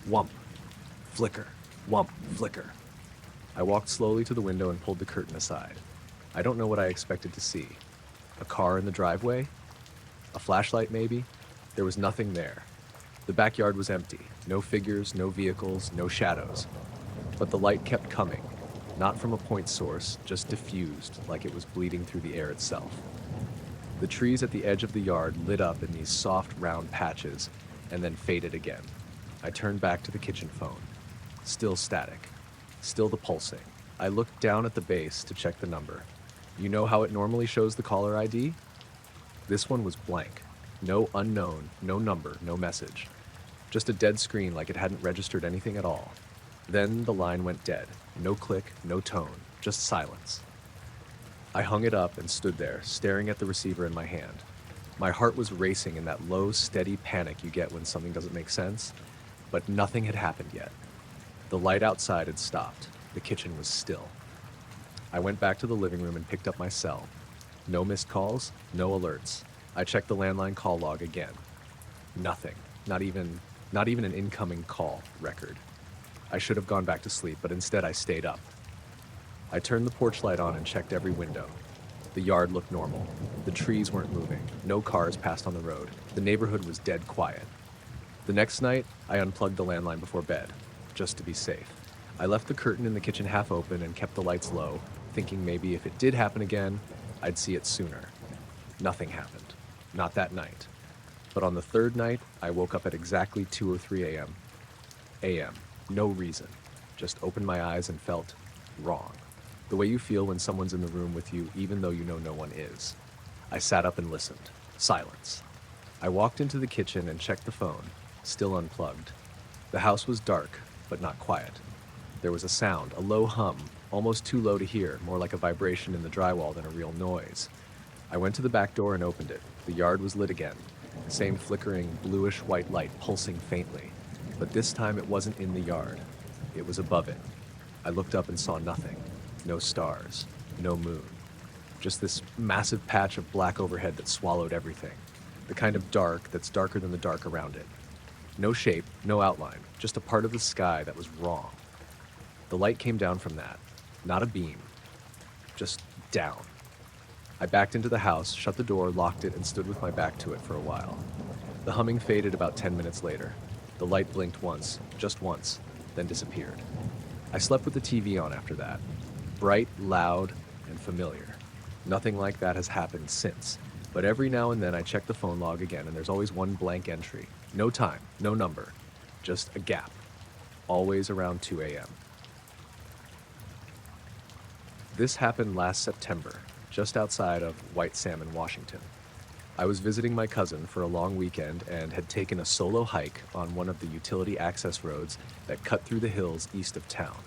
A: Whump, flicker, whump, flicker. I walked slowly to the window and pulled the curtain aside. I don't know what I expected to see. A car in the driveway? A flashlight, maybe? There was nothing there. The backyard was empty. No figures, no vehicles, no shadows. But the light kept coming. Not from a point source, just diffused, like it was bleeding through the air itself. The trees at the edge of the yard lit up in these soft, round patches, and then faded again. I turned back to the kitchen phone. Still static. Still the pulsing. I looked down at the base to check the number. You know how it normally shows the caller ID? This one was blank. No unknown, no number, no message. Just a dead screen like it hadn't registered anything at all. Then the line went dead. No click, no tone, just silence. I hung it up and stood there, staring at the receiver in my hand. My heart was racing in that low, steady panic you get when something doesn't make sense, but nothing had happened yet. The light outside had stopped. The kitchen was still. I went back to the living room and picked up my cell. No missed calls, no alerts. I checked the landline call log again. Nothing. Not even an incoming call record. I should have gone back to sleep, but instead I stayed up. I turned the porch light on and checked every window. The yard looked normal. The trees weren't moving. No cars passed on the road. The neighborhood was dead quiet. The next night, I unplugged the landline before bed, just to be safe. I left the curtain in the kitchen half open and kept the lights low, thinking maybe if it did happen again, I'd see it sooner. Nothing happened. Not that night. But on the third night, I woke up at exactly 2 or 3 a.m. No reason. Just opened my eyes and felt wrong. The way you feel when someone's in the room with you, even though you know no one is. I sat up and listened. Silence. I walked into the kitchen and checked the phone, still unplugged. The house was dark, but not quiet. There was a sound, a low hum, almost too low to hear, more like a vibration in the drywall than a real noise. I went to the back door and opened it. The yard was lit again, the same flickering bluish-white light pulsing faintly. But this time it wasn't in the yard. It was above it. I looked up and saw nothing. No stars, no moon. Just this massive patch of black overhead that swallowed everything. The kind of dark that's darker than the dark around it. No shape, no outline, just a part of the sky that was wrong. The light came down from that. Not a beam. Just down. I backed into the house, shut the door, locked it, and stood with my back to it for a while. The humming faded about 10 minutes later. The light blinked once, just once, then disappeared. I slept with the TV on after that. Bright, loud, and familiar. Nothing like that has happened since. But every now and then I check the phone log again, and there's always one blank entry. No time, no number, just a gap. Always around 2 a.m. This happened last September, just outside of White Salmon, Washington. I was visiting my cousin for a long weekend and had taken a solo hike on one of the utility access roads that cut through the hills east of town.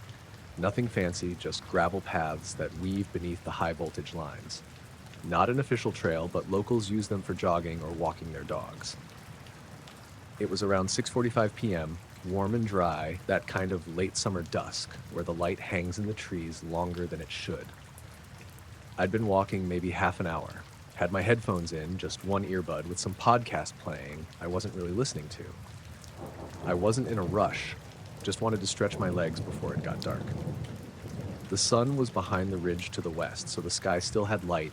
A: Nothing fancy, just gravel paths that weave beneath the high voltage lines. Not an official trail, but locals use them for jogging or walking their dogs. It was around 6:45 p.m., warm and dry, that kind of late summer dusk, where the light hangs in the trees longer than it should. I'd been walking maybe half an hour, had my headphones in, just one earbud, with some podcast playing I wasn't really listening to. I wasn't in a rush, just wanted to stretch my legs before it got dark. The sun was behind the ridge to the west, so the sky still had light,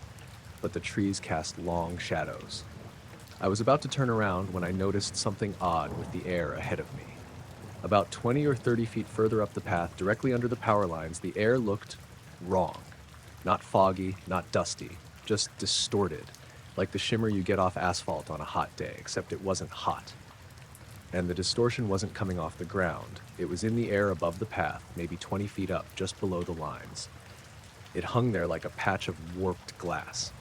A: but the trees cast long shadows. I was about to turn around when I noticed something odd with the air ahead of me. About 20 or 30 feet further up the path, directly under the power lines, the air looked wrong. Not foggy, not dusty, just distorted, like the shimmer you get off asphalt on a hot day, except it wasn't hot. And the distortion wasn't coming off the ground. It was in the air above the path, maybe 20 feet up, just below the lines. It hung there like a patch of warped glass.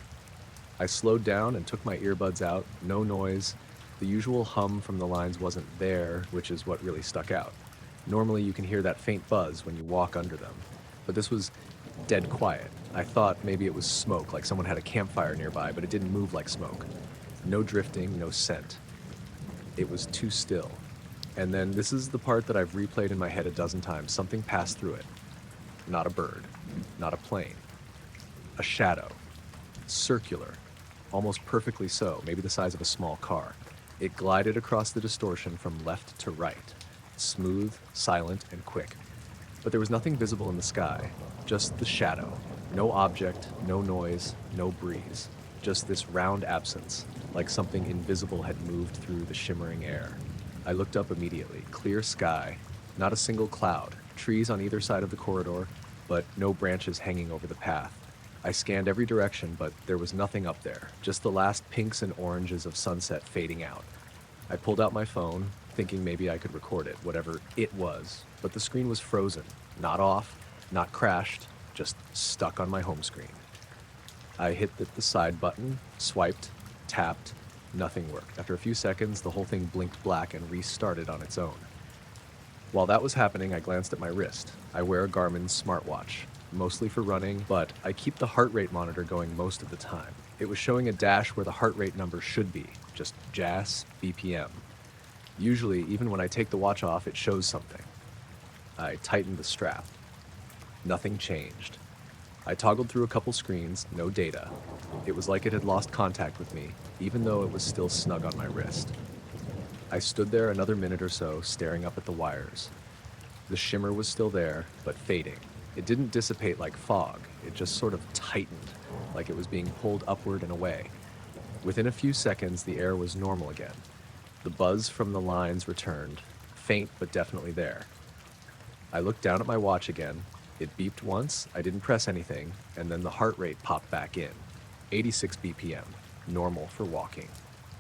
A: I slowed down and took my earbuds out, no noise. The usual hum from the lines wasn't there, which is what really stuck out. Normally you can hear that faint buzz when you walk under them, but this was dead quiet. I thought maybe it was smoke, like someone had a campfire nearby, but it didn't move like smoke. No drifting, no scent. It was too still. And then this is the part that I've replayed in my head a dozen times. Something passed through it. Not a bird, not a plane. A shadow. Circular. Almost perfectly so, maybe the size of a small car. It glided across the distortion from left to right. Smooth, silent, and quick. But there was nothing visible in the sky. Just the shadow. No object, no noise, no breeze. Just this round absence, like something invisible had moved through the shimmering air. I looked up immediately. Clear sky. Not a single cloud. Trees on either side of the corridor, but no branches hanging over the path. I scanned every direction, but there was nothing up there. Just the last pinks and oranges of sunset fading out. I pulled out my phone, thinking maybe I could record it, whatever it was, but the screen was frozen. Not off, not crashed, just stuck on my home screen. I hit the side button, swiped, tapped, nothing worked. After a few seconds, the whole thing blinked black and restarted on its own. While that was happening, I glanced at my wrist. I wear a Garmin smartwatch, mostly for running, but I keep the heart rate monitor going most of the time. It was showing a dash where the heart rate number should be, just JAS, BPM. Usually, even when I take the watch off, it shows something. I tightened the strap. Nothing changed. I toggled through a couple screens, no data. It was like it had lost contact with me, even though it was still snug on my wrist. I stood there another minute or so, staring up at the wires. The shimmer was still there, but fading. It didn't dissipate like fog, it just sort of tightened, like it was being pulled upward and away. Within a few seconds, the air was normal again. The buzz from the lines returned, faint but definitely there. I looked down at my watch again. It beeped once, I didn't press anything, and then the heart rate popped back in. 86 BPM, normal for walking.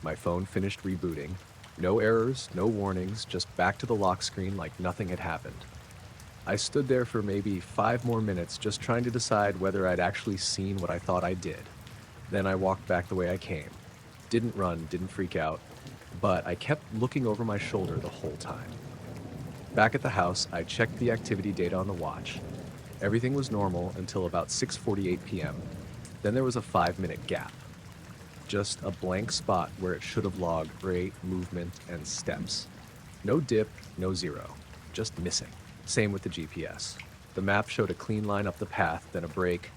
A: My phone finished rebooting. No errors, no warnings, just back to the lock screen like nothing had happened. I stood there for maybe 5 more minutes just trying to decide whether I'd actually seen what I thought I did. Then I walked back the way I came. Didn't run, didn't freak out, but I kept looking over my shoulder the whole time. Back at the house, I checked the activity data on the watch. Everything was normal until about 6:48 p.m. Then there was a 5-minute gap. Just a blank spot where it should have logged rate, movement, and steps. No dip, no zero. Just missing. Same with the GPS. The map showed a clean line up the path, then a break.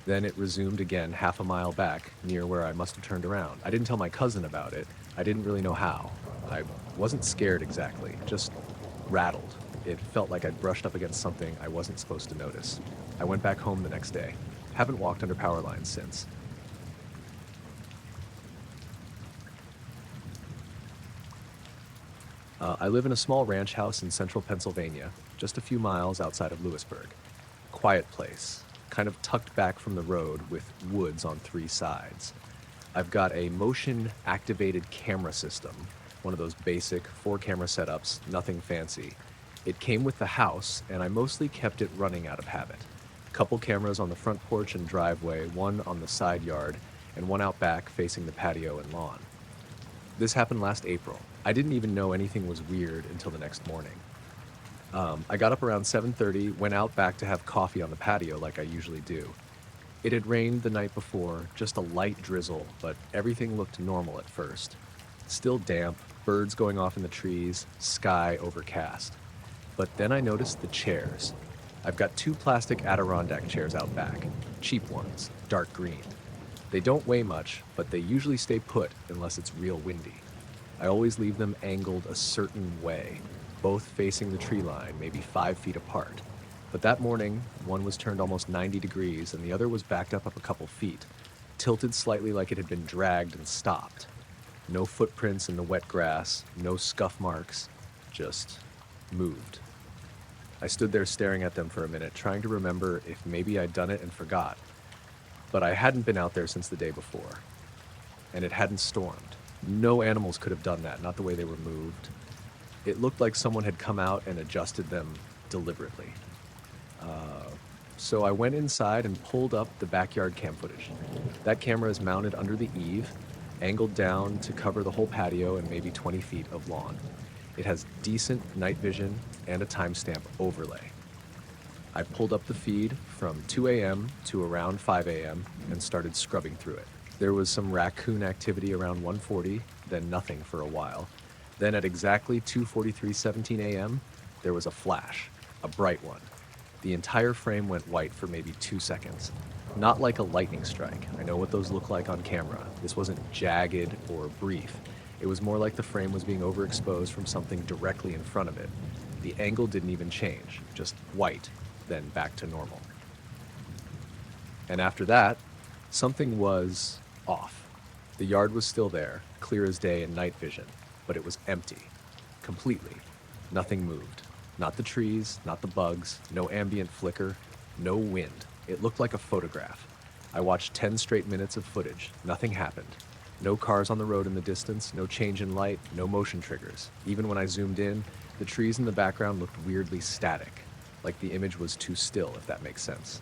A: Then it resumed again half a mile back, near where I must have turned around. I didn't tell my cousin about it. I didn't really know how. I wasn't scared exactly, just rattled. It felt like I'd brushed up against something I wasn't supposed to notice. I went back home the next day. Haven't walked under power lines since. I live in a small ranch house in central Pennsylvania, just a few miles outside of Lewisburg. Quiet place, kind of tucked back from the road with woods on 3 sides. I've got a motion-activated camera system, one of those basic 4-camera setups, nothing fancy. It came with the house, and I mostly kept it running out of habit. Couple cameras on the front porch and driveway, one on the side yard, and one out back facing the patio and lawn. This happened last April. I didn't even know anything was weird until the next morning. I got up around 7:30, went out back to have coffee on the patio like I usually do. It had rained the night before, just a light drizzle, but everything looked normal at first. Still damp, birds going off in the trees, sky overcast. But then I noticed the chairs. I've got 2 plastic Adirondack chairs out back, cheap ones, dark green. They don't weigh much, but they usually stay put unless it's real windy. I always leave them angled a certain way, both facing the tree line, maybe 5 feet apart. But that morning, one was turned almost 90 degrees and the other was backed up a couple feet, tilted slightly like it had been dragged and stopped. No footprints in the wet grass, no scuff marks, just moved. I stood there staring at them for a minute, trying to remember if maybe I'd done it and forgot. But I hadn't been out there since the day before, and it hadn't stormed. No animals could have done that, not the way they were moved. It looked like someone had come out and adjusted them deliberately. So I went inside and pulled up the backyard cam footage. That camera is mounted under the eave, angled down to cover the whole patio and maybe 20 feet of lawn. It has decent night vision and a timestamp overlay. I pulled up the feed from 2 a.m. to around 5 a.m. and started scrubbing through it. There was some raccoon activity around 1:40, then nothing for a while. Then at exactly 2:43:17 a.m., there was a flash, a bright one. The entire frame went white for maybe 2 seconds. Not like a lightning strike. I know what those look like on camera. This wasn't jagged or brief. It was more like the frame was being overexposed from something directly in front of it. The angle didn't even change, just white, then back to normal. And after that, something was off. The yard was still there, clear as day in night vision, but it was empty. Completely. Nothing moved. Not the trees, not the bugs, no ambient flicker, no wind. It looked like a photograph. I watched 10 straight minutes of footage. Nothing happened. No cars on the road in the distance, no change in light, no motion triggers. Even when I zoomed in, the trees in the background looked weirdly static, like the image was too still, if that makes sense.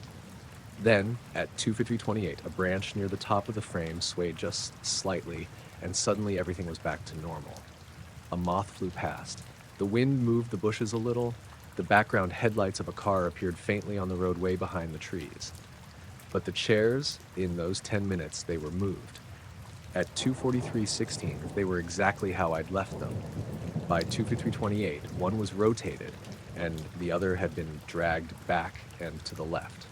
A: Then, at 2:50:28, a branch near the top of the frame swayed just slightly, and suddenly everything was back to normal. A moth flew past. The wind moved the bushes a little. The background headlights of a car appeared faintly on the road way behind the trees. But the chairs, in those 10 minutes, they were moved. At 2:43:16, they were exactly how I'd left them. By 2:53:28, one was rotated, and the other had been dragged back and to the left.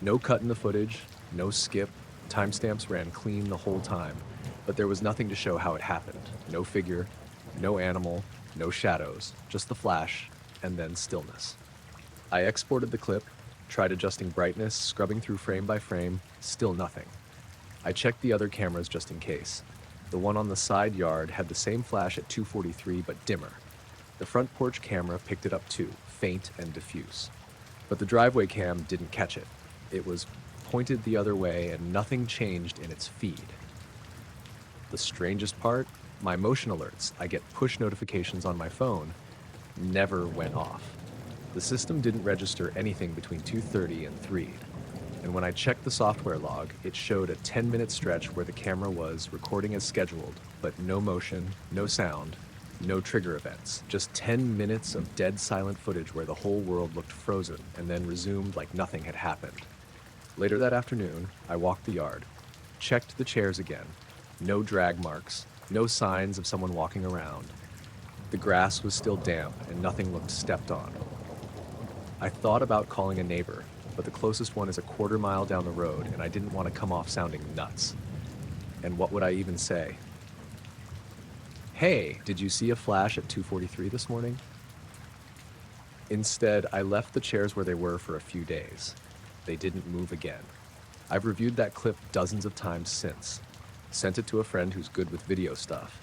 A: No cut in the footage, no skip, timestamps ran clean the whole time, but there was nothing to show how it happened. No figure, no animal, no shadows, just the flash, and then stillness. I exported the clip, tried adjusting brightness, scrubbing through frame by frame, still nothing. I checked the other cameras just in case. The one on the side yard had the same flash at 2:43 but dimmer. The front porch camera picked it up too, faint and diffuse. But the driveway cam didn't catch it. It was pointed the other way and nothing changed in its feed. The strangest part, my motion alerts, I get push notifications on my phone, never went off. The system didn't register anything between 2:30 and 3. And when I checked the software log, it showed a 10-minute stretch where the camera was recording as scheduled, but no motion, no sound, no trigger events. Just 10 minutes of dead silent footage where the whole world looked frozen and then resumed like nothing had happened. Later that afternoon, I walked the yard, checked the chairs again. No drag marks, no signs of someone walking around. The grass was still damp and nothing looked stepped on. I thought about calling a neighbor, but the closest one is a quarter mile down the road and I didn't want to come off sounding nuts. And what would I even say? Hey, did you see a flash at 2:43 this morning? Instead, I left the chairs where they were for a few days. They didn't move again. I've reviewed that clip dozens of times since. Sent it to a friend who's good with video stuff.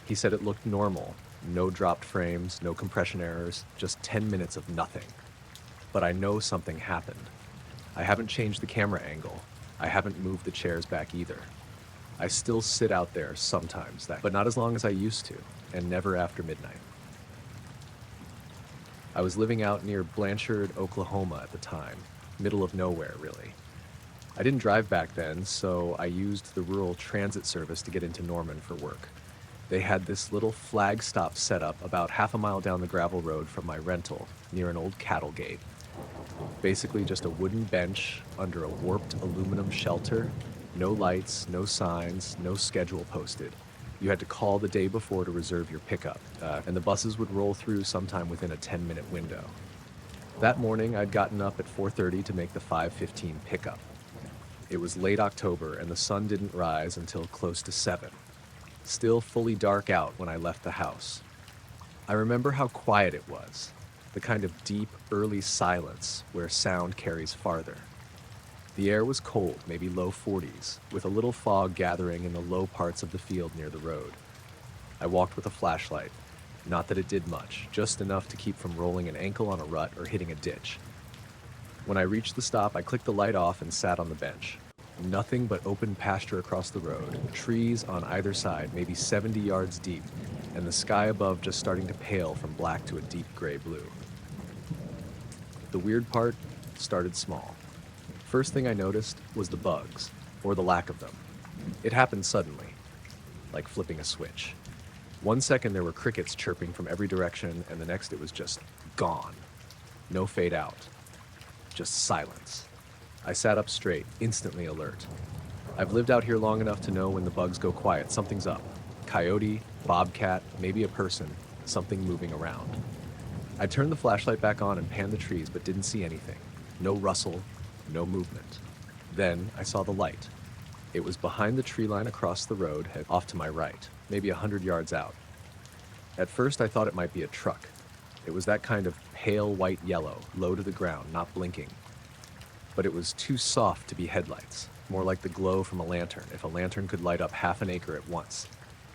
A: He said it looked normal. No dropped frames, no compression errors, just 10 minutes of nothing. But I know something happened. I haven't changed the camera angle. I haven't moved the chairs back either. I still sit out there sometimes, but not as long as I used to, and never after midnight. I was living out near Blanchard, Oklahoma at the time, middle of nowhere, really. I didn't drive back then, so I used the rural transit service to get into Norman for work. They had this little flag stop set up about half a mile down the gravel road from my rental, near an old cattle gate. Basically just a wooden bench under a warped aluminum shelter, no lights, no signs, no schedule posted. You had to call the day before to reserve your pickup, and the buses would roll through sometime within a 10-minute window. That morning, I'd gotten up at 4:30 to make the 5:15 pickup. It was late October, and the sun didn't rise until close to 7. Still fully dark out when I left the house. I remember how quiet it was, the kind of deep, early silence where sound carries farther. The air was cold, maybe low 40s, with a little fog gathering in the low parts of the field near the road. I walked with a flashlight. Not that it did much, just enough to keep from rolling an ankle on a rut or hitting a ditch. When I reached the stop, I clicked the light off and sat on the bench. Nothing but open pasture across the road, trees on either side, maybe 70 yards deep, and the sky above just starting to pale from black to a deep gray blue. The weird part started small. First thing I noticed was the bugs, or the lack of them. It happened suddenly, like flipping a switch. 1 second there were crickets chirping from every direction, and the next it was just gone. No fade out. Just silence. I sat up straight, instantly alert. I've lived out here long enough to know when the bugs go quiet, something's up. Coyote, bobcat, maybe a person, something moving around. I turned the flashlight back on and panned the trees, but didn't see anything. No rustle, no movement. Then I saw the light. It was behind the tree line across the road, off to my right, maybe 100 yards out. At first I thought it might be a truck. It was that kind of pale white yellow, low to the ground, not blinking. But it was too soft to be headlights, more like the glow from a lantern, if a lantern could light up half an acre at once.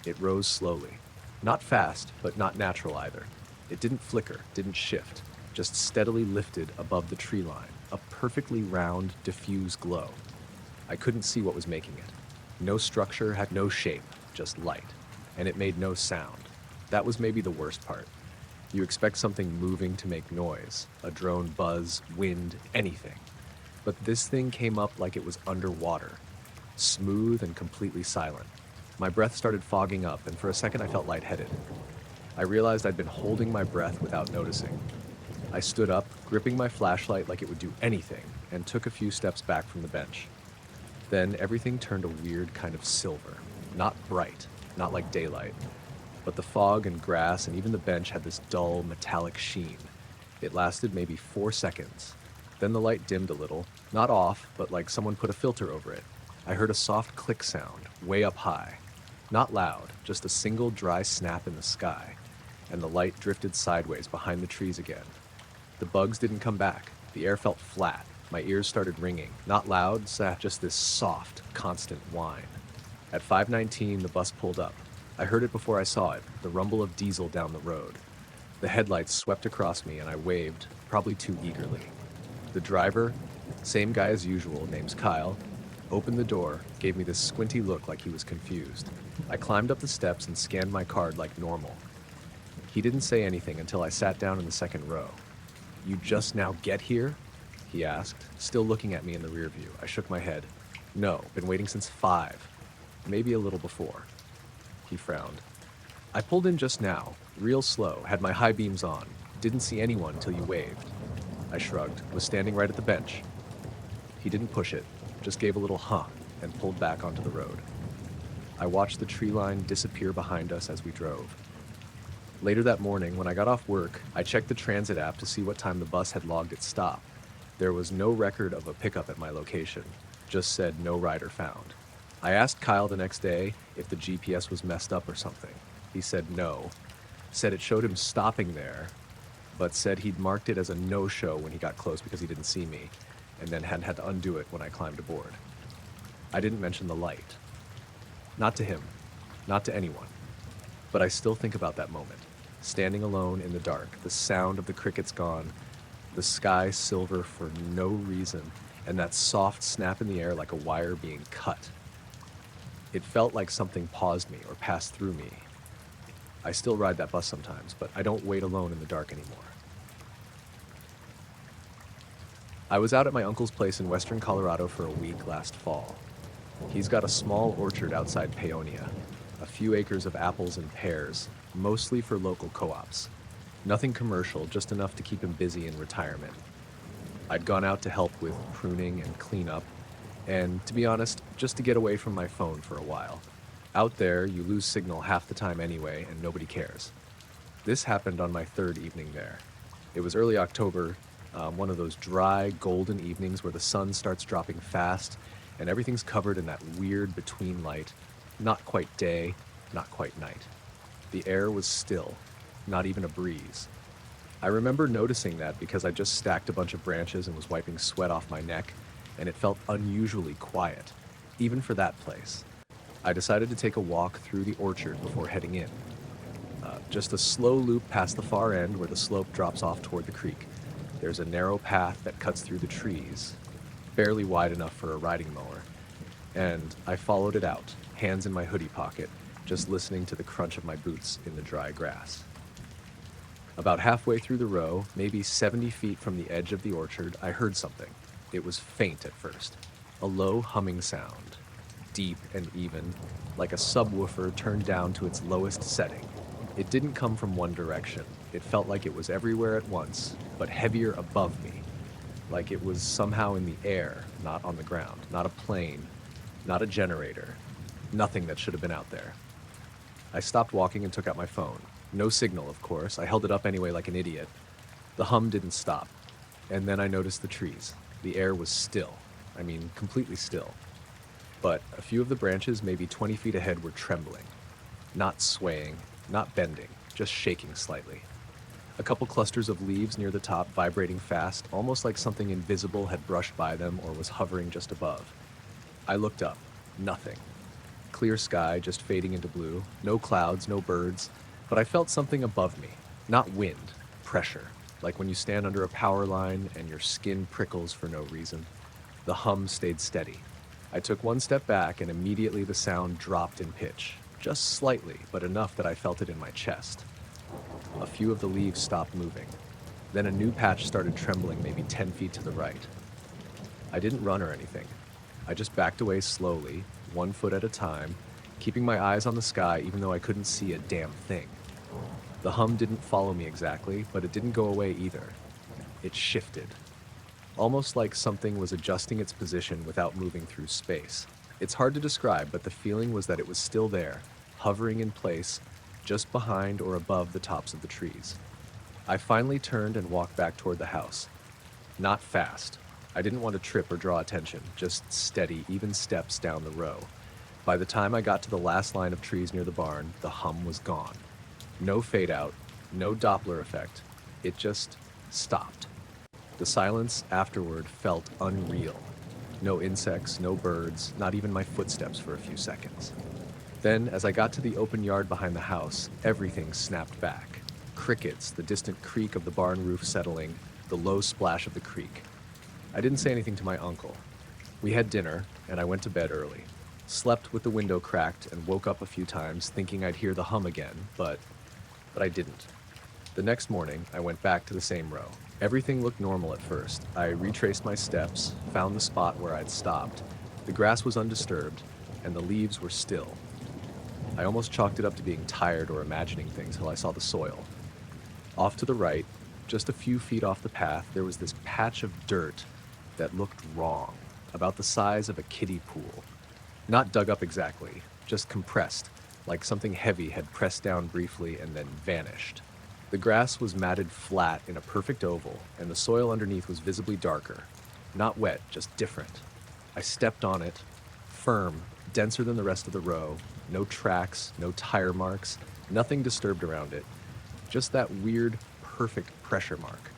A: It rose slowly. Not fast, but not natural either. It didn't flicker, didn't shift, just steadily lifted above the tree line, a perfectly round, diffuse glow. I couldn't see what was making it. No structure, had no shape, just light. And it made no sound. That was maybe the worst part. You expect something moving to make noise, a drone buzz, wind, anything. But this thing came up like it was underwater, smooth and completely silent. My breath started fogging up, and for a second I felt lightheaded. I realized I'd been holding my breath without noticing. I stood up, gripping my flashlight like it would do anything, and took a few steps back from the bench. Then everything turned a weird kind of silver. Not bright, not like daylight, but the fog and grass and even the bench had this dull, metallic sheen. It lasted maybe 4 seconds. Then the light dimmed a little, not off, but like someone put a filter over it. I heard a soft click sound, way up high. Not loud, just a single dry snap in the sky, and the light drifted sideways behind the trees again. The bugs didn't come back. The air felt flat. My ears started ringing. Not loud, just this soft, constant whine. At 5:19, the bus pulled up. I heard it before I saw it, the rumble of diesel down the road. The headlights swept across me and I waved, probably too eagerly. The driver, same guy as usual, name's Kyle, opened the door, gave me this squinty look like he was confused. I climbed up the steps and scanned my card like normal. He didn't say anything until I sat down in the second row. "You just now get here?" he asked, still looking at me in the rear view. I shook my head. "No, been waiting since 5. Maybe a little before." He frowned. "I pulled in just now, real slow, had my high beams on. Didn't see anyone till you waved." I shrugged, was standing right at the bench. He didn't push it, just gave a little huh and pulled back onto the road. I watched the tree line disappear behind us as we drove. Later that morning, when I got off work, I checked the transit app to see what time the bus had logged its stop. There was no record of a pickup at my location, just said no rider found. I asked Kyle the next day if the GPS was messed up or something. He said no, said it showed him stopping there, but said he'd marked it as a no-show when he got close because he didn't see me, and then had to undo it when I climbed aboard. I didn't mention the light. Not to him, not to anyone. But I still think about that moment, standing alone in the dark, the sound of the crickets gone, the sky silver for no reason, and that soft snap in the air like a wire being cut. It felt like something paused me or passed through me. I still ride that bus sometimes, but I don't wait alone in the dark anymore. I was out at my uncle's place in western Colorado for a week last fall. He's got a small orchard outside Paonia, a few acres of apples and pears, mostly for local co-ops. Nothing commercial, just enough to keep him busy in retirement. I'd gone out to help with pruning and cleanup, and to be honest, just to get away from my phone for a while. Out there, you lose signal half the time anyway, and nobody cares. This happened on my 3rd evening there. It was early October, one of those dry, golden evenings where the sun starts dropping fast, and everything's covered in that weird between light. Not quite day, not quite night. The air was still, not even a breeze. I remember noticing that because I just stacked a bunch of branches and was wiping sweat off my neck, and it felt unusually quiet, even for that place. I decided to take a walk through the orchard before heading in. Just a slow loop past the far end where the slope drops off toward the creek. There's a narrow path that cuts through the trees, barely wide enough for a riding mower, and I followed it out, hands in my hoodie pocket, just listening to the crunch of my boots in the dry grass. About halfway through the row, maybe 70 feet from the edge of the orchard, I heard something. It was faint at first, a low humming sound, deep and even, like a subwoofer turned down to its lowest setting. It didn't come from one direction. It felt like it was everywhere at once, but heavier above me, like it was somehow in the air, not on the ground, not a plane, not a generator, nothing that should have been out there. I stopped walking and took out my phone. No signal, of course. I held it up anyway like an idiot. The hum didn't stop. And then I noticed the trees. The air was still. I mean, completely still. But a few of the branches, maybe 20 feet ahead, were trembling. Not swaying, not bending, just shaking slightly. A couple clusters of leaves near the top vibrating fast, almost like something invisible had brushed by them or was hovering just above. I looked up. Nothing. Clear sky, just fading into blue. No clouds, no birds. But I felt something above me. Not wind, pressure. Like when you stand under a power line and your skin prickles for no reason. The hum stayed steady. I took one step back and immediately the sound dropped in pitch. Just slightly, but enough that I felt it in my chest. A few of the leaves stopped moving. Then a new patch started trembling maybe 10 feet to the right. I didn't run or anything. I just backed away slowly, 1 foot at a time, keeping my eyes on the sky even though I couldn't see a damn thing. The hum didn't follow me exactly, but it didn't go away either. It shifted. Almost like something was adjusting its position without moving through space. It's hard to describe, but the feeling was that it was still there, hovering in place, just behind or above the tops of the trees. I finally turned and walked back toward the house. Not fast. I didn't want to trip or draw attention, just steady, even steps down the row. By the time I got to the last line of trees near the barn, the hum was gone. No fade out, no Doppler effect. It just stopped. The silence afterward felt unreal. No insects, no birds, not even my footsteps for a few seconds. Then, as I got to the open yard behind the house, everything snapped back. Crickets, the distant creak of the barn roof settling, the low splash of the creek. I didn't say anything to my uncle. We had dinner, and I went to bed early. Slept with the window cracked and woke up a few times thinking I'd hear the hum again, but I didn't. The next morning, I went back to the same row. Everything looked normal at first. I retraced my steps, found the spot where I'd stopped. The grass was undisturbed, and the leaves were still. I almost chalked it up to being tired or imagining things till I saw the soil. Off to the right, just a few feet off the path, there was this patch of dirt that looked wrong, about the size of a kiddie pool. Not dug up exactly, just compressed, like something heavy had pressed down briefly and then vanished. The grass was matted flat in a perfect oval, and the soil underneath was visibly darker. Not wet, just different. I stepped on it, firm, denser than the rest of the row, no tracks, no tire marks, nothing disturbed around it. Just that weird, perfect pressure mark.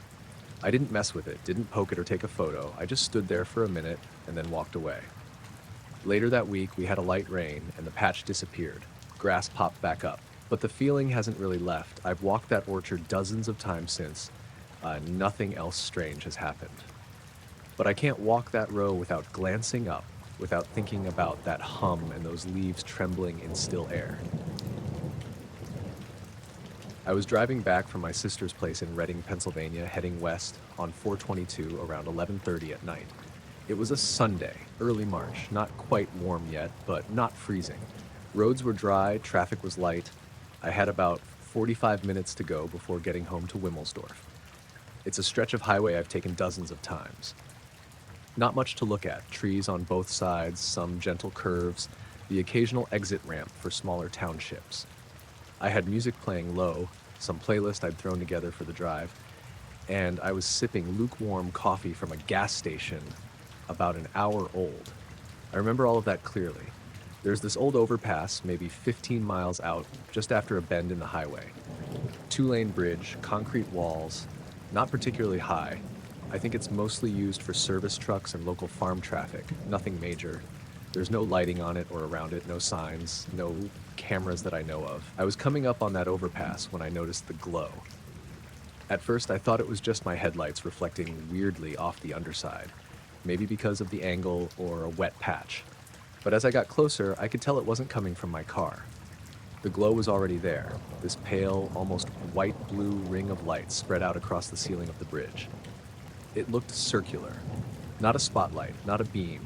A: I didn't mess with it, didn't poke it or take a photo. I just stood there for a minute and then walked away. Later that week, we had a light rain and the patch disappeared. Grass popped back up. But the feeling hasn't really left. I've walked that orchard dozens of times since. Nothing else strange has happened. But I can't walk that row without glancing up, without thinking about that hum and those leaves trembling in still air. I was driving back from my sister's place in Reading, Pennsylvania, heading west on 422 around 11:30 at night. It was a Sunday, early March, not quite warm yet, but not freezing. Roads were dry, traffic was light. I had about 45 minutes to go before getting home to Wimmelsdorf. It's a stretch of highway I've taken dozens of times. Not much to look at, trees on both sides, some gentle curves, the occasional exit ramp for smaller townships. I had music playing low, some playlist I'd thrown together for the drive, and I was sipping lukewarm coffee from a gas station about an hour old. I remember all of that clearly. There's this old overpass, maybe 15 miles out, just after a bend in the highway. Two-lane bridge, concrete walls, not particularly high. I think it's mostly used for service trucks and local farm traffic, nothing major. There's no lighting on it or around it, no signs, no cameras that I know of. I was coming up on that overpass when I noticed the glow. At first, I thought it was just my headlights reflecting weirdly off the underside, maybe because of the angle or a wet patch. But as I got closer, I could tell it wasn't coming from my car. The glow was already there, this pale, almost white-blue ring of light spread out across the ceiling of the bridge. It looked circular. Not a spotlight, not a beam.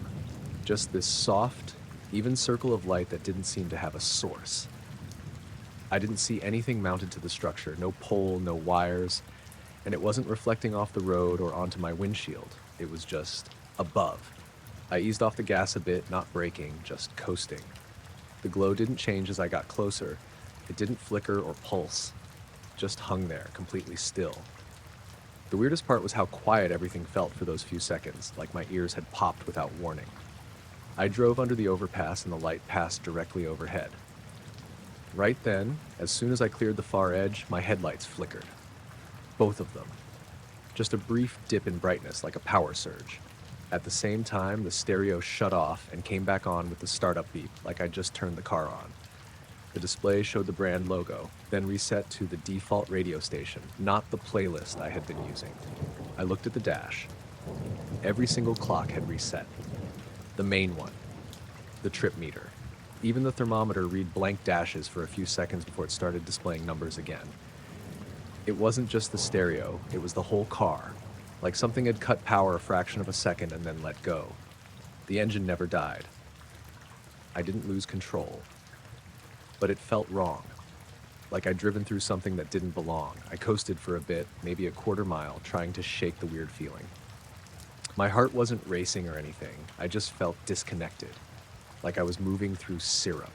A: Just this soft, even circle of light that didn't seem to have a source. I didn't see anything mounted to the structure, no pole, no wires, and it wasn't reflecting off the road or onto my windshield. It was just above. I eased off the gas a bit, not braking, just coasting. The glow didn't change as I got closer. It didn't flicker or pulse. Just hung there, completely still. The weirdest part was how quiet everything felt for those few seconds, like my ears had popped without warning. I drove under the overpass and the light passed directly overhead. Right then, as soon as I cleared the far edge, my headlights flickered. Both of them. Just a brief dip in brightness, like a power surge. At the same time, the stereo shut off and came back on with the startup beep, like I'd just turned the car on. The display showed the brand logo, then reset to the default radio station, not the playlist I had been using. I looked at the dash. Every single clock had reset. The main one. The trip meter. Even the thermometer read blank dashes for a few seconds before it started displaying numbers again. It wasn't just the stereo, it was the whole car. Like something had cut power a fraction of a second and then let go. The engine never died. I didn't lose control. But it felt wrong. Like I'd driven through something that didn't belong. I coasted for a bit, maybe a quarter mile, trying to shake the weird feeling. My heart wasn't racing or anything. I just felt disconnected. Like I was moving through syrup.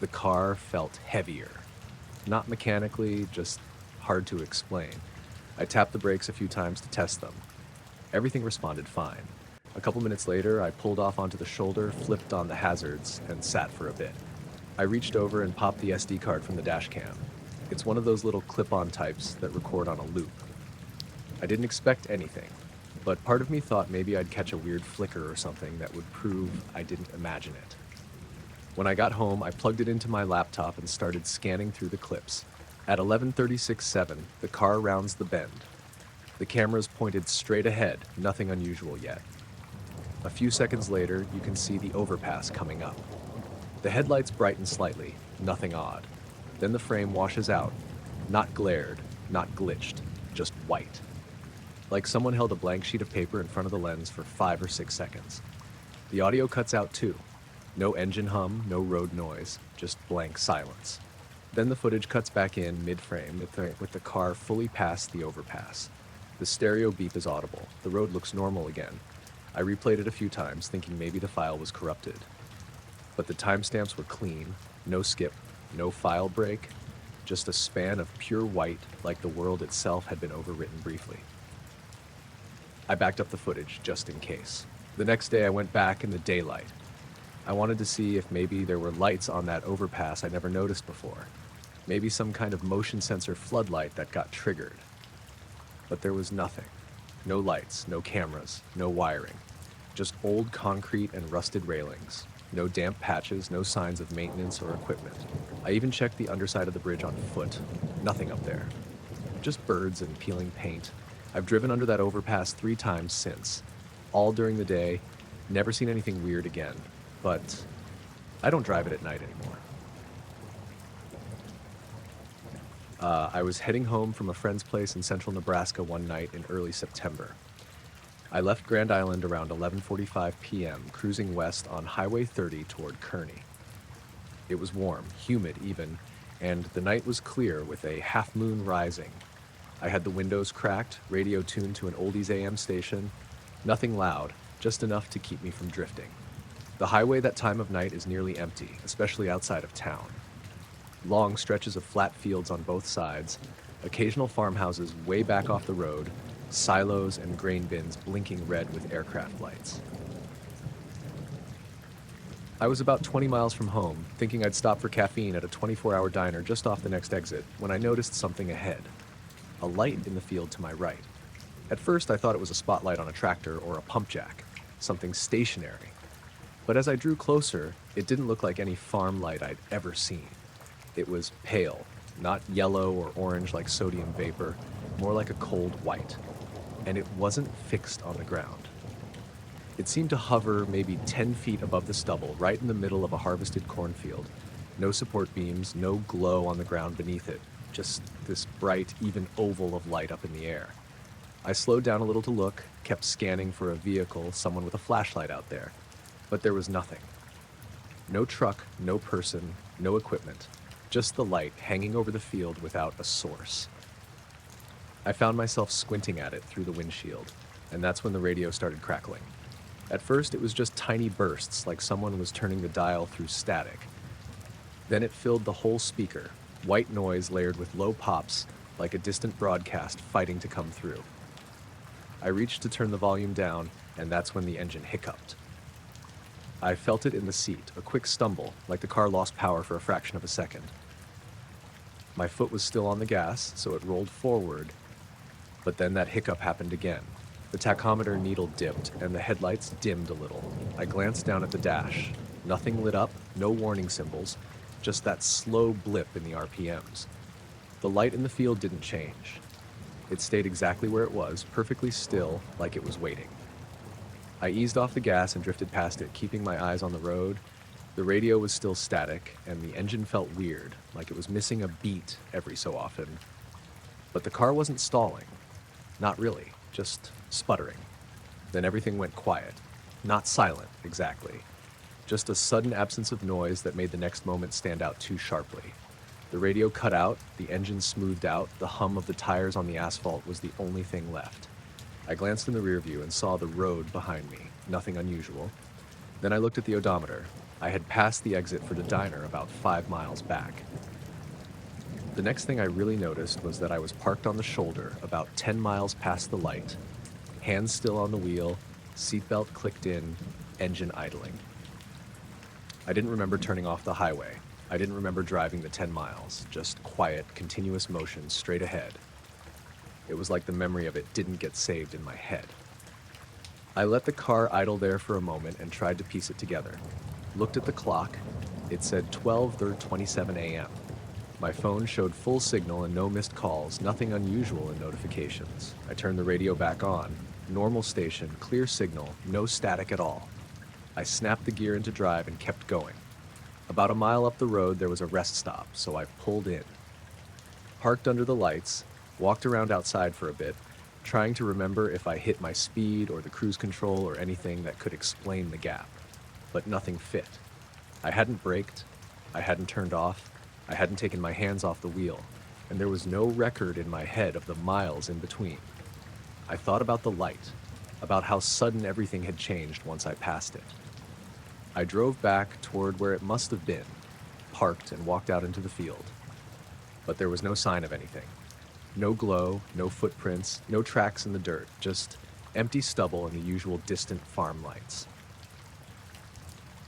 A: The car felt heavier. Not mechanically, just hard to explain. I tapped the brakes a few times to test them. Everything responded fine. A couple minutes later, I pulled off onto the shoulder, flipped on the hazards, and sat for a bit. I reached over and popped the SD card from the dash cam. It's one of those little clip-on types that record on a loop. I didn't expect anything, but part of me thought maybe I'd catch a weird flicker or something that would prove I didn't imagine it. When I got home, I plugged it into my laptop and started scanning through the clips. At 11:36:07, the car rounds the bend. The camera's pointed straight ahead, nothing unusual yet. A few seconds later, you can see the overpass coming up. The headlights brighten slightly, nothing odd. Then the frame washes out, not glared, not glitched, just white. Like someone held a blank sheet of paper in front of the lens for 5 or 6 seconds. The audio cuts out too. No engine hum, no road noise, just blank silence. Then the footage cuts back in mid-frame with the car fully past the overpass. The stereo beep is audible. The road looks normal again. I replayed it a few times, thinking maybe the file was corrupted. But the timestamps were clean, no skip, no file break, just a span of pure white, like the world itself had been overwritten briefly. I backed up the footage just in case. The next day I went back in the daylight. I wanted to see if maybe there were lights on that overpass I never noticed before. Maybe some kind of motion sensor floodlight that got triggered. But there was nothing. No lights, no cameras, no wiring. Just old concrete and rusted railings. No damp patches, no signs of maintenance or equipment. I even checked the underside of the bridge on foot. Nothing up there. Just birds and peeling paint. I've driven under that overpass 3 times since. All during the day, never seen anything weird again. But I don't drive it at night anymore. I was heading home from a friend's place in central Nebraska one night in early September. I left Grand Island around 11:45 p.m., cruising west on Highway 30 toward Kearney. It was warm, humid even, and the night was clear with a half-moon rising. I had the windows cracked, radio tuned to an oldies AM station. Nothing loud, just enough to keep me from drifting. The highway that time of night is nearly empty, especially outside of town. Long stretches of flat fields on both sides, occasional farmhouses way back off the road, silos and grain bins blinking red with aircraft lights. I was about 20 miles from home, thinking I'd stop for caffeine at a 24-hour diner just off the next exit, when I noticed something ahead. A light in the field to my right. At first, I thought it was a spotlight on a tractor or a pump jack, something stationary. But as I drew closer, it didn't look like any farm light I'd ever seen. It was pale, not yellow or orange like sodium vapor, more like a cold white. And it wasn't fixed on the ground. It seemed to hover maybe 10 feet above the stubble, right in the middle of a harvested cornfield. No support beams, no glow on the ground beneath it, just this bright, even oval of light up in the air. I slowed down a little to look, kept scanning for a vehicle, someone with a flashlight out there. But there was nothing. No truck, no person, no equipment. Just the light hanging over the field without a source. I found myself squinting at it through the windshield, and that's when the radio started crackling. At first, it was just tiny bursts, like someone was turning the dial through static. Then it filled the whole speaker, white noise layered with low pops, like a distant broadcast fighting to come through. I reached to turn the volume down, and that's when the engine hiccuped. I felt it in the seat, a quick stumble, like the car lost power for a fraction of a second. My foot was still on the gas, so it rolled forward, but then that hiccup happened again. The tachometer needle dipped, and the headlights dimmed a little. I glanced down at the dash. Nothing lit up, no warning symbols, just that slow blip in the RPMs. The light in the field didn't change. It stayed exactly where it was, perfectly still, like it was waiting. I eased off the gas and drifted past it, keeping my eyes on the road. The radio was still static, and the engine felt weird, like it was missing a beat every so often. But the car wasn't stalling. Not really, just sputtering. Then everything went quiet. Not silent, exactly. Just a sudden absence of noise that made the next moment stand out too sharply. The radio cut out, the engine smoothed out, the hum of the tires on the asphalt was the only thing left. I glanced in the rearview and saw the road behind me, nothing unusual. Then I looked at the odometer. I had passed the exit for the diner about 5 miles back. The next thing I really noticed was that I was parked on the shoulder about 10 miles past the light, hands still on the wheel, seatbelt clicked in, engine idling. I didn't remember turning off the highway. I didn't remember driving the 10 miles, just quiet, continuous motion straight ahead. It was like the memory of it didn't get saved in my head. I let the car idle there for a moment and tried to piece it together. Looked at the clock. It said 12:27 a.m. My phone showed full signal and no missed calls, nothing unusual in notifications. I turned the radio back on. normal station, clear signal, no static at all. I snapped the gear into drive and kept going. About a mile up the road, there was a rest stop, so I pulled in. Parked under the lights, walked around outside for a bit, trying to remember if I hit my speed or the cruise control or anything that could explain the gap. But nothing fit. I hadn't braked, I hadn't turned off, I hadn't taken my hands off the wheel, and there was no record in my head of the miles in between. I thought about the light, about how sudden everything had changed once I passed it. I drove back toward where it must have been, parked and walked out into the field. But there was no sign of anything. No glow, no footprints, no tracks in the dirt, just empty stubble and the usual distant farm lights.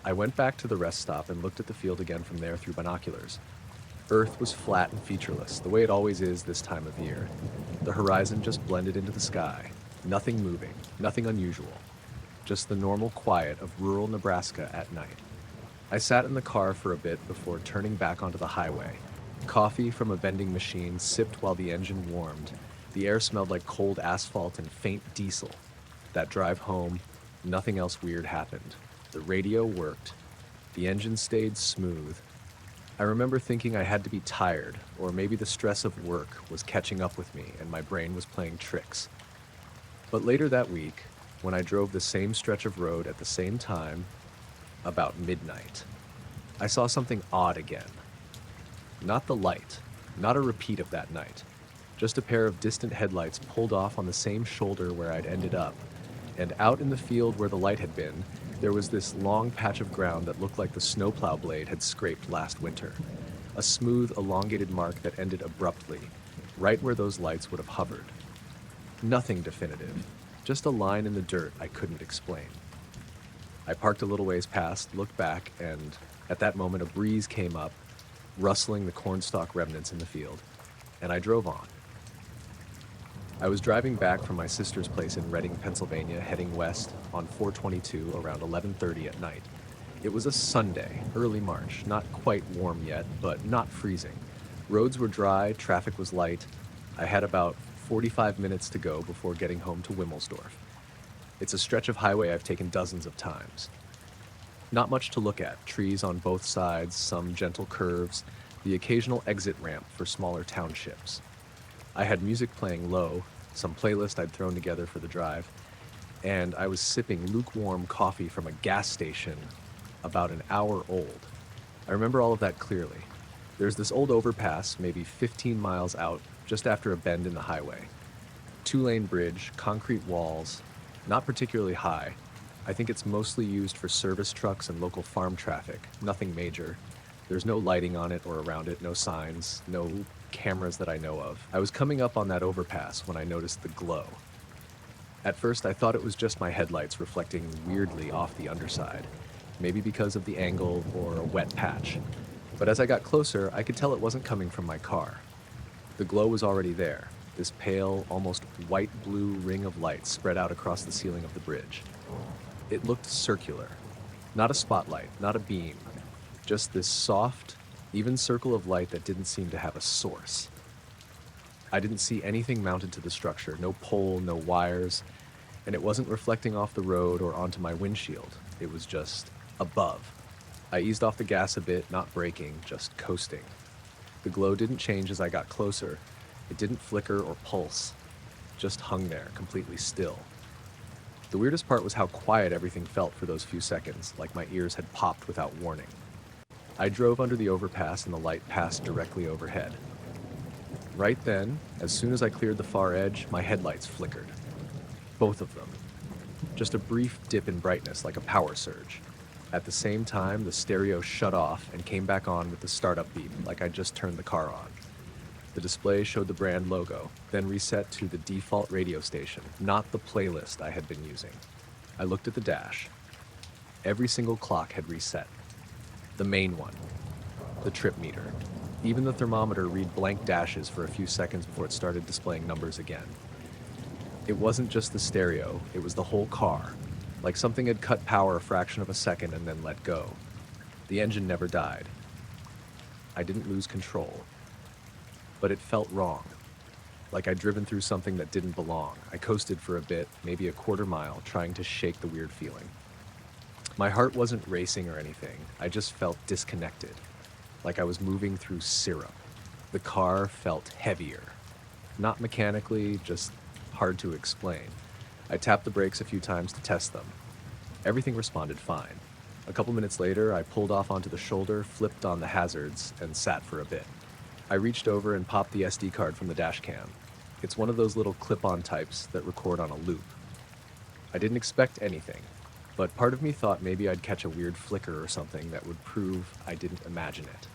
A: I went back to the rest stop and looked at the field again from there through binoculars. Earth was flat and featureless, the way it always is this time of year. The horizon just blended into the sky. Nothing moving, nothing unusual. Just the normal quiet of rural Nebraska at night. I sat in the car for a bit before turning back onto the highway. Coffee from a vending machine sipped while the engine warmed. The air smelled like cold asphalt and faint diesel. That drive home, nothing else weird happened. The radio worked. The engine stayed smooth. I remember thinking I had to be tired, or maybe the stress of work was catching up with me and my brain was playing tricks. But later that week, when I drove the same stretch of road at the same time, about midnight, I saw something odd again. Not the light, not a repeat of that night, just a pair of distant headlights pulled off on the same shoulder where I'd ended up, and out in the field where the light had been, there was this long patch of ground that looked like the snowplow blade had scraped last winter. A smooth, elongated mark that ended abruptly, right where those lights would have hovered. Nothing definitive, just a line in the dirt I couldn't explain. I parked a little ways past, looked back, and at that moment a breeze came up, rustling the cornstalk remnants in the field, and I drove on. I was driving back from my sister's place in Reading, Pennsylvania, heading west on 422 around 11:30 at night. It was a Sunday, early March, not quite warm yet, but not freezing. Roads were dry, traffic was light. I had about 45 minutes to go before getting home to Wimmelsdorf. It's a stretch of highway I've taken dozens of times. Not much to look at, trees on both sides, some gentle curves, the occasional exit ramp for smaller townships. I had music playing low, some playlist I'd thrown together for the drive, and I was sipping lukewarm coffee from a gas station about an hour old. I remember all of that clearly. There's this old overpass, maybe 15 miles out, just after a bend in the highway. Two-lane bridge, concrete walls, not particularly high. I think it's mostly used for service trucks and local farm traffic, nothing major. There's no lighting on it or around it, no signs, no cameras that I know of. I was coming up on that overpass when I noticed the glow. At first, I thought it was just my headlights reflecting weirdly off the underside, maybe because of the angle or a wet patch. But as I got closer, I could tell it wasn't coming from my car. The glow was already there, this pale, almost white-blue ring of light spread out across the ceiling of the bridge. It looked circular. Not a spotlight, not a beam, just this soft, even circle of light that didn't seem to have a source. I didn't see anything mounted to the structure, no pole, no wires, and it wasn't reflecting off the road or onto my windshield. It was just above. I eased off the gas a bit, not braking, just coasting. The glow didn't change as I got closer. It didn't flicker or pulse, just hung there, completely still. The weirdest part was how quiet everything felt for those few seconds, like my ears had popped without warning. I drove under the overpass and the light passed directly overhead. Right then, as soon as I cleared the far edge, my headlights flickered. Both of them. Just a brief dip in brightness, like a power surge. At the same time, the stereo shut off and came back on with the startup beep, like I'd just turned the car on. The display showed the brand logo, then reset to the default radio station, not the playlist I had been using. I looked at the dash. Every single clock had reset. The main one, the trip meter. Even the thermometer read blank dashes for a few seconds before it started displaying numbers again. It wasn't just the stereo, it was the whole car, like something had cut power a fraction of a second and then let go. The engine never died. I didn't lose control, but it felt wrong. like I'd driven through something that didn't belong. I coasted for a bit, maybe a quarter mile, trying to shake the weird feeling. My heart wasn't racing or anything. I just felt disconnected, like I was moving through syrup. The car felt heavier. Not mechanically, just hard to explain. I tapped the brakes a few times to test them. Everything responded fine. A couple minutes later, I pulled off onto the shoulder, flipped on the hazards, and sat for a bit. I reached over and popped the SD card from the dash cam. It's one of those little clip-on types that record on a loop. I didn't expect anything, but part of me thought maybe I'd catch a weird flicker or something that would prove I didn't imagine it.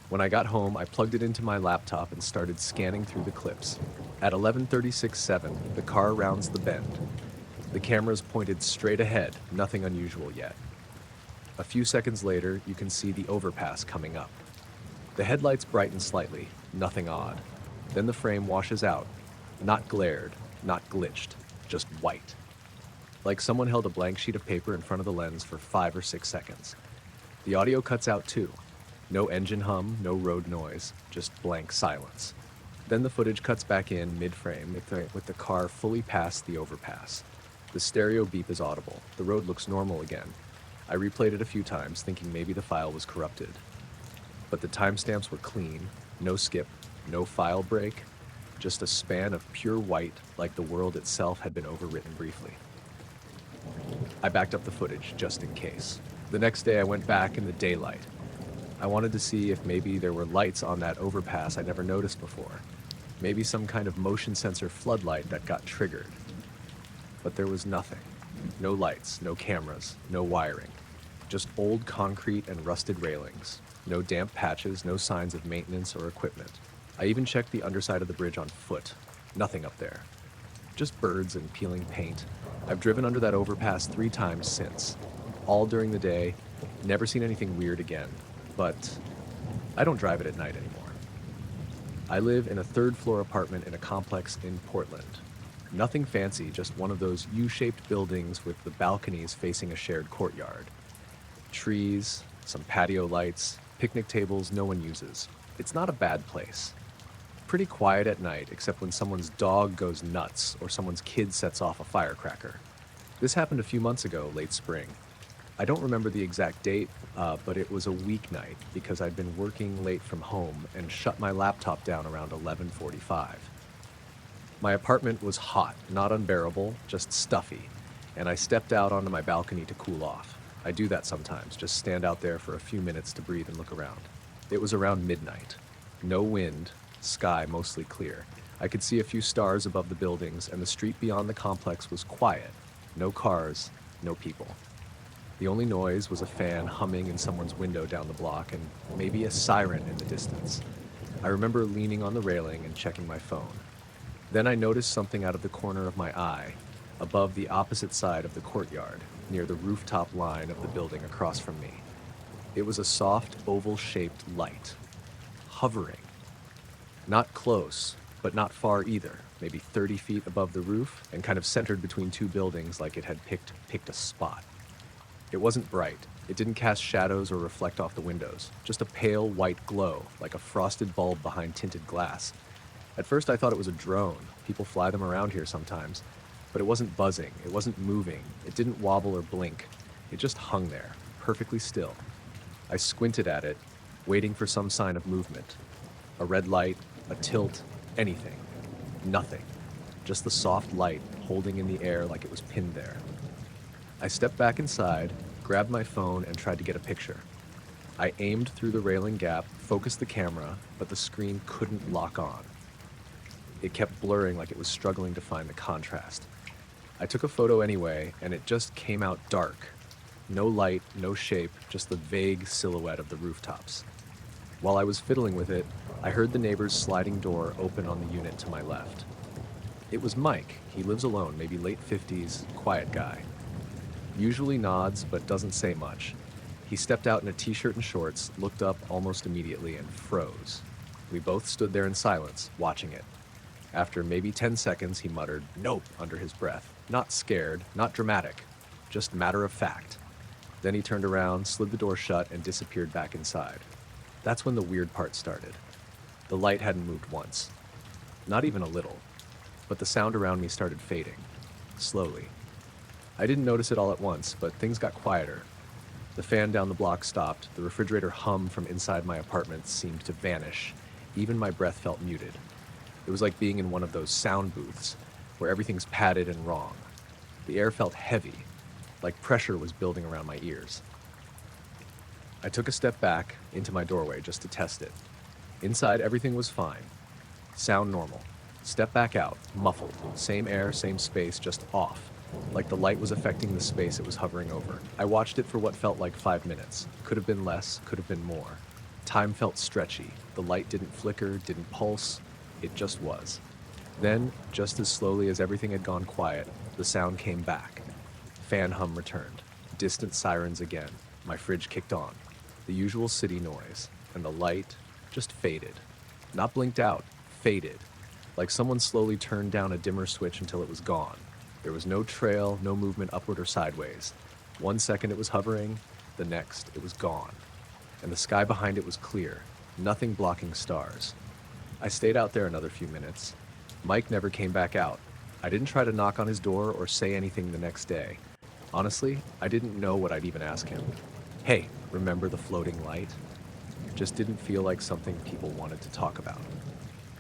A: When I got home, I plugged it into my laptop and started scanning through the clips. At 11:36:07, the car rounds the bend. The camera's pointed straight ahead, nothing unusual yet. A few seconds later, you can see the overpass coming up. The headlights brighten slightly, nothing odd. Then the frame washes out, not glared, not glitched, just white. Like someone held a blank sheet of paper in front of the lens for 5 or 6 seconds. The audio cuts out too. No engine hum, no road noise, just blank silence. Then the footage cuts back in mid-frame with the car fully past the overpass. The stereo beep is audible. The road looks normal again. I replayed it a few times, thinking maybe the file was corrupted. But the timestamps were clean, no skip, no file break, just a span of pure white, like the world itself had been overwritten briefly. I backed up the footage, just in case. The next day I went back in the daylight. I wanted to see if maybe there were lights on that overpass I never noticed before. Maybe some kind of motion sensor floodlight that got triggered. But there was nothing. No lights, no cameras, no wiring. Just old concrete and rusted railings. No damp patches, no signs of maintenance or equipment. I even checked the underside of the bridge on foot. Nothing up there. Just birds and peeling paint. I've driven under that overpass 3 times since. All during the day. Never seen anything weird again. But I don't drive it at night anymore. I live in a 3rd-floor apartment in a complex in Portland. Nothing fancy, just one of those U-shaped buildings with the balconies facing a shared courtyard. Trees, some patio lights, picnic tables no one uses. It's not a bad place. Pretty quiet at night, except when someone's dog goes nuts or someone's kid sets off a firecracker. This happened a few months ago, late spring. I don't remember the exact date, but it was a weeknight because I'd been working late from home and shut my laptop down around 11:45. My apartment was hot, not unbearable, just stuffy, and I stepped out onto my balcony to cool off. I do that sometimes, just stand out there for a few minutes to breathe and look around. It was around midnight. No wind, sky mostly clear. I could see a few stars above the buildings, and the street beyond the complex was quiet. No cars, no people. The only noise was a fan humming in someone's window down the block and maybe a siren in the distance. I remember leaning on the railing and checking my phone. Then I noticed something out of the corner of my eye, above the opposite side of the courtyard, near the rooftop line of the building across from me. It was a soft, oval-shaped light, hovering. Not close, but not far either, maybe 30 feet above the roof and kind of centered between 2 buildings like it had picked a spot. It wasn't bright. It didn't cast shadows or reflect off the windows, just a pale white glow, like a frosted bulb behind tinted glass. At first I thought it was a drone. People fly them around here sometimes. But it wasn't buzzing, it wasn't moving, it didn't wobble or blink. It just hung there, perfectly still. I squinted at it, waiting for some sign of movement. A red light, a tilt, anything. Nothing. Just the soft light holding in the air like it was pinned there. I stepped back inside, grabbed my phone, and tried to get a picture. I aimed through the railing gap, focused the camera, but the screen couldn't lock on. It kept blurring like it was struggling to find the contrast. I took a photo anyway, and it just came out dark. No light, no shape, just the vague silhouette of the rooftops. While I was fiddling with it, I heard the neighbor's sliding door open on the unit to my left. It was Mike. He lives alone, maybe late 50s, quiet guy. Usually nods, but doesn't say much. He stepped out in a t-shirt and shorts, looked up almost immediately, and froze. We both stood there in silence, watching it. After maybe 10 seconds, he muttered, "Nope," under his breath. Not scared, not dramatic, just matter of fact. Then he turned around, slid the door shut, and disappeared back inside. That's when the weird part started. The light hadn't moved once. Not even a little, but the sound around me started fading, slowly. I didn't notice it all at once, but things got quieter. The fan down the block stopped, the refrigerator hum from inside my apartment seemed to vanish, even my breath felt muted. It was like being in one of those sound booths, where everything's padded and wrong. The air felt heavy, like pressure was building around my ears. I took a step back into my doorway just to test it. Inside, everything was fine. Sound normal. Step back out, muffled. Same air, same space, just off. Like the light was affecting the space it was hovering over. I watched it for what felt like 5 minutes. Could have been less, could have been more. Time felt stretchy. The light didn't flicker, didn't pulse. It just was. Then, just as slowly as everything had gone quiet, the sound came back. Fan hum returned. Distant sirens again. My fridge kicked on. The usual city noise. And the light just faded. Not blinked out, faded. Like someone slowly turned down a dimmer switch until it was gone. There was no trail, no movement upward or sideways. 1 second it was hovering, the next it was gone. And the sky behind it was clear, nothing blocking stars. I stayed out there another few minutes. Mike never came back out. I didn't try to knock on his door or say anything the next day. Honestly, I didn't know what I'd even ask him. Hey, remember the floating light? Just didn't feel like something people wanted to talk about.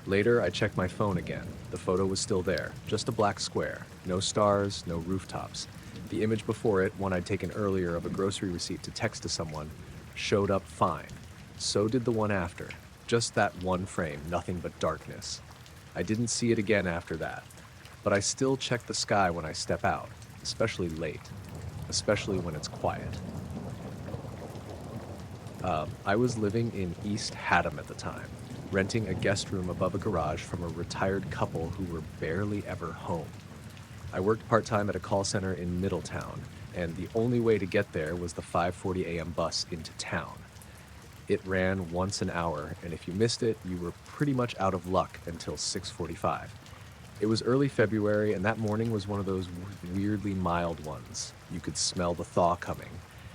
A: Later, I checked my phone again. The photo was still there, just a black square. No stars, no rooftops. The image before it, one I'd taken earlier of a grocery receipt to text to someone, showed up fine. So did the one after. Just that one frame, nothing but darkness. I didn't see it again after that. But I still check the sky when I step out, especially late. Especially when it's quiet. I was living in East Haddam at the time, renting a guest room above a garage from a retired couple who were barely ever home. I worked part-time at a call center in Middletown, and the only way to get there was the 5:40 a.m. bus into town. It ran once an hour, and if you missed it, you were pretty much out of luck until 6:45. It was early February, and that morning was one of those weirdly mild ones. You could smell the thaw coming,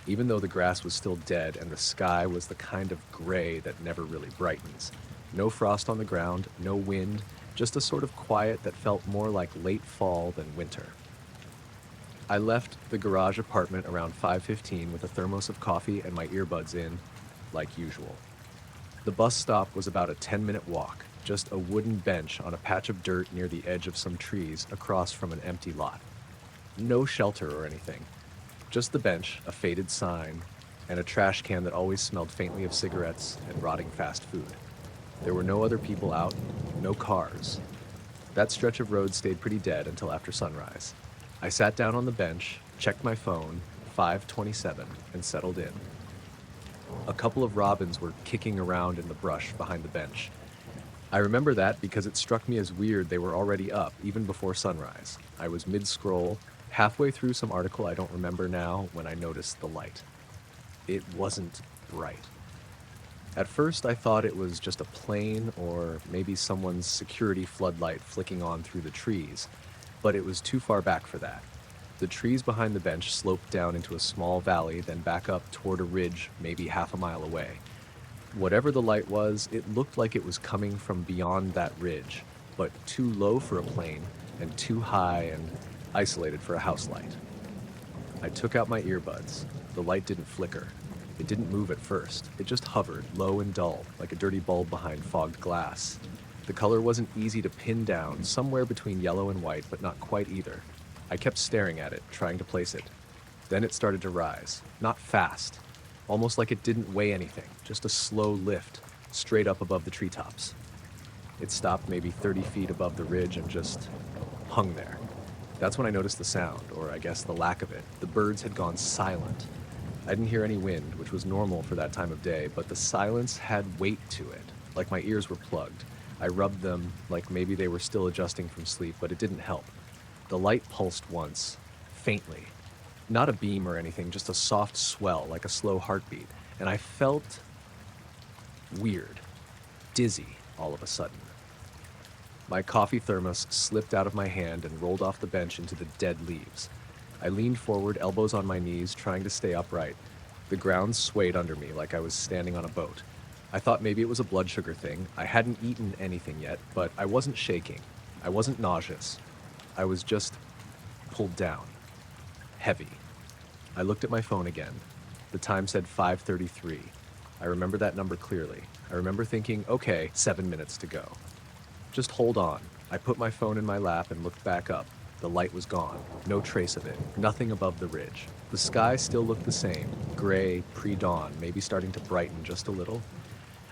A: even though the grass was still dead and the sky was the kind of gray that never really brightens. No frost on the ground, no wind, just a sort of quiet that felt more like late fall than winter. I left the garage apartment around 5:15 with a thermos of coffee and my earbuds in, like usual. The bus stop was about a 10-minute walk, just a wooden bench on a patch of dirt near the edge of some trees across from an empty lot. No shelter or anything. Just the bench, a faded sign, and a trash can that always smelled faintly of cigarettes and rotting fast food. There were no other people out, no cars. That stretch of road stayed pretty dead until after sunrise. I sat down on the bench, checked my phone, 5:27, and settled in. A couple of robins were kicking around in the brush behind the bench. I remember that because it struck me as weird they were already up, even before sunrise. I was mid-scroll, halfway through some article I don't remember now, when I noticed the light. It wasn't bright. At first, I thought it was just a plane or maybe someone's security floodlight flicking on through the trees, but it was too far back for that. The trees behind the bench sloped down into a small valley, then back up toward a ridge maybe half a mile away. Whatever the light was, it looked like it was coming from beyond that ridge, but too low for a plane and too high and isolated for a house light. I took out my earbuds. The light didn't flicker. It didn't move at first. It just hovered, low and dull, like a dirty bulb behind fogged glass. The color wasn't easy to pin down, somewhere between yellow and white, but not quite either. I kept staring at it, trying to place it. Then it started to rise, not fast, almost like it didn't weigh anything, just a slow lift, straight up above the treetops. It stopped maybe 30 feet above the ridge and just hung there. That's when I noticed the sound, or I guess the lack of it. The birds had gone silent. I didn't hear any wind, which was normal for that time of day, but the silence had weight to it, like my ears were plugged. I rubbed them like maybe they were still adjusting from sleep, but it didn't help. The light pulsed once, faintly. Not a beam or anything, just a soft swell, like a slow heartbeat. And I felt weird, dizzy all of a sudden. My coffee thermos slipped out of my hand and rolled off the bench into the dead leaves. I leaned forward, elbows on my knees, trying to stay upright. The ground swayed under me like I was standing on a boat. I thought maybe it was a blood sugar thing. I hadn't eaten anything yet, but I wasn't shaking. I wasn't nauseous. I was just pulled down. Heavy. I looked at my phone again. The time said 5:33. I remember that number clearly. I remember thinking, okay, 7 minutes to go. Just hold on. I put my phone in my lap and looked back up. The light was gone. No trace of it. Nothing above the ridge. The sky still looked the same. Gray, pre-dawn, maybe starting to brighten just a little.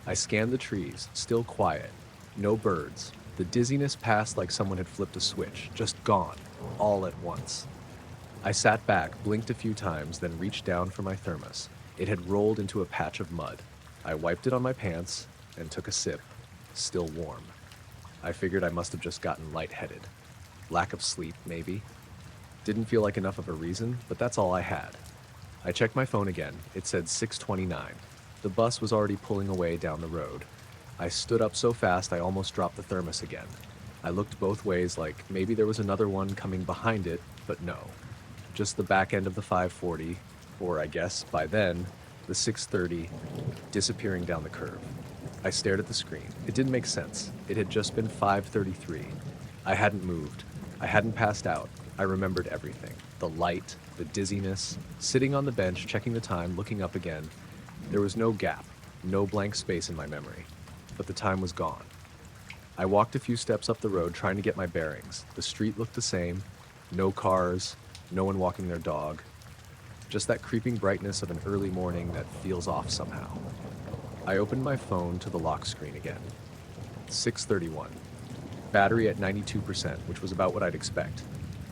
A: I scanned the trees, still quiet. No birds. The dizziness passed like someone had flipped a switch. Just gone. All at once. I sat back, blinked a few times, then reached down for my thermos. It had rolled into a patch of mud. I wiped it on my pants and took a sip. Still warm. I figured I must have just gotten lightheaded. Lack of sleep, maybe. Didn't feel like enough of a reason, but that's all I had. I checked my phone again. It said 6:29. The bus was already pulling away down the road. I stood up so fast I almost dropped the thermos again. I looked both ways like maybe there was another one coming behind it, but no. Just the back end of the 540, or I guess, by then, the 630, disappearing down the curve. I stared at the screen. It didn't make sense. It had just been 5:33. I hadn't moved. I hadn't passed out. I remembered everything. The light, the dizziness, sitting on the bench, checking the time, looking up again. There was no gap, no blank space in my memory. But the time was gone. I walked a few steps up the road trying to get my bearings. The street looked the same. No cars, no one walking their dog. Just that creeping brightness of an early morning that feels off somehow. I opened my phone to the lock screen again. 6:31. Battery at 92%, which was about what I'd expect.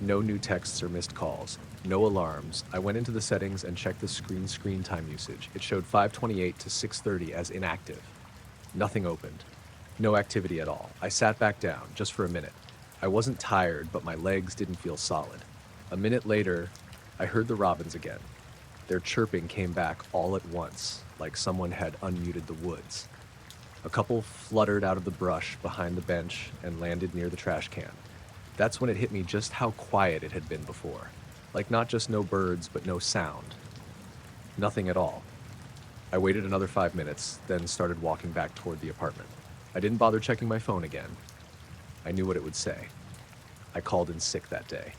A: No new texts or missed calls. No alarms. I went into the settings and checked the screen time usage. It showed 5:28 to 6:30 as inactive. Nothing opened. No activity at all. I sat back down, just for a minute. I wasn't tired, but my legs didn't feel solid. A minute later, I heard the robins again. Their chirping came back all at once, like someone had unmuted the woods. A couple fluttered out of the brush behind the bench and landed near the trash can. That's when it hit me just how quiet it had been before. Like not just no birds, but no sound. Nothing at all. I waited another 5 minutes, then started walking back toward the apartment. I didn't bother checking my phone again. I knew what it would say. I called in sick that day.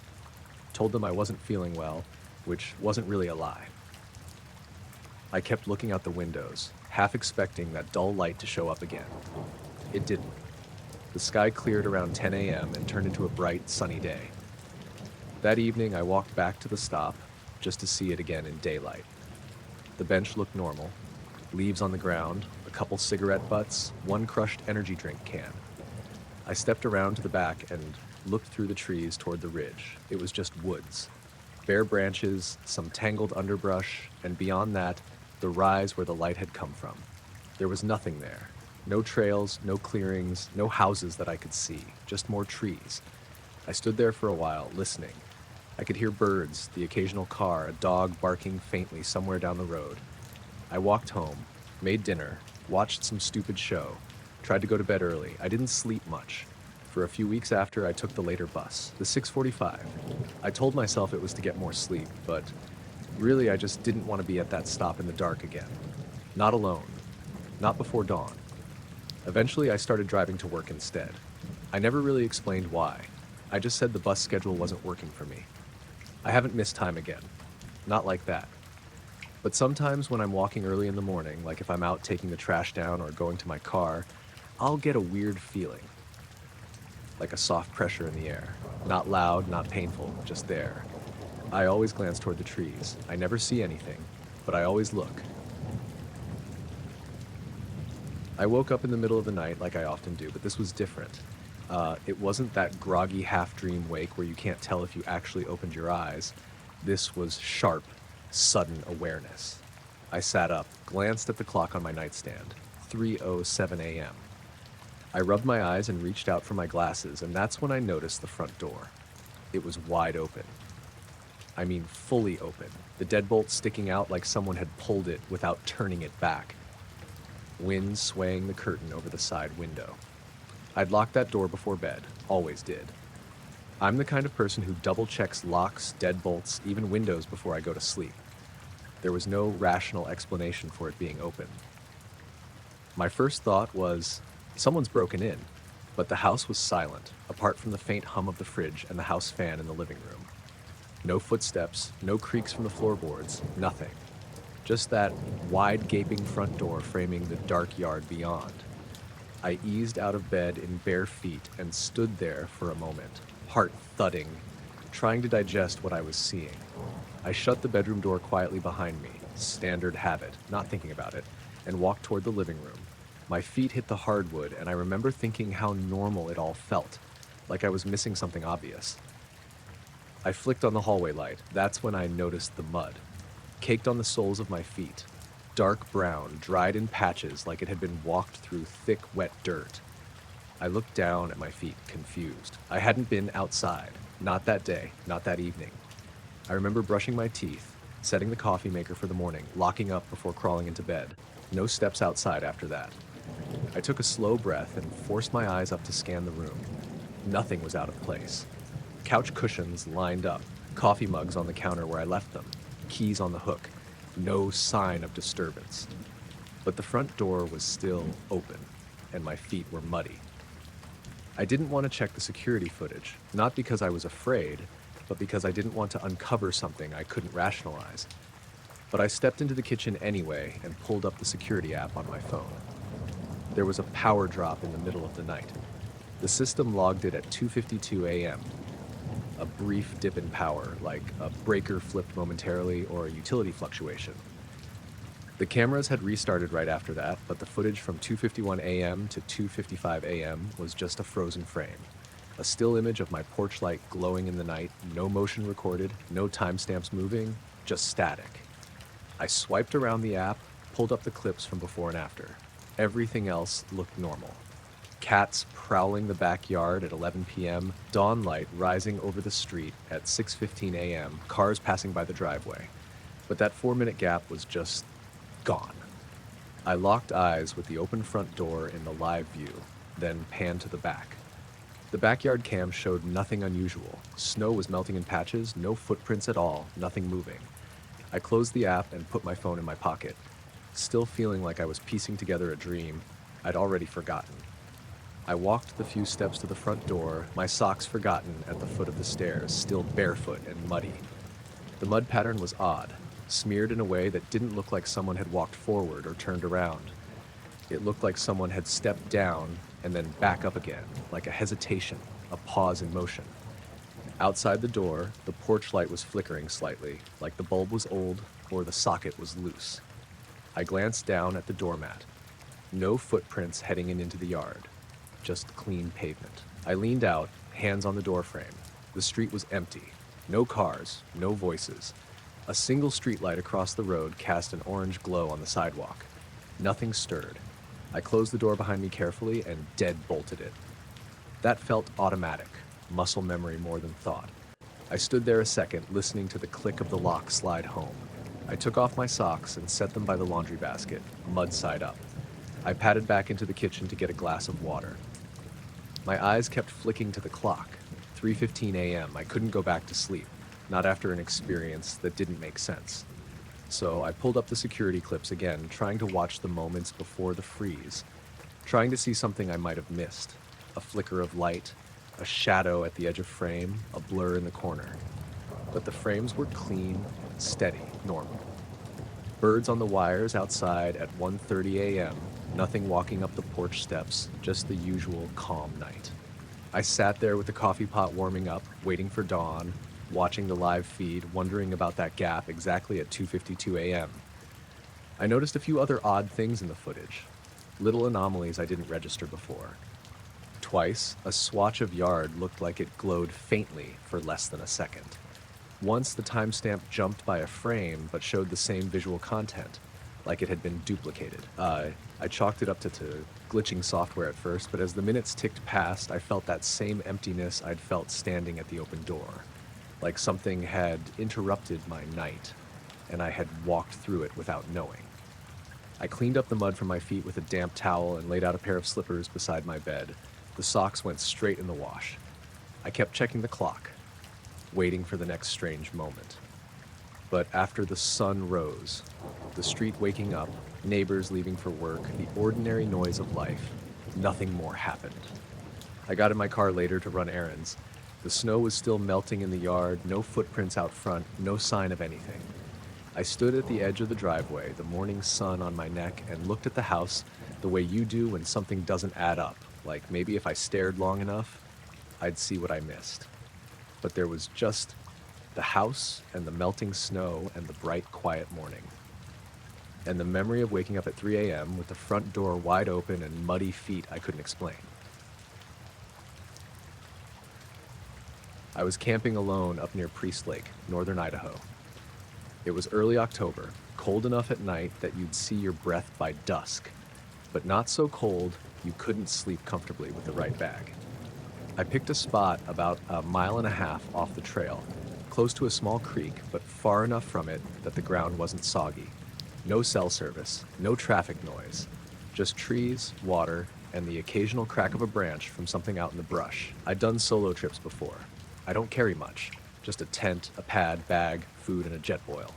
A: Told them I wasn't feeling well, which wasn't really a lie. I kept looking out the windows, half expecting that dull light to show up again. It didn't. The sky cleared around 10 a.m. and turned into a bright, sunny day. That evening, I walked back to the stop just to see it again in daylight. The bench looked normal. Leaves on the ground, a couple cigarette butts, one crushed energy drink can. I stepped around to the back and looked through the trees toward the ridge. It was just woods. Bare branches, some tangled underbrush, and beyond that, the rise where the light had come from. There was nothing there. No trails, no clearings, no houses that I could see, just more trees. I stood there for a while, listening. I could hear birds, the occasional car, a dog barking faintly somewhere down the road. I walked home, made dinner, watched some stupid show, tried to go to bed early. I didn't sleep much. For a few weeks after, I took the later bus, the 6:45. I told myself it was to get more sleep, but really I just didn't want to be at that stop in the dark again. Not alone. Not before dawn. Eventually, I started driving to work instead. I never really explained why. I just said the bus schedule wasn't working for me. I haven't missed time again. Not like that. But sometimes when I'm walking early in the morning, like if I'm out taking the trash down or going to my car, I'll get a weird feeling. Like a soft pressure in the air. Not loud, not painful, just there. I always glance toward the trees. I never see anything, but I always look. I woke up in the middle of the night like I often do, but this was different. It wasn't that groggy half-dream wake where you can't tell if you actually opened your eyes. This was sharp, sudden awareness. I sat up, glanced at the clock on my nightstand. 3:07 a.m. I rubbed my eyes and reached out for my glasses, and that's when I noticed the front door. It was wide open. I mean, fully open. The deadbolt sticking out like someone had pulled it without turning it back. Wind swaying the curtain over the side window. I'd locked that door before bed, always did. I'm the kind of person who double-checks locks, deadbolts, even windows before I go to sleep. There was no rational explanation for it being open. My first thought was, someone's broken in, but the house was silent, apart from the faint hum of the fridge and the house fan in the living room. No footsteps, no creaks from the floorboards, nothing. Just that wide gaping front door framing the dark yard beyond. I eased out of bed in bare feet and stood there for a moment, heart thudding, trying to digest what I was seeing. I shut the bedroom door quietly behind me, standard habit, not thinking about it, and walked toward the living room. My feet hit the hardwood, and I remember thinking how normal it all felt, like I was missing something obvious. I flicked on the hallway light. That's when I noticed the mud, caked on the soles of my feet. Dark brown, dried in patches like it had been walked through thick, wet dirt. I looked down at my feet, confused. I hadn't been outside. Not that day, not that evening. I remember brushing my teeth, setting the coffee maker for the morning, locking up before crawling into bed. No steps outside after that. I took a slow breath and forced my eyes up to scan the room. Nothing was out of place. Couch cushions lined up, coffee mugs on the counter where I left them, keys on the hook. No sign of disturbance. But the front door was still open, and my feet were muddy. I didn't want to check the security footage, not because I was afraid, but because I didn't want to uncover something I couldn't rationalize. But I stepped into the kitchen anyway and pulled up the security app on my phone. There was a power drop in the middle of the night. The system logged it at 2:52 a.m. A brief dip in power, like a breaker flipped momentarily or a utility fluctuation. The cameras had restarted right after that, but the footage from 2:51 a.m. to 2:55 a.m. was just a frozen frame. A still image of my porch light glowing in the night, no motion recorded, no timestamps moving, just static. I swiped around the app, pulled up the clips from before and after. Everything else looked normal. Cats prowling the backyard at 11 p.m., dawn light rising over the street at 6:15 a.m., cars passing by the driveway. But that 4-minute gap was just gone. I locked eyes with the open front door in the live view, then panned to the back. The backyard cam showed nothing unusual. Snow was melting in patches, no footprints at all, nothing moving. I closed the app and put my phone in my pocket. Still feeling like I was piecing together a dream I'd already forgotten. I walked the few steps to the front door, my socks forgotten at the foot of the stairs, still barefoot and muddy. The mud pattern was odd, smeared in a way that didn't look like someone had walked forward or turned around. It looked like someone had stepped down and then back up again, like a hesitation, a pause in motion. Outside the door, the porch light was flickering slightly, like the bulb was old or the socket was loose. I glanced down at the doormat. No footprints heading into the yard, just clean pavement. I leaned out, hands on the doorframe. The street was empty. No cars, no voices. A single streetlight across the road cast an orange glow on the sidewalk. Nothing stirred. I closed the door behind me carefully and dead-bolted it. That felt automatic, muscle memory more than thought. I stood there a second, listening to the click of the lock slide home. I took off my socks and set them by the laundry basket, mud side up. I padded back into the kitchen to get a glass of water. My eyes kept flicking to the clock. 3:15 a.m. I couldn't go back to sleep, not after an experience that didn't make sense. So I pulled up the security clips again, trying to watch the moments before the freeze, trying to see something I might have missed. A flicker of light, a shadow at the edge of frame, a blur in the corner. But the frames were clean, steady, normal. Birds on the wires outside at 1:30 a.m., nothing walking up the porch steps, just the usual calm night. I sat there with the coffee pot warming up, waiting for dawn, watching the live feed, wondering about that gap exactly at 2:52 a.m. I noticed a few other odd things in the footage, little anomalies I didn't register before. Twice, a swatch of yard looked like it glowed faintly for less than a second. Once, the timestamp jumped by a frame but showed the same visual content, like it had been duplicated. I chalked it up to glitching software at first, but as the minutes ticked past, I felt that same emptiness I'd felt standing at the open door, like something had interrupted my night, and I had walked through it without knowing. I cleaned up the mud from my feet with a damp towel and laid out a pair of slippers beside my bed. The socks went straight in the wash. I kept checking the clock, waiting for the next strange moment. But after the sun rose, the street waking up, Neighbors leaving for work, the ordinary noise of life. Nothing more happened. I got in my car later to run errands. The snow was still melting in the yard, no footprints out front, no sign of anything. I stood at the edge of the driveway, the morning sun on my neck, and looked at the house the way you do when something doesn't add up, like maybe if I stared long enough, I'd see what I missed. But there was just the house and the melting snow and the bright, quiet morning. And the memory of waking up at 3 a.m. with the front door wide open and muddy feet I couldn't explain. I was camping alone up near Priest Lake, northern Idaho. It was early October, cold enough at night that you'd see your breath by dusk, but not so cold you couldn't sleep comfortably with the right bag. I picked a spot about 1.5 miles off the trail, close to a small creek, but far enough from it that the ground wasn't soggy. No cell service, no traffic noise, just trees, water, and the occasional crack of a branch from something out in the brush. I'd done solo trips before. I don't carry much, just a tent, a pad, bag, food, and a jet boil.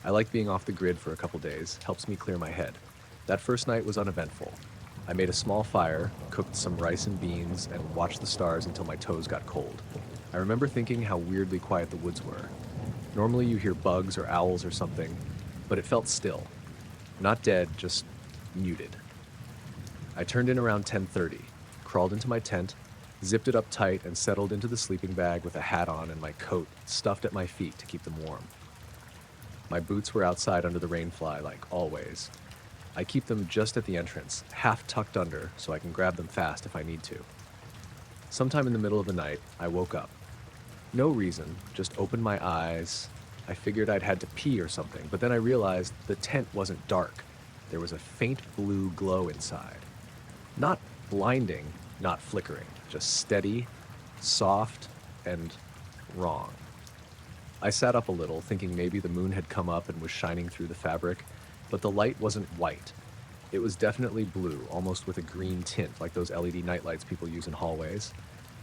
A: I like being off the grid for a couple days, helps me clear my head. That first night was uneventful. I made a small fire, cooked some rice and beans, and watched the stars until my toes got cold. I remember thinking how weirdly quiet the woods were. Normally you hear bugs or owls or something, but it felt still. Not dead, just muted. I turned in around 10:30, crawled into my tent, zipped it up tight, and settled into the sleeping bag with a hat on and my coat stuffed at my feet to keep them warm. My boots were outside under the rainfly, like always. I keep them just at the entrance, half tucked under, so I can grab them fast if I need to. Sometime in the middle of the night, I woke up. No reason, just opened my eyes. I figured I'd had to pee or something, but then I realized the tent wasn't dark. There was a faint blue glow inside. Not blinding, not flickering, just steady, soft, and wrong. I sat up a little, thinking maybe the moon had come up and was shining through the fabric, but the light wasn't white. It was definitely blue, almost with a green tint, like those LED nightlights people use in hallways.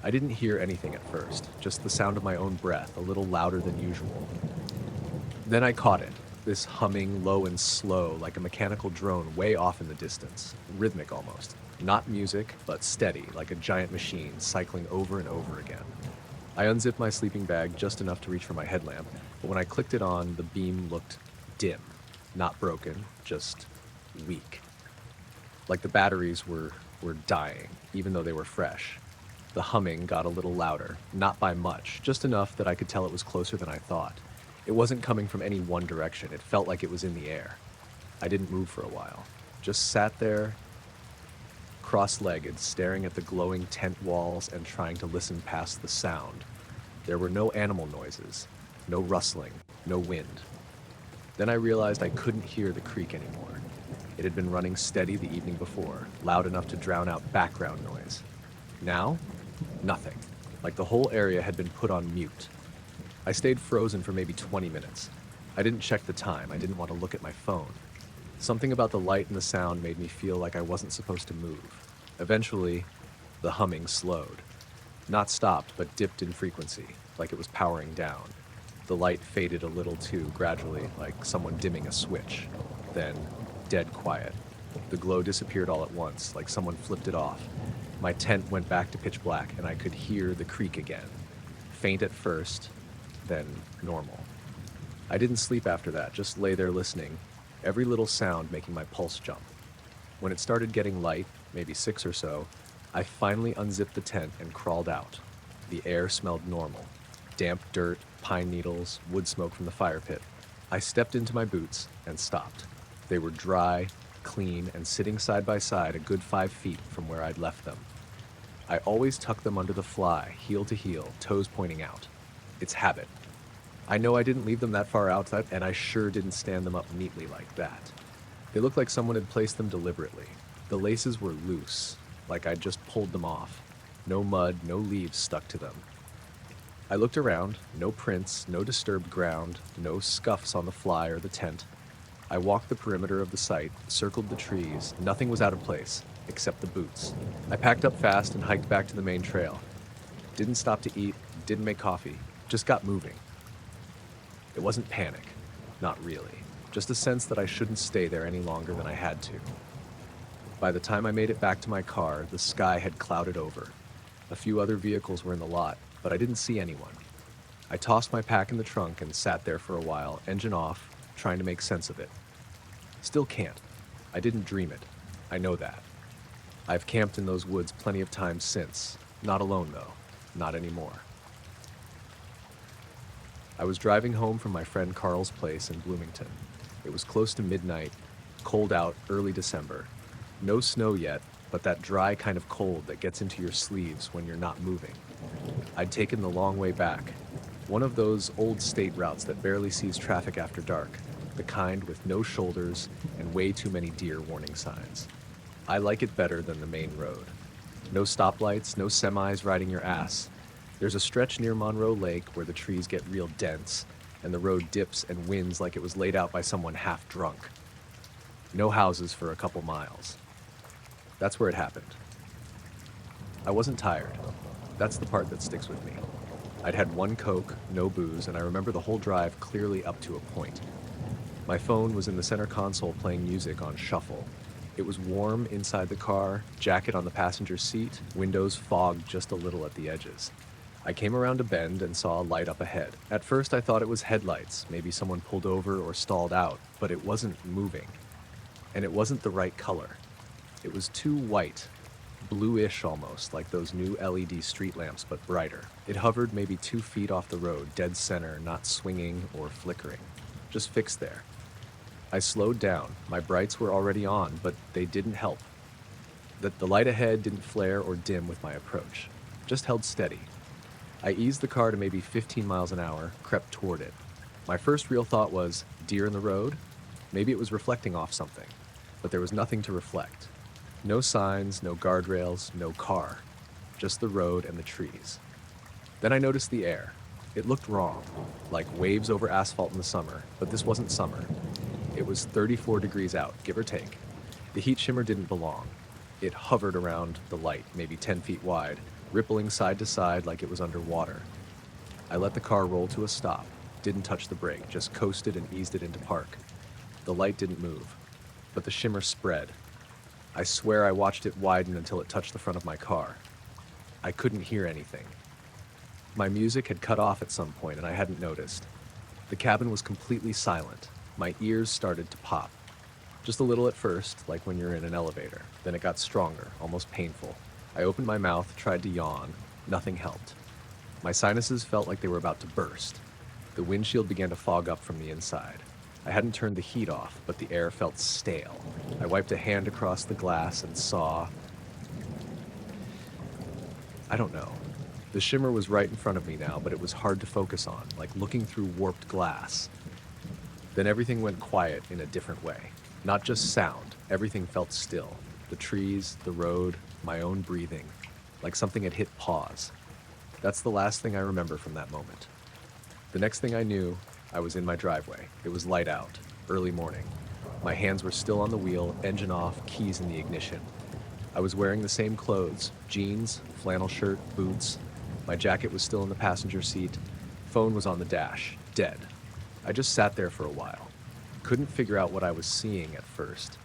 A: I didn't hear anything at first, just the sound of my own breath, a little louder than usual. Then I caught it, this humming low and slow, like a mechanical drone way off in the distance, rhythmic almost. Not music, but steady, like a giant machine, cycling over and over again. I unzipped my sleeping bag just enough to reach for my headlamp, but when I clicked it on, the beam looked dim. Not broken, just weak. Like the batteries were dying, even though they were fresh. The humming got a little louder, not by much, just enough that I could tell it was closer than I thought. It wasn't coming from any one direction, it felt like it was in the air. I didn't move for a while, just sat there, cross-legged, staring at the glowing tent walls and trying to listen past the sound. There were no animal noises, no rustling, no wind. Then I realized I couldn't hear the creek anymore. It had been running steady the evening before, loud enough to drown out background noise. Now, nothing. Like the whole area had been put on mute. I stayed frozen for maybe 20 minutes. I didn't check the time. I didn't want to look at my phone. Something about the light and the sound made me feel like I wasn't supposed to move. Eventually, the humming slowed. Not stopped, but dipped in frequency, like it was powering down. The light faded a little too, gradually, like someone dimming a switch. Then, dead quiet. The glow disappeared all at once, like someone flipped it off. My tent went back to pitch black, and I could hear the creek again. Faint at first, then normal. I didn't sleep after that, just lay there listening, every little sound making my pulse jump. When it started getting light, maybe 6 or so, I finally unzipped the tent and crawled out. The air smelled normal. Damp dirt, pine needles, wood smoke from the fire pit. I stepped into my boots and stopped. They were dry, clean, and sitting side by side a good 5 feet from where I'd left them. I always tuck them under the fly, heel to heel, toes pointing out. It's habit. I know I didn't leave them that far out, and I sure didn't stand them up neatly like that. They looked like someone had placed them deliberately. The laces were loose, like I'd just pulled them off. No mud, no leaves stuck to them. I looked around, no prints, no disturbed ground, no scuffs on the fly or the tent. I walked the perimeter of the site, circled the trees. Nothing was out of place, except the boots. I packed up fast and hiked back to the main trail. Didn't stop to eat, didn't make coffee, just got moving. It wasn't panic, not really. just a sense that I shouldn't stay there any longer than I had to. By the time I made it back to my car, the sky had clouded over. A few other vehicles were in the lot, but I didn't see anyone. I tossed my pack in the trunk and sat there for a while, engine off, trying to make sense of it. Still can't. I didn't dream it. I know that. I've camped in those woods plenty of times since. Not alone, though. Not anymore. I was driving home from my friend Carl's place in Bloomington. It was close to midnight, cold out, early December. No snow yet, but that dry kind of cold that gets into your sleeves when you're not moving. I'd taken the long way back, one of those old state routes that barely sees traffic after dark, the kind with no shoulders and way too many deer warning signs. I like it better than the main road. No stoplights, no semis riding your ass. There's a stretch near Monroe Lake where the trees get real dense, and the road dips and winds like it was laid out by someone half drunk. No houses for a couple miles. That's where it happened. I wasn't tired. That's the part that sticks with me. I'd had one Coke, no booze, and I remember the whole drive clearly up to a point. My phone was in the center console playing music on shuffle. It was warm inside the car, jacket on the passenger seat, windows fogged just a little at the edges. I came around a bend and saw a light up ahead. At first I thought it was headlights, maybe someone pulled over or stalled out, but it wasn't moving. And it wasn't the right color. It was too white, bluish almost, like those new LED street lamps, but brighter. It hovered maybe 2 feet off the road, dead center, not swinging or flickering. Just fixed there. I slowed down. My brights were already on, but they didn't help. The light ahead didn't flare or dim with my approach. Just held steady. I eased the car to maybe 15 miles an hour, crept toward it. My first real thought was, deer in the road? Maybe it was reflecting off something, but there was nothing to reflect. No signs, no guardrails, no car. Just the road and the trees. Then I noticed the air. It looked wrong, like waves over asphalt in the summer, but this wasn't summer. It was 34 degrees out, give or take. The heat shimmer didn't belong. It hovered around the light, maybe 10 feet wide, rippling side to side like it was underwater. I let the car roll to a stop, didn't touch the brake, just coasted and eased it into park. The light didn't move, but the shimmer spread. I swear I watched it widen until it touched the front of my car. I couldn't hear anything. My music had cut off at some point and I hadn't noticed. The cabin was completely silent. My ears started to pop. Just a little at first, like when you're in an elevator. Then it got stronger, almost painful. I opened my mouth, tried to yawn. Nothing helped. My sinuses felt like they were about to burst. The windshield began to fog up from the inside. I hadn't turned the heat off, but the air felt stale. I wiped a hand across the glass and saw... I don't know. The shimmer was right in front of me now, but it was hard to focus on, like looking through warped glass. Then everything went quiet in a different way. Not just sound, everything felt still. The trees, the road, my own breathing, like something had hit pause. That's the last thing I remember from that moment. The next thing I knew, I was in my driveway. It was light out, early morning. My hands were still on the wheel, engine off, keys in the ignition. I was wearing the same clothes, jeans, flannel shirt, boots. My jacket was still in the passenger seat. Phone was on the dash, dead. I just sat there for a while. Couldn't figure out what I was seeing at first.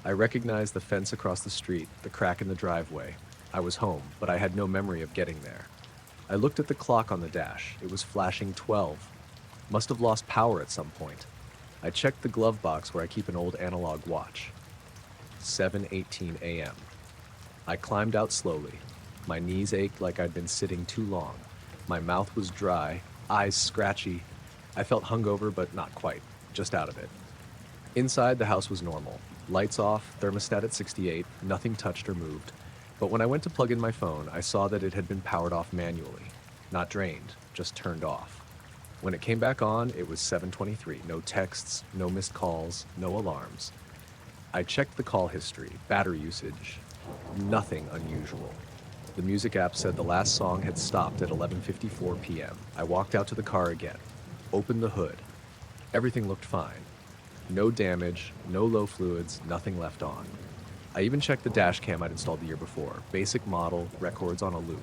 A: I recognized the fence across the street, the crack in the driveway. I was home, but I had no memory of getting there. I looked at the clock on the dash. It was flashing 12. Must have lost power at some point. I checked the glove box where I keep an old analog watch. 7:18 a.m. I climbed out slowly. My knees ached like I'd been sitting too long. My mouth was dry, eyes scratchy. I felt hungover, but not quite, just out of it. Inside, the house was normal. Lights off, thermostat at 68, nothing touched or moved. But when I went to plug in my phone, I saw that it had been powered off manually. Not drained, just turned off. When it came back on, it was 7:23. No texts, no missed calls, no alarms. I checked the call history, battery usage. Nothing unusual. The music app said the last song had stopped at 11:54 p.m. I walked out to the car again, opened the hood. Everything looked fine. No damage, no low fluids, nothing left on. I even checked the dash cam I'd installed the year before, basic model, records on a loop.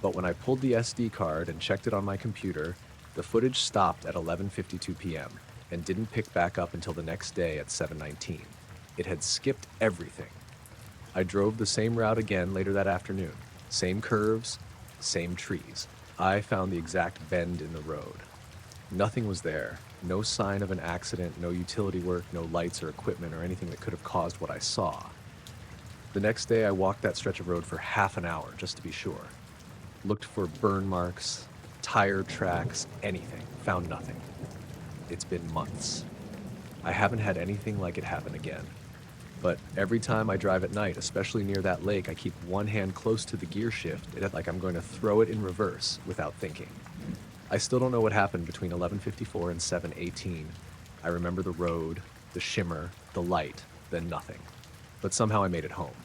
A: But when I pulled the SD card and checked it on my computer, the footage stopped at 11:52 p.m. and didn't pick back up until the next day at 7:19. It had skipped everything. I drove the same route again later that afternoon. Same curves, same trees. I found the exact bend in the road. Nothing was there. No sign of an accident, no utility work, no lights or equipment or anything that could have caused what I saw. The next day, I walked that stretch of road for half an hour just to be sure. Looked for burn marks, tire tracks, anything. Found nothing. It's been months. I haven't had anything like it happen again. But every time I drive at night, especially near that lake, I keep one hand close to the gear shift, like I'm going to throw it in reverse without thinking. I still don't know what happened between 11:54 and 7:18. I remember the road, the shimmer, the light, then nothing. But somehow I made it home.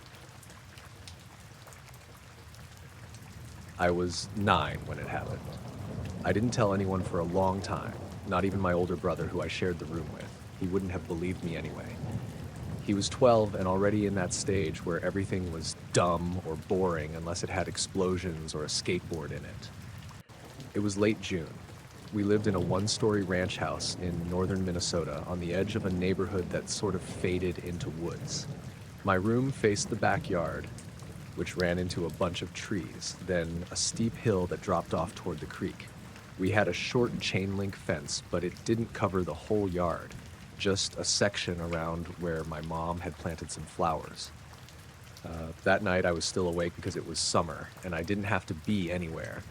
A: I was 9 when it happened. I didn't tell anyone for a long time, not even my older brother who I shared the room with. He wouldn't have believed me anyway. He was 12 and already in that stage where everything was dumb or boring unless it had explosions or a skateboard in it. It was late June. We lived in a one-story ranch house in northern Minnesota on the edge of a neighborhood that sort of faded into woods. My room faced the backyard, which ran into a bunch of trees, then a steep hill that dropped off toward the creek. We had a short chain link fence, but it didn't cover the whole yard, just a section around where my mom had planted some flowers. That night I was still awake because it was summer and I didn't have to be anywhere,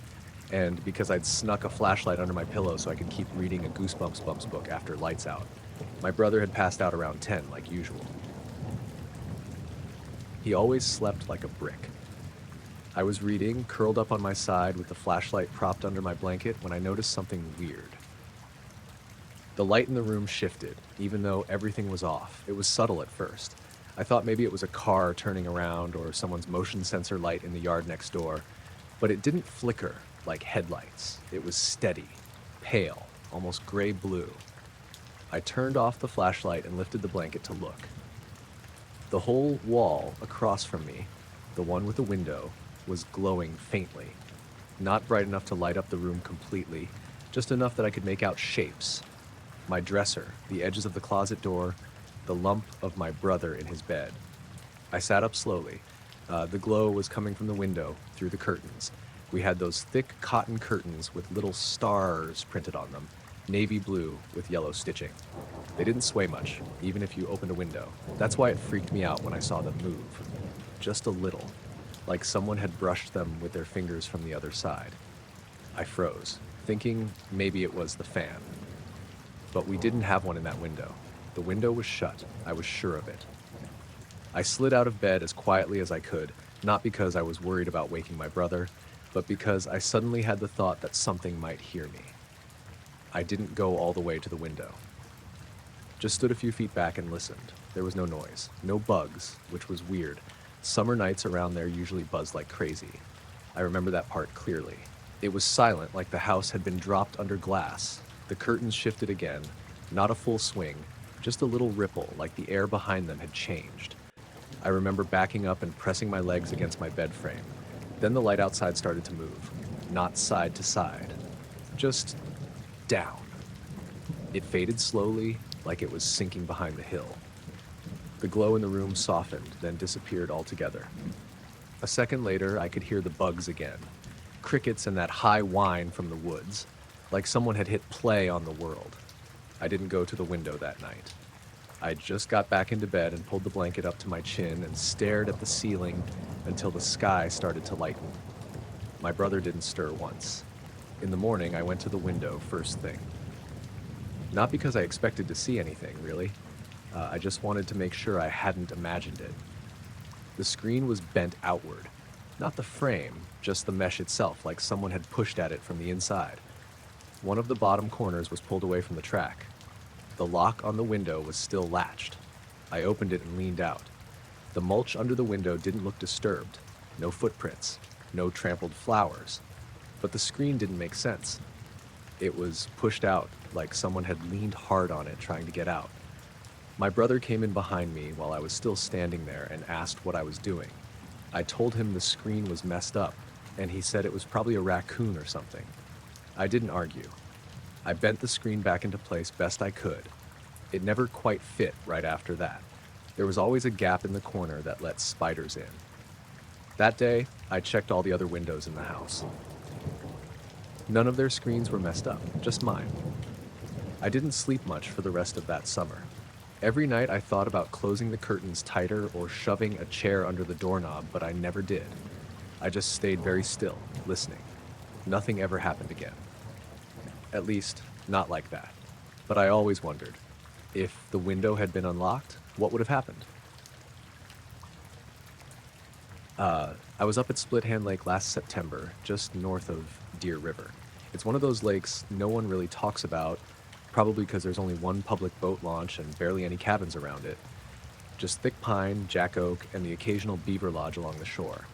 A: and because I'd snuck a flashlight under my pillow so I could keep reading a Goosebumps Bumps book after lights out. My brother had passed out around 10 like usual. He always slept like a brick. I was reading, curled up on my side with the flashlight propped under my blanket when I noticed something weird. The light in the room shifted, even though everything was off. It was subtle at first. I thought maybe it was a car turning around or someone's motion sensor light in the yard next door, but it didn't flicker like headlights. It was steady, pale, almost gray-blue. I turned off the flashlight and lifted the blanket to look. The whole wall across from me, the one with the window, was glowing faintly. Not bright enough to light up the room completely, just enough that I could make out shapes. My dresser, the edges of the closet door, the lump of my brother in his bed. I sat up slowly. The glow was coming from the window, through the curtains. We had those thick cotton curtains with little stars printed on them, navy blue with yellow stitching. They didn't sway much, even if you opened a window. That's why it freaked me out when I saw them move. Just a little, like someone had brushed them with their fingers from the other side. I froze, thinking maybe it was the fan. But we didn't have one in that window. The window was shut, I was sure of it. I slid out of bed as quietly as I could, not because I was worried about waking my brother, but because I suddenly had the thought that something might hear me. I didn't go all the way to the window. Just stood a few feet back and listened. There was no noise, no bugs, which was weird. Summer nights around there usually buzzed like crazy. I remember that part clearly. It was silent, like the house had been dropped under glass. The curtains shifted again, not a full swing, just a little ripple, like the air behind them had changed. I remember backing up and pressing my legs against my bed frame. Then the light outside started to move, not side to side, just down. It faded slowly, like it was sinking behind the hill. The glow in the room softened, then disappeared altogether. A second later, I could hear the bugs again, crickets and that high whine from the woods, like someone had hit play on the world. I didn't go to the window that night. I just got back into bed and pulled the blanket up to my chin and stared at the ceiling until the sky started to lighten. My brother didn't stir once. In the morning, I went to the window first thing. Not because I expected to see anything, really. I just wanted to make sure I hadn't imagined it. The screen was bent outward. Not the frame, just the mesh itself, like someone had pushed at it from the inside. One of the bottom corners was pulled away from the track. The lock on the window was still latched. I opened it and leaned out. The mulch under the window didn't look disturbed. No footprints, no trampled flowers. But the screen didn't make sense. It was pushed out like someone had leaned hard on it trying to get out. My brother came in behind me while I was still standing there and asked what I was doing. I told him the screen was messed up, and he said it was probably a raccoon or something. I didn't argue. I bent the screen back into place best I could. It never quite fit right after that. There was always a gap in the corner that let spiders in. That day, I checked all the other windows in the house. None of their screens were messed up, just mine. I didn't sleep much for the rest of that summer. Every night I thought about closing the curtains tighter or shoving a chair under the doorknob, but I never did. I just stayed very still, listening. Nothing ever happened again. At least, not like that. But I always wondered, if the window had been unlocked, what would have happened? I was up at Split Hand Lake last September, just north of Deer River. It's one of those lakes no one really talks about, probably because there's only one public boat launch and barely any cabins around it. Just thick pine, jack oak, and the occasional beaver lodge along the shore.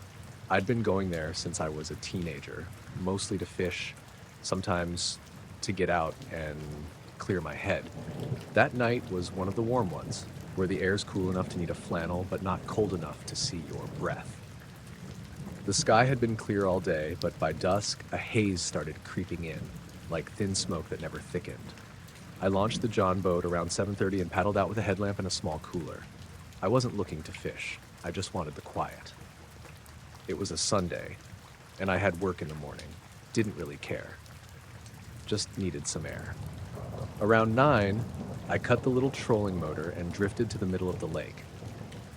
A: I'd been going there since I was a teenager, mostly to fish, sometimes to get out and clear my head. That night was one of the warm ones, where the air's cool enough to need a flannel, but not cold enough to see your breath. The sky had been clear all day, but by dusk, a haze started creeping in, like thin smoke that never thickened. I launched the John boat around 7:30 and paddled out with a headlamp and a small cooler. I wasn't looking to fish. I just wanted the quiet. It was a Sunday, and I had work in the morning. Didn't really care. Just needed some air. Around 9, I cut the little trolling motor and drifted to the middle of the lake.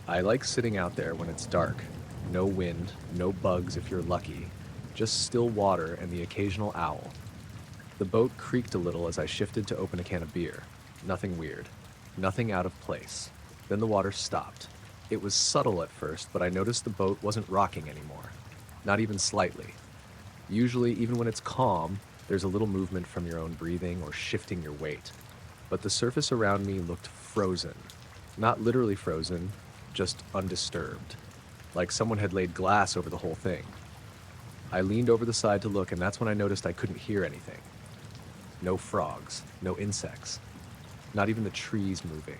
A: I like sitting out there when it's dark. No wind, no bugs if you're lucky, just still water and the occasional owl. The boat creaked a little as I shifted to open a can of beer. Nothing weird. Nothing out of place. Then the water stopped. It was subtle at first, but I noticed the boat wasn't rocking anymore. Not even slightly. Usually, even when it's calm, there's a little movement from your own breathing or shifting your weight. But the surface around me looked frozen. Not literally frozen, just undisturbed. Like someone had laid glass over the whole thing. I leaned over the side to look, and that's when I noticed I couldn't hear anything. No frogs, no insects, not even the trees moving.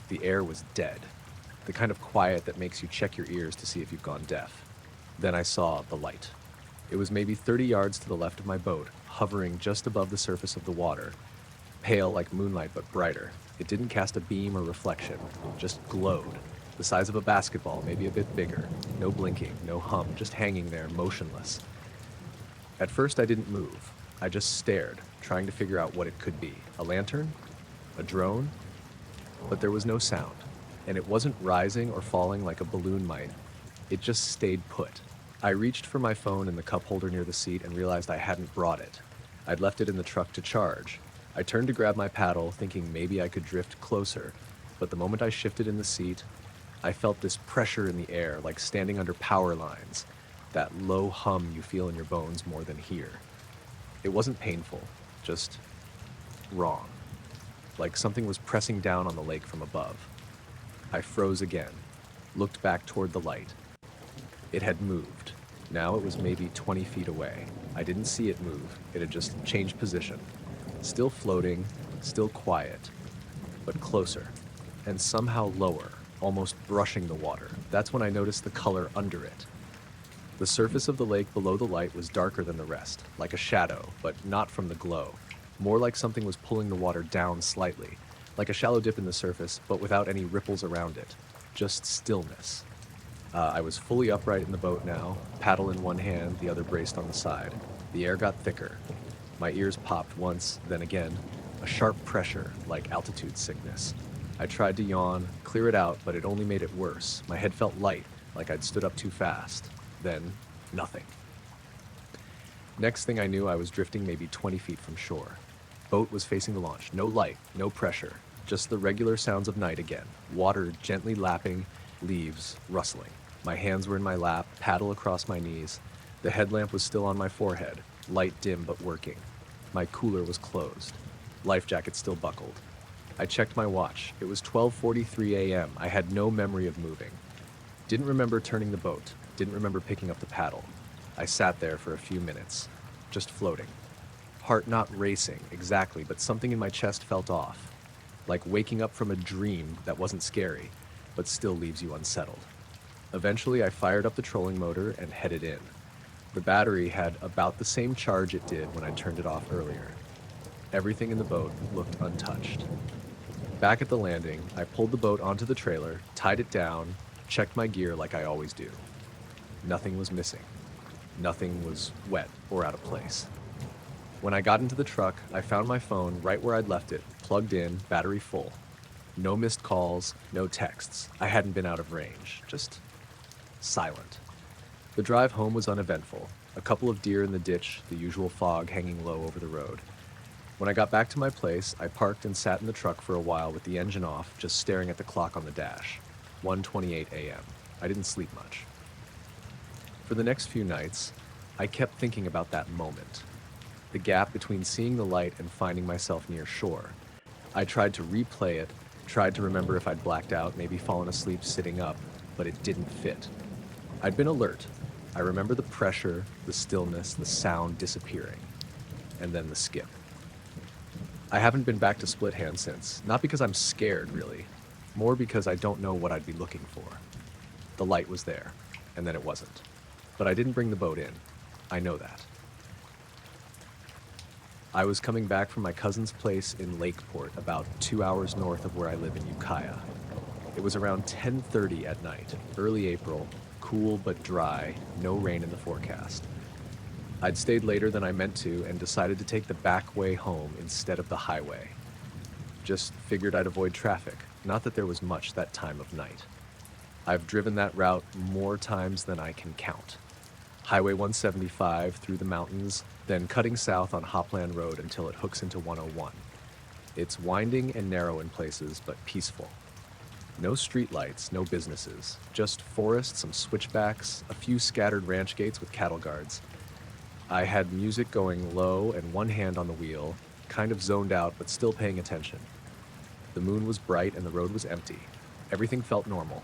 A: The air was dead, the kind of quiet that makes you check your ears to see if you've gone deaf. Then I saw the light. It was maybe 30 yards to the left of my boat, hovering just above the surface of the water, pale like moonlight but brighter. It didn't cast a beam or reflection, just glowed. The size of a basketball, maybe a bit bigger. No blinking, no hum, just hanging there, motionless. At first I didn't move. I just stared, trying to figure out what it could be. A lantern? A drone? But there was no sound, and it wasn't rising or falling like a balloon might. It just stayed put. I reached for my phone in the cup holder near the seat and realized I hadn't brought it. I'd left it in the truck to charge. I turned to grab my paddle, thinking maybe I could drift closer, but the moment I shifted in the seat, I felt this pressure in the air, like standing under power lines, that low hum you feel in your bones more than here. It wasn't painful, just wrong, like something was pressing down on the lake from above. I froze again, looked back toward the light. It had moved. Now it was maybe 20 feet away. I didn't see it move. It had just changed position. Still floating, still quiet, but closer, and somehow lower, almost brushing the water. That's when I noticed the color under it. The surface of the lake below the light was darker than the rest, like a shadow, but not from the glow. More like something was pulling the water down slightly, like a shallow dip in the surface, but without any ripples around it. Just stillness. I was fully upright in the boat now, paddle in one hand, the other braced on the side. The air got thicker. My ears popped once, then again. A sharp pressure, like altitude sickness. I tried to yawn, clear it out, but it only made it worse. My head felt light, like I'd stood up too fast. Then, nothing. Next thing I knew, I was drifting maybe 20 feet from shore. Boat was facing the launch. No light, no pressure. Just the regular sounds of night again. Water gently lapping, leaves rustling. My hands were in my lap, paddle across my knees. The headlamp was still on my forehead, light dim but working. My cooler was closed. Life jacket still buckled. I checked my watch. It was 12:43 a.m. I had no memory of moving. Didn't remember turning the boat. Didn't remember picking up the paddle. I sat there for a few minutes, just floating. Heart not racing, exactly, but something in my chest felt off. Like waking up from a dream that wasn't scary, but still leaves you unsettled. Eventually, I fired up the trolling motor and headed in. The battery had about the same charge it did when I turned it off earlier. Everything in the boat looked untouched. Back at the landing, I pulled the boat onto the trailer, tied it down, checked my gear like I always do. Nothing was missing. Nothing was wet or out of place. When I got into the truck, I found my phone right where I'd left it, plugged in, battery full. No missed calls, no texts. I hadn't been out of range, just silent. The drive home was uneventful. A couple of deer in the ditch, the usual fog hanging low over the road. When I got back to my place, I parked and sat in the truck for a while with the engine off, just staring at the clock on the dash. 1:28 a.m. I didn't sleep much. For the next few nights, I kept thinking about that moment. The gap between seeing the light and finding myself near shore. I tried to replay it, tried to remember if I'd blacked out, maybe fallen asleep sitting up, but it didn't fit. I'd been alert. I remember the pressure, the stillness, the sound disappearing, and then the skip. I haven't been back to Split Hand since, not because I'm scared, really, more because I don't know what I'd be looking for. The light was there, and then it wasn't. But I didn't bring the boat in. I know that. I was coming back from my cousin's place in Lakeport, about 2 hours north of where I live in Ukiah. It was around 10:30 at night, early April, cool but dry, no rain in the forecast. I'd stayed later than I meant to and decided to take the back way home instead of the highway. Just figured I'd avoid traffic, not that there was much that time of night. I've driven that route more times than I can count. Highway 175 through the mountains, then cutting south on Hopland Road until it hooks into 101. It's winding and narrow in places, but peaceful. No streetlights, no businesses, just forest, some switchbacks, a few scattered ranch gates with cattle guards. I had music going low and one hand on the wheel, kind of zoned out but still paying attention. The moon was bright and the road was empty. Everything felt normal.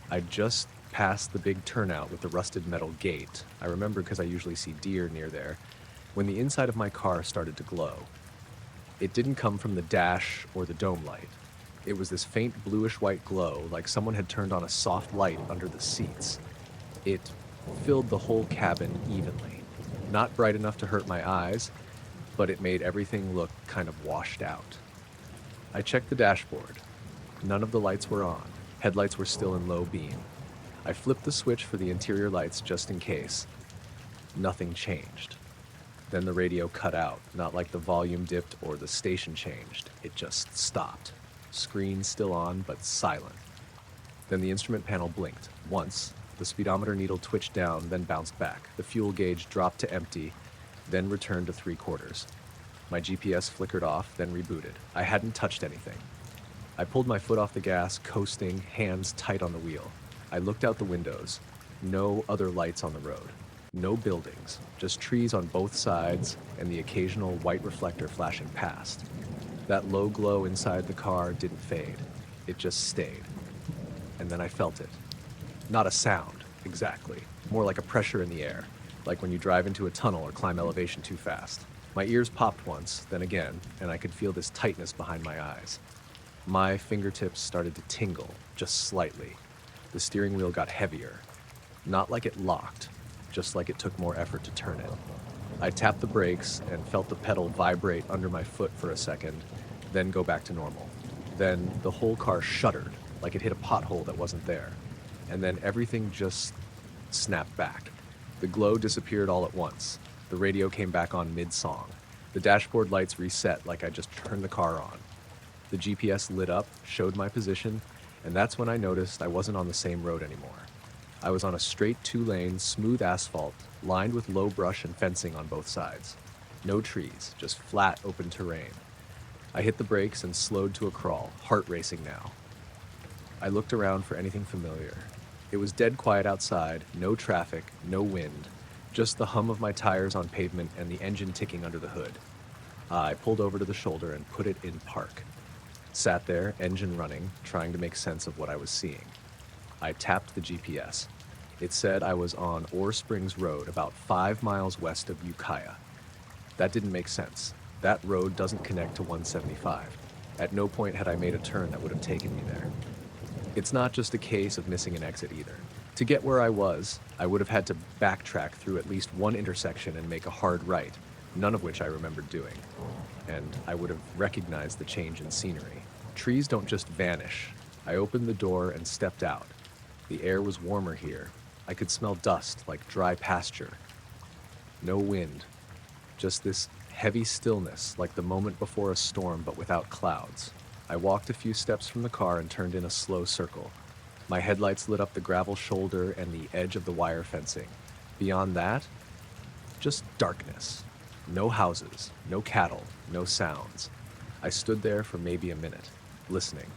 A: I'd just passed the big turnout with the rusted metal gate. I remember because I usually see deer near there, when the inside of my car started to glow. It didn't come from the dash or the dome light. It was this faint bluish-white glow, like someone had turned on a soft light under the seats. It filled the whole cabin evenly. Not bright enough to hurt my eyes, but it made everything look kind of washed out. I checked the dashboard. None of the lights were on. Headlights were still in low beam. I flipped the switch for the interior lights just in case. Nothing changed. Then the radio cut out, not like the volume dipped or the station changed. It just stopped. Screen still on, but silent. Then the instrument panel blinked. Once, the speedometer needle twitched down, then bounced back. The fuel gauge dropped to empty, then returned to 3/4. My GPS flickered off, then rebooted. I hadn't touched anything. I pulled my foot off the gas, coasting, hands tight on the wheel. I looked out the windows. No other lights on the road. No buildings, just trees on both sides and the occasional white reflector flashing past. That low glow inside the car didn't fade. It just stayed. And then I felt it. Not a sound, exactly. More like a pressure in the air, like when you drive into a tunnel or climb elevation too fast. My ears popped once, then again, and I could feel this tightness behind my eyes. My fingertips started to tingle, just slightly. The steering wheel got heavier. Not like it locked, just like it took more effort to turn it. I tapped the brakes and felt the pedal vibrate under my foot for a second, then go back to normal. Then the whole car shuddered, like it hit a pothole that wasn't there. And then everything just snapped back. The glow disappeared all at once. The radio came back on mid-song. The dashboard lights reset like I just turned the car on. The GPS lit up, showed my position, and that's when I noticed I wasn't on the same road anymore. I was on a straight 2-lane, smooth asphalt, lined with low brush and fencing on both sides. No trees, just flat, open terrain. I hit the brakes and slowed to a crawl, heart racing now. I looked around for anything familiar. It was dead quiet outside, no traffic, no wind, just the hum of my tires on pavement and the engine ticking under the hood. I pulled over to the shoulder and put it in park. Sat there, engine running, trying to make sense of what I was seeing. I tapped the GPS. It said I was on Ore Springs Road, about 5 miles west of Ukiah. That didn't make sense. That road doesn't connect to 175. At no point had I made a turn that would have taken me there. It's not just a case of missing an exit either. To get where I was, I would have had to backtrack through at least one intersection and make a hard right, none of which I remembered doing, and I would have recognized the change in scenery. Trees don't just vanish. I opened the door and stepped out. The air was warmer here. I could smell dust like dry pasture. No wind, just this heavy stillness like the moment before a storm but without clouds. I walked a few steps from the car and turned in a slow circle. My headlights lit up the gravel shoulder and the edge of the wire fencing. Beyond that, just darkness. No houses, no cattle, no sounds. I stood there for maybe a minute, listening.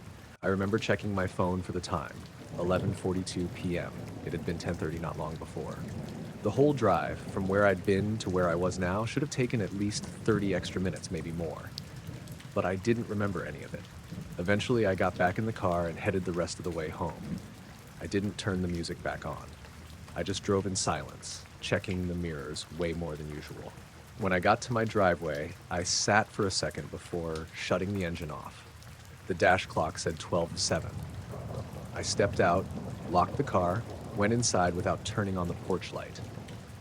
A: I remember checking my phone for the time, 11:42 p.m. It had been 10:30 not long before. The whole drive, from where I'd been to where I was now, should have taken at least 30 extra minutes, maybe more. But I didn't remember any of it. Eventually, I got back in the car and headed the rest of the way home. I didn't turn the music back on. I just drove in silence, checking the mirrors way more than usual. When I got to my driveway, I sat for a second before shutting the engine off. The dash clock said 12:07. I stepped out, locked the car, went inside without turning on the porch light.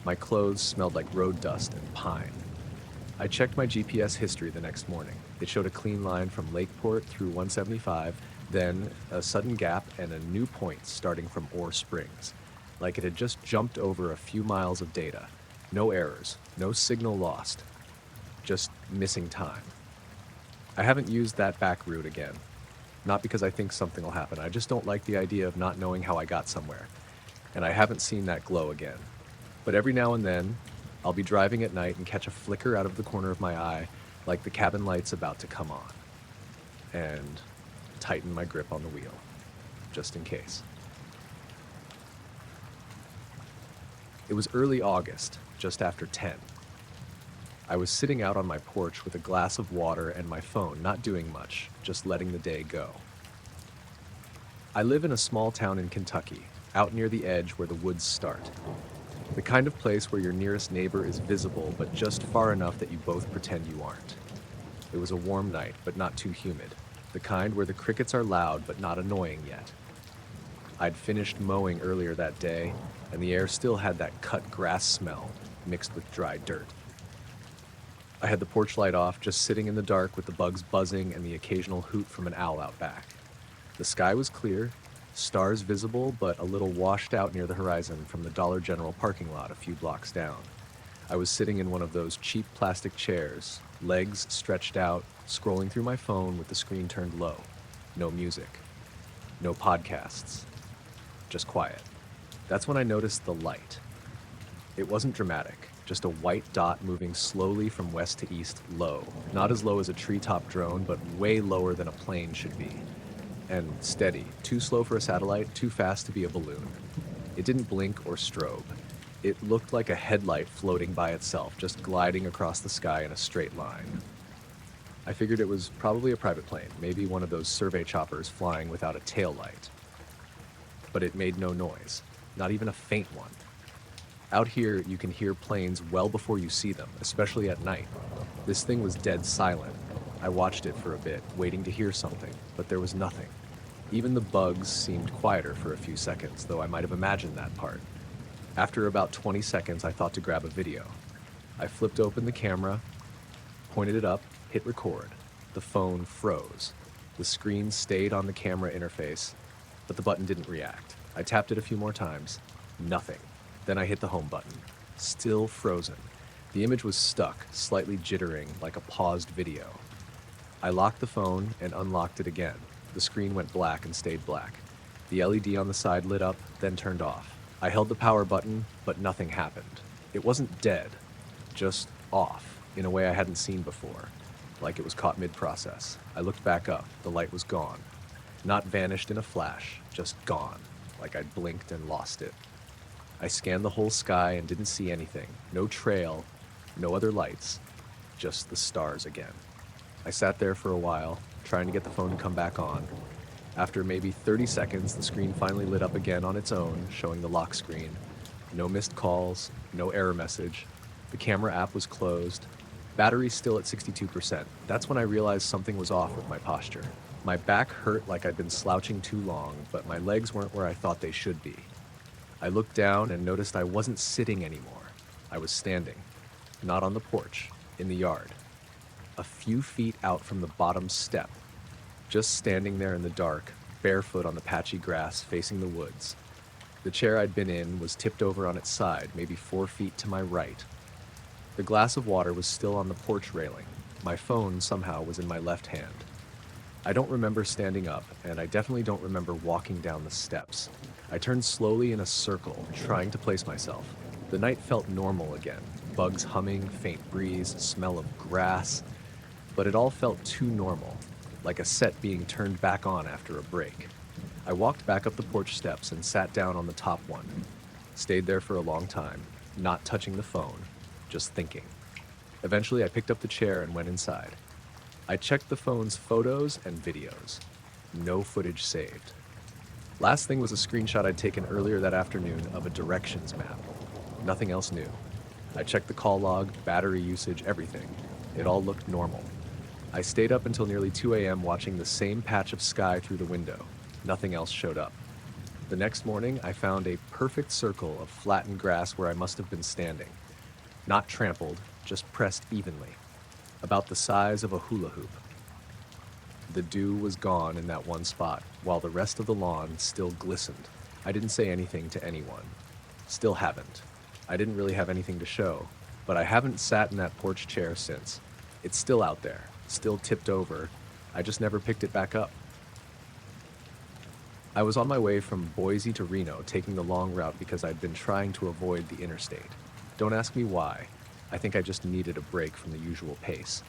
A: My clothes smelled like road dust and pine. I checked my GPS history the next morning. It showed a clean line from Lakeport through 175, then a sudden gap and a new point starting from Ore Springs, like it had just jumped over a few miles of data. No errors, no signal lost, just missing time. I haven't used that back route again. Not because I think something will happen. I just don't like the idea of not knowing how I got somewhere. And I haven't seen that glow again. But every now and then, I'll be driving at night and catch a flicker out of the corner of my eye, like the cabin light's about to come on. And tighten my grip on the wheel, just in case. It was early August, just after 10. I was sitting out on my porch with a glass of water and my phone, not doing much, just letting the day go. I live in a small town in Kentucky, out near the edge where the woods start. The kind of place where your nearest neighbor is visible, but just far enough that you both pretend you aren't. It was a warm night, but not too humid. The kind where the crickets are loud, but not annoying yet. I'd finished mowing earlier that day, and the air still had that cut grass smell, mixed with dry dirt. I had the porch light off, just sitting in the dark with the bugs buzzing and the occasional hoot from an owl out back. The sky was clear, stars visible, but a little washed out near the horizon from the Dollar General parking lot a few blocks down. I was sitting in one of those cheap plastic chairs, legs stretched out, scrolling through my phone with the screen turned low. No music. No podcasts. Just quiet. That's when I noticed the light. It wasn't dramatic, just a white dot moving slowly from west to east, low. Not as low as a treetop drone, but way lower than a plane should be. And steady, too slow for a satellite, too fast to be a balloon. It didn't blink or strobe. It looked like a headlight floating by itself, just gliding across the sky in a straight line. I figured it was probably a private plane, maybe one of those survey choppers flying without a tail light. But it made no noise, not even a faint one. Out here, you can hear planes well before you see them, especially at night. This thing was dead silent. I watched it for a bit, waiting to hear something, but there was nothing. Even the bugs seemed quieter for a few seconds, though I might have imagined that part. After about 20 seconds, I thought to grab a video. I flipped open the camera, pointed it up, hit record. The phone froze. The screen stayed on the camera interface, but the button didn't react. I tapped it a few more times. Nothing. Then I hit the home button. Still frozen. The image was stuck, slightly jittering, like a paused video. I locked the phone and unlocked it again. The screen went black and stayed black. The LED on the side lit up, then turned off. I held the power button, but nothing happened. It wasn't dead, just off, in a way I hadn't seen before, like it was caught mid-process. I looked back up. The light was gone. Not vanished in a flash, just gone, like I'd blinked and lost it. I scanned the whole sky and didn't see anything. No trail, no other lights, just the stars again. I sat there for a while, trying to get the phone to come back on. After maybe 30 seconds, the screen finally lit up again on its own, showing the lock screen. No missed calls, no error message. The camera app was closed. Battery still at 62%. That's when I realized something was off with my posture. My back hurt like I'd been slouching too long, but my legs weren't where I thought they should be. I looked down and noticed I wasn't sitting anymore. I was standing. Not on the porch, in the yard, a few feet out from the bottom step, just standing there in the dark, barefoot on the patchy grass facing the woods. The chair I'd been in was tipped over on its side, maybe 4 feet to my right. The glass of water was still on the porch railing. My phone somehow was in my left hand. I don't remember standing up, and I definitely don't remember walking down the steps. I turned slowly in a circle, trying to place myself. The night felt normal again. Bugs humming, faint breeze, smell of grass. But it all felt too normal, like a set being turned back on after a break. I walked back up the porch steps and sat down on the top one. Stayed there for a long time, not touching the phone, just thinking. Eventually, I picked up the chair and went inside. I checked the phone's photos and videos. No footage saved. Last thing was a screenshot I'd taken earlier that afternoon of a directions map. Nothing else new. I checked the call log, battery usage, everything. It all looked normal. I stayed up until nearly 2 a.m. watching the same patch of sky through the window. Nothing else showed up. The next morning, I found a perfect circle of flattened grass where I must have been standing. Not trampled, just pressed evenly, about the size of a hula hoop. The dew was gone in that one spot, while the rest of the lawn still glistened. I didn't say anything to anyone. Still haven't. I didn't really have anything to show, but I haven't sat in that porch chair since. It's still out there, still tipped over. I just never picked it back up. I was on my way from Boise to Reno, taking the long route because I'd been trying to avoid the interstate. Don't ask me why. I think I just needed a break from the usual pace.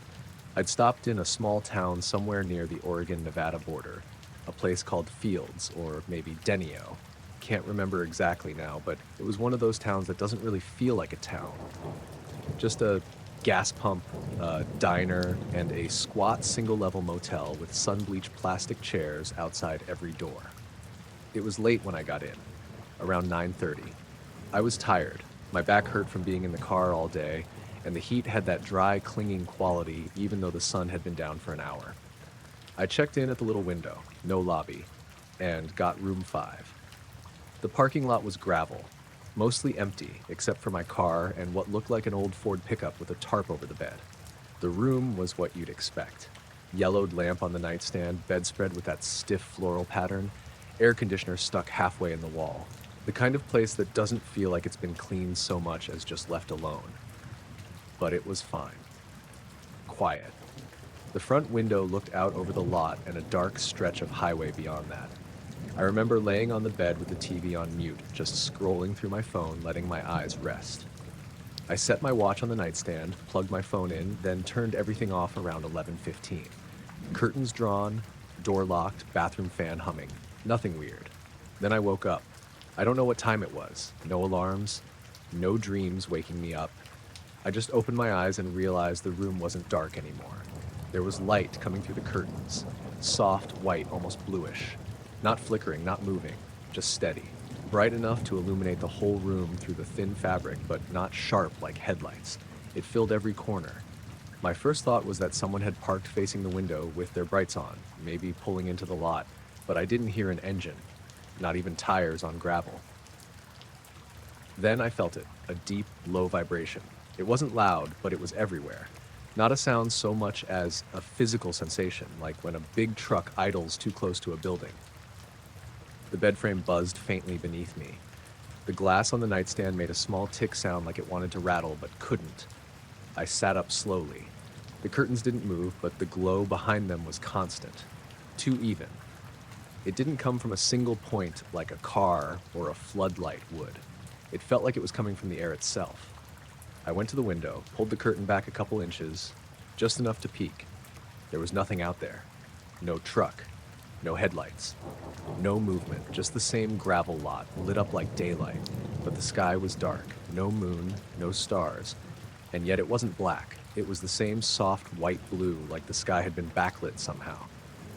A: I'd stopped in a small town somewhere near the Oregon-Nevada border, a place called Fields, or maybe Denio. Can't remember exactly now, but it was one of those towns that doesn't really feel like a town. Just a gas pump, a diner, and a squat single-level motel with sun-bleached plastic chairs outside every door. It was late when I got in, around 9:30. I was tired. My back hurt from being in the car all day, and the heat had that dry, clinging quality even though the sun had been down for an hour. I checked in at the little window, no lobby, and got room 5. The parking lot was gravel, mostly empty except for my car and what looked like an old Ford pickup with a tarp over the bed. The room was what you'd expect. Yellowed lamp on the nightstand, bedspread with that stiff floral pattern, air conditioner stuck halfway in the wall. The kind of place that doesn't feel like it's been cleaned so much as just left alone. But it was fine. Quiet. The front window looked out over the lot and a dark stretch of highway beyond that. I remember laying on the bed with the TV on mute, just scrolling through my phone, letting my eyes rest. I set my watch on the nightstand, plugged my phone in, then turned everything off around 11:15. Curtains drawn, door locked, bathroom fan humming. Nothing weird. Then I woke up. I don't know what time it was. No alarms, no dreams waking me up. I just opened my eyes and realized the room wasn't dark anymore. There was light coming through the curtains, soft, white, almost bluish. Not flickering, not moving, just steady. Bright enough to illuminate the whole room through the thin fabric, but not sharp like headlights. It filled every corner. My first thought was that someone had parked facing the window with their brights on, maybe pulling into the lot, but I didn't hear an engine, not even tires on gravel. Then I felt it, a deep, low vibration. It wasn't loud, but it was everywhere. Not a sound so much as a physical sensation, like when a big truck idles too close to a building. The bed frame buzzed faintly beneath me. The glass on the nightstand made a small tick sound like it wanted to rattle, but couldn't. I sat up slowly. The curtains didn't move, but the glow behind them was constant, too even. It didn't come from a single point like a car or a floodlight would. It felt like it was coming from the air itself. I went to the window, pulled the curtain back a couple inches, just enough to peek. There was nothing out there. No truck, no headlights, no movement, just the same gravel lot, lit up like daylight. But the sky was dark, no moon, no stars, and yet it wasn't black. It was the same soft white blue, like the sky had been backlit somehow.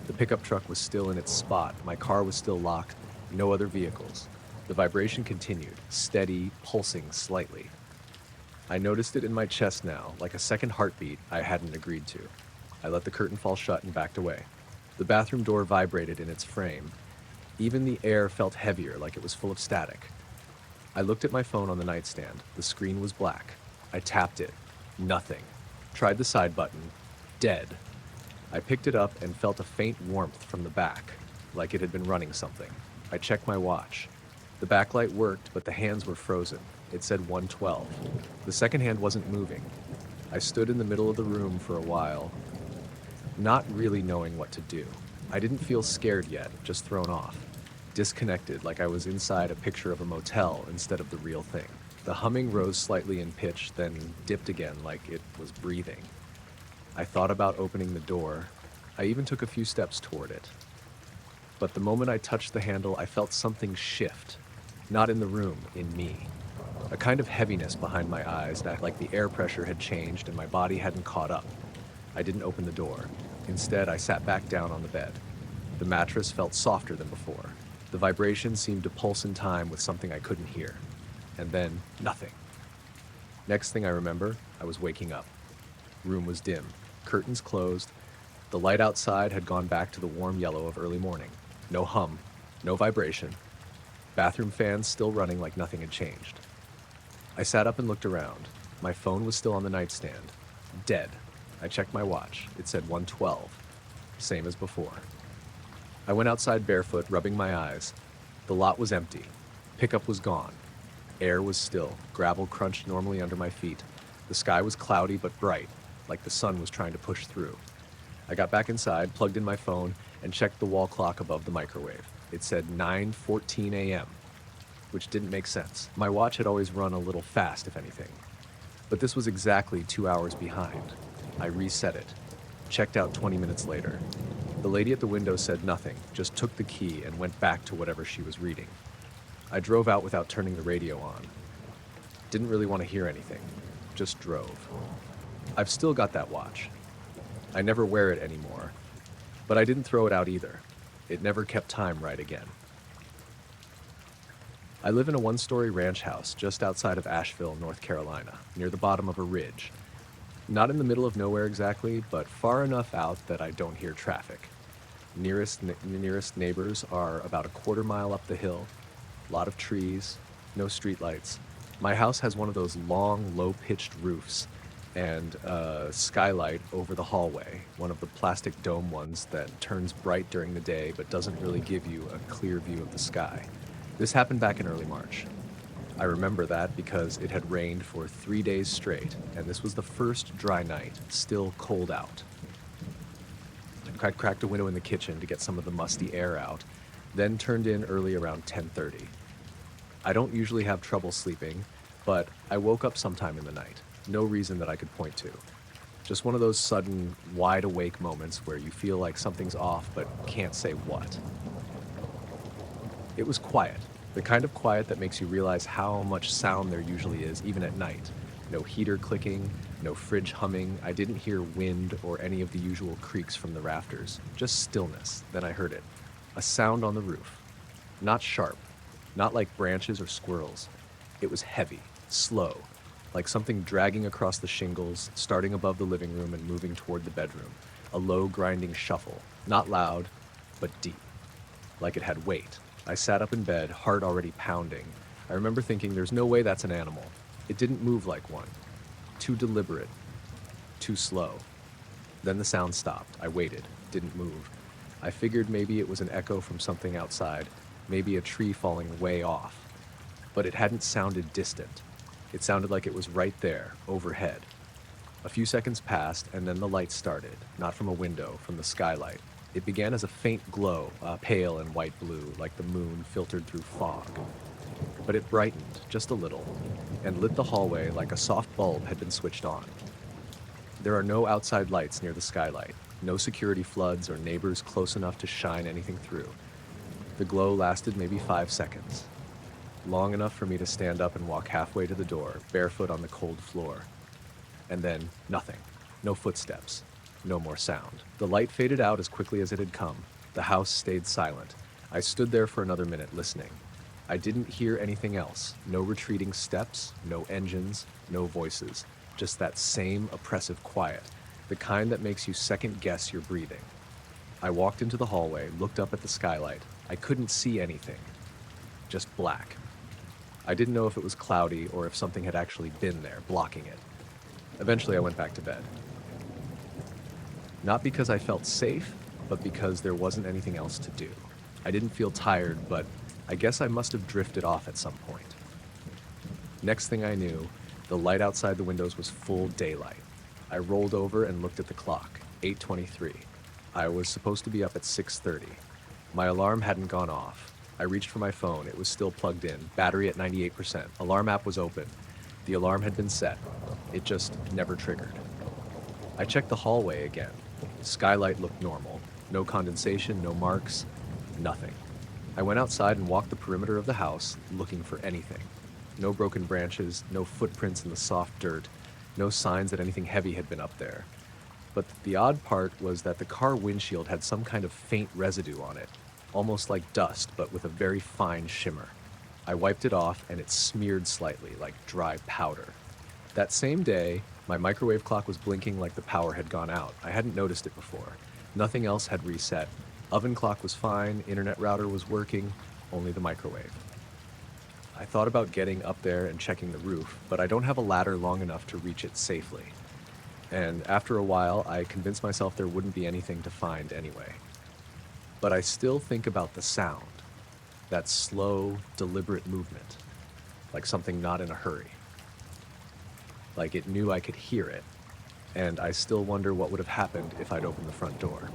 A: The pickup truck was still in its spot, my car was still locked, no other vehicles. The vibration continued, steady, pulsing slightly. I noticed it in my chest now, like a second heartbeat I hadn't agreed to. I let the curtain fall shut and backed away. The bathroom door vibrated in its frame. Even the air felt heavier, like it was full of static. I looked at my phone on the nightstand. The screen was black. I tapped it. Nothing. Tried the side button. Dead. I picked it up and felt a faint warmth from the back, like it had been running something. I checked my watch. The backlight worked, but the hands were frozen. It said 1:12. The second hand wasn't moving. I stood in the middle of the room for a while, not really knowing what to do. I didn't feel scared yet, just thrown off. Disconnected, like I was inside a picture of a motel instead of the real thing. The humming rose slightly in pitch, then dipped again like it was breathing. I thought about opening the door. I even took a few steps toward it. But the moment I touched the handle, I felt something shift. Not in the room, in me. A kind of heaviness behind my eyes, that like the air pressure had changed and my body hadn't caught up. I didn't open the door. Instead, I sat back down on the bed. The mattress felt softer than before. The vibration seemed to pulse in time with something I couldn't hear. And then, nothing. Next thing I remember, I was waking up. Room was dim, curtains closed. The light outside had gone back to the warm yellow of early morning. No hum, no vibration. Bathroom fans still running like nothing had changed. I sat up and looked around. My phone was still on the nightstand. Dead. I checked my watch. It said 1:12. Same as before. I went outside barefoot, rubbing my eyes. The lot was empty. Pickup was gone. Air was still. Gravel crunched normally under my feet. The sky was cloudy but bright, like the sun was trying to push through. I got back inside, plugged in my phone, and checked the wall clock above the microwave. It said 9:14 a.m., which didn't make sense. My watch had always run a little fast, if anything. But this was exactly 2 hours behind. I reset it. Checked out 20 minutes later. The lady at the window said nothing, just took the key and went back to whatever she was reading. I drove out without turning the radio on. Didn't really want to hear anything. Just drove. I've still got that watch. I never wear it anymore. But I didn't throw it out either. It never kept time right again. I live in a one-story ranch house just outside of Asheville, North Carolina, near the bottom of a ridge. Not in the middle of nowhere exactly, but far enough out that I don't hear traffic. Nearest neighbors are about a quarter mile up the hill. A lot of trees, no streetlights. My house has one of those long, low-pitched roofs and a skylight over the hallway, one of the plastic dome ones that turns bright during the day but doesn't really give you a clear view of the sky. This happened back in early March. I remember that because it had rained for 3 days straight, and this was the first dry night, still cold out. I cracked a window in the kitchen to get some of the musty air out, then turned in early around 10:30. I don't usually have trouble sleeping, but I woke up sometime in the night. No reason that I could point to. Just one of those sudden, wide-awake moments where you feel like something's off but can't say what. It was quiet, the kind of quiet that makes you realize how much sound there usually is, even at night. No heater clicking, no fridge humming. I didn't hear wind or any of the usual creaks from the rafters. Just stillness. Then I heard it. A sound on the roof. Not sharp, not like branches or squirrels. It was heavy, slow, like something dragging across the shingles, starting above the living room and moving toward the bedroom. A low grinding shuffle, not loud, but deep, like it had weight. I sat up in bed, heart already pounding. I remember thinking, there's no way that's an animal. It didn't move like one. Too deliberate, too slow. Then the sound stopped. I waited, didn't move. I figured maybe it was an echo from something outside, maybe a tree falling way off. But it hadn't sounded distant. It sounded like it was right there, overhead. A few seconds passed, and then the light started, not from a window, from the skylight. It began as a faint glow, pale and white blue, like the moon filtered through fog. But it brightened, just a little, and lit the hallway like a soft bulb had been switched on. There are no outside lights near the skylight, no security floods or neighbors close enough to shine anything through. The glow lasted maybe 5 seconds. Long enough for me to stand up and walk halfway to the door, barefoot on the cold floor. And then, nothing. No footsteps. No more sound. The light faded out as quickly as it had come. The house stayed silent. I stood there for another minute, listening. I didn't hear anything else. No retreating steps, no engines, no voices. Just that same oppressive quiet, the kind that makes you second-guess your breathing. I walked into the hallway, looked up at the skylight. I couldn't see anything. Just black. I didn't know if it was cloudy or if something had actually been there, blocking it. Eventually, I went back to bed. Not because I felt safe, but because there wasn't anything else to do. I didn't feel tired, but I guess I must have drifted off at some point. Next thing I knew, the light outside the windows was full daylight. I rolled over and looked at the clock, 8:23. I was supposed to be up at 6:30. My alarm hadn't gone off. I reached for my phone. It was still plugged in, battery at 98%. Alarm app was open. The alarm had been set. It just never triggered. I checked the hallway again. Skylight looked normal. No condensation, no marks, nothing. I went outside and walked the perimeter of the house, looking for anything. No broken branches, no footprints in the soft dirt, no signs that anything heavy had been up there. But the odd part was that the car windshield had some kind of faint residue on it, almost like dust, but with a very fine shimmer. I wiped it off and it smeared slightly, like dry powder. That same day, my microwave clock was blinking like the power had gone out. I hadn't noticed it before. Nothing else had reset. Oven clock was fine, internet router was working, only the microwave. I thought about getting up there and checking the roof, but I don't have a ladder long enough to reach it safely. And after a while, I convinced myself there wouldn't be anything to find anyway. But I still think about the sound, that slow, deliberate movement, like something not in a hurry. Like it knew I could hear it, and I still wonder what would have happened if I'd opened the front door.